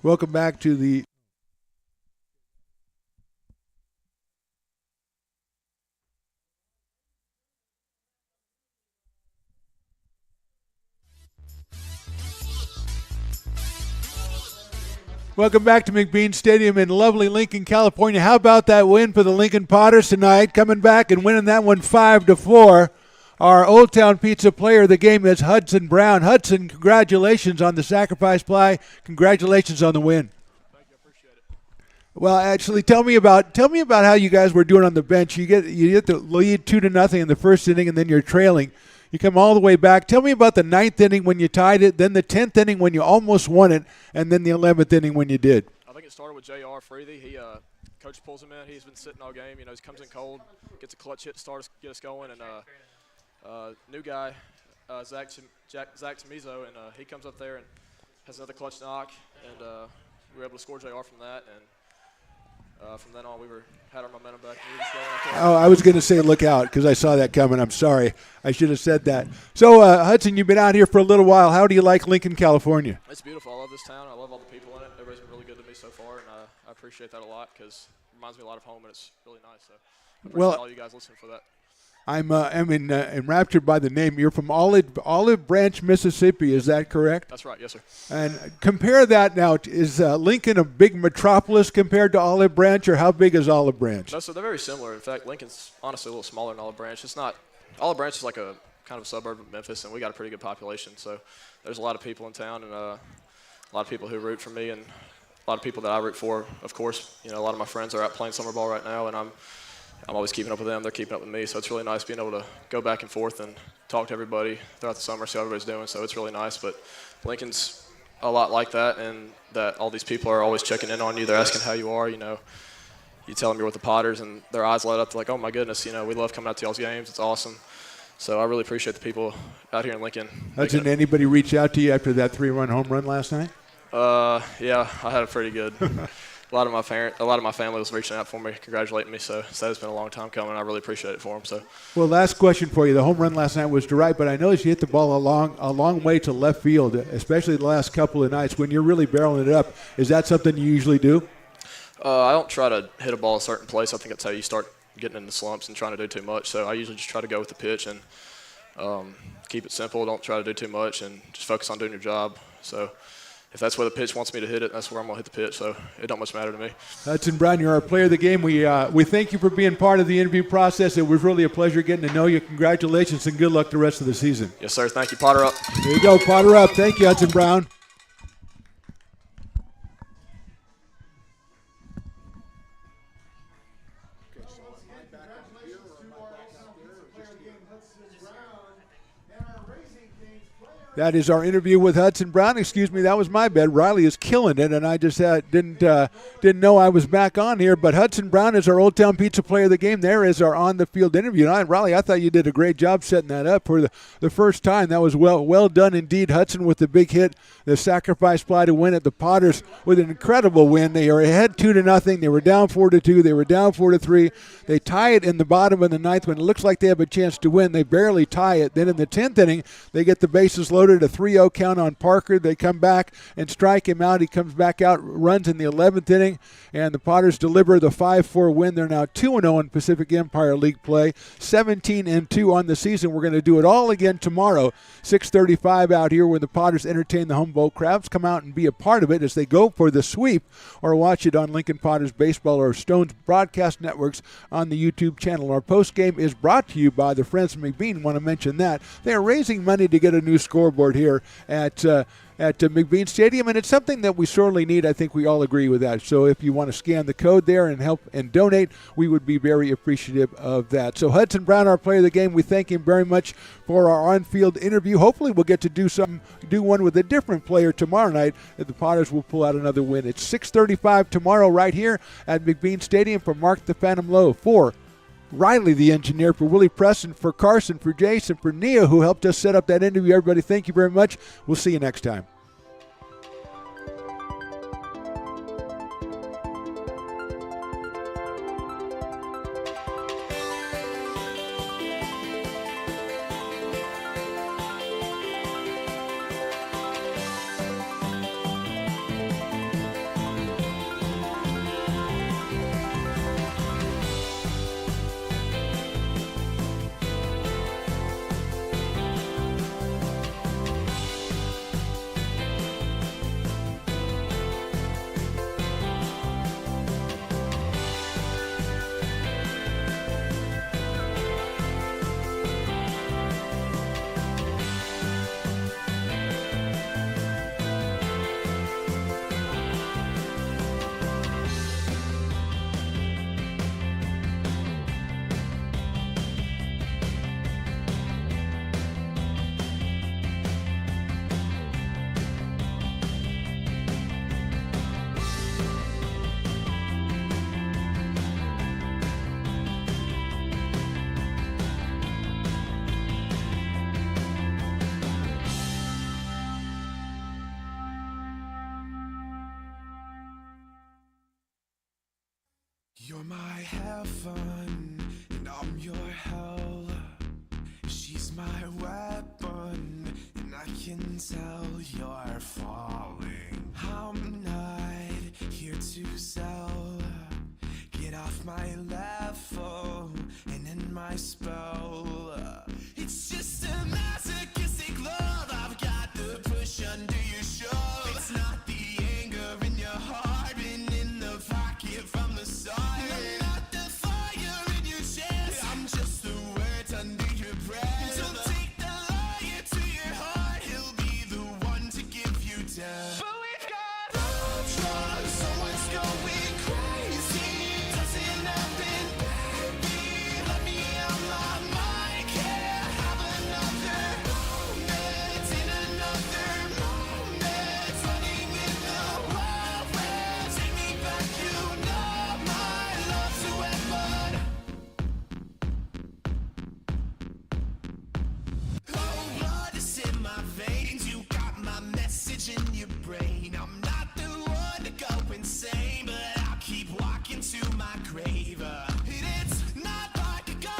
Welcome back to the Welcome back to McBean Stadium in lovely Lincoln, California. How about that win for the Lincoln Potters tonight? Coming back and winning that one 5-4. Our Old Town Pizza player of the game is Hudson Brown. Hudson, congratulations on the sacrifice fly. Congratulations on the win. Thank you, I appreciate it. Well, actually, tell me about how you guys were doing on the bench. You get the lead 2-0 in the first inning, and then you're trailing. You come all the way back. Tell me about the 9th inning when you tied it, then the 10th inning when you almost won it, and then the 11th inning when you did. I think it started with J.R. Freethy. Coach pulls him in. He's been sitting all game. He comes in cold, gets a clutch hit to get us going, and new guy, Zach Chamizo, and he comes up there and has another clutch knock, and we were able to score J.R. from that, and from then on we had our momentum back. Oh, I was going to say look out because I saw that coming. I'm sorry. I should have said that. So, Hudson, you've been out here for a little while. How do you like Lincoln, California? It's beautiful. I love this town. I love all the people in it. Everybody's been really good to me so far, and I appreciate that a lot because it reminds me a lot of home, and it's really nice. So I appreciate all you guys listening for that. I'm enraptured by the name. You're from Olive Branch, Mississippi. Is that correct? That's right. Yes, sir. And compare that now. Is Lincoln a big metropolis compared to Olive Branch, or how big is Olive Branch? No, so they're very similar. In fact, Lincoln's honestly a little smaller than Olive Branch. It's not. Olive Branch is like a kind of a suburb of Memphis, and we got a pretty good population. So there's a lot of people in town, and a lot of people who root for me, and a lot of people that I root for. Of course, a lot of my friends are out playing summer ball right now, and I'm always keeping up with them. They're keeping up with me. So it's really nice being able to go back and forth and talk to everybody throughout the summer, see how everybody's doing. So it's really nice. But Lincoln's a lot like that, and that all these people are always checking in on you. They're asking how you are. You tell them you're with the Potters, and their eyes light up. They're like, oh, my goodness, we love coming out to y'all's games. It's awesome. So I really appreciate the people out here in Lincoln. Did anybody reach out to you after that 3-run home run last night? Yeah, I had a pretty good a lot of my family was reaching out for me, congratulating me. So it's been a long time coming. I really appreciate it for them. So. Well, last question for you. The home run last night was to right, but I noticed you hit the ball a long way to left field, especially the last couple of nights when you're really barreling it up. Is that something you usually do? I don't try to hit a ball a certain place. I think that's how you start getting into slumps and trying to do too much. So I usually just try to go with the pitch and keep it simple. Don't try to do too much and just focus on doing your job. So if that's where the pitch wants me to hit it, that's where I'm going to hit the pitch. So it don't much matter to me. Hudson Brown, you're our player of the game. We thank you for being part of the interview process. It was really a pleasure getting to know you. Congratulations and good luck the rest of the season. Yes, sir. Thank you. Potter up. There you go. Potter up. Thank you, Hudson Brown. That is our interview with Hudson Brown. Excuse me, that was my bad. Riley is killing it, and I just didn't know I was back on here. But Hudson Brown is our Old Town Pizza Player of the Game. There is our on-the-field interview. And Riley, I thought you did a great job setting that up for the first time. That was well done indeed. Hudson with the big hit, the sacrifice fly to win it. The Potters with an incredible win. They are ahead 2-0. They were down 4-2. They were down 4-3. They tie it in the bottom of the ninth when it looks like they have a chance to win. They barely tie it. Then in the 10th inning, they get the bases loaded. A 3-0 count on Parker. They come back and strike him out. He comes back out, runs in the 11th inning, and the Potters deliver the 5-4 win. They're now 2-0 in Pacific Empire League play, 17-2 on the season. We're going to do it all again tomorrow, 6:35 out here, where the Potters entertain the Humboldt Crabs. Come out and be a part of it as they go for the sweep, or watch it on Lincoln Potters Baseball or Stone's broadcast networks on the YouTube channel. Our post game is brought to you by the Friends of McBean. Want to mention that they are raising money to get a new scoreboard here at McBean Stadium, and it's something that we sorely need. I think we all agree with that. So if you want to scan the code there and help and donate, we would be very appreciative of that. So Hudson Brown, our player of the game, we thank him very much for our on-field interview. Hopefully we'll get to do one with a different player tomorrow night, that the Potters will pull out another win. It's 6:35 tomorrow right here at McBean Stadium. For Mark the Phantom Lowe, for Riley, the engineer, for Willie Preston, for Carson, for Jason, for Nia, who helped us set up that interview. Everybody, thank you very much. We'll see you next time. You're my heaven, and I'm your hell. She's my weapon, and I can tell you're falling. I'm not here to sell. Get off my level and in my spell.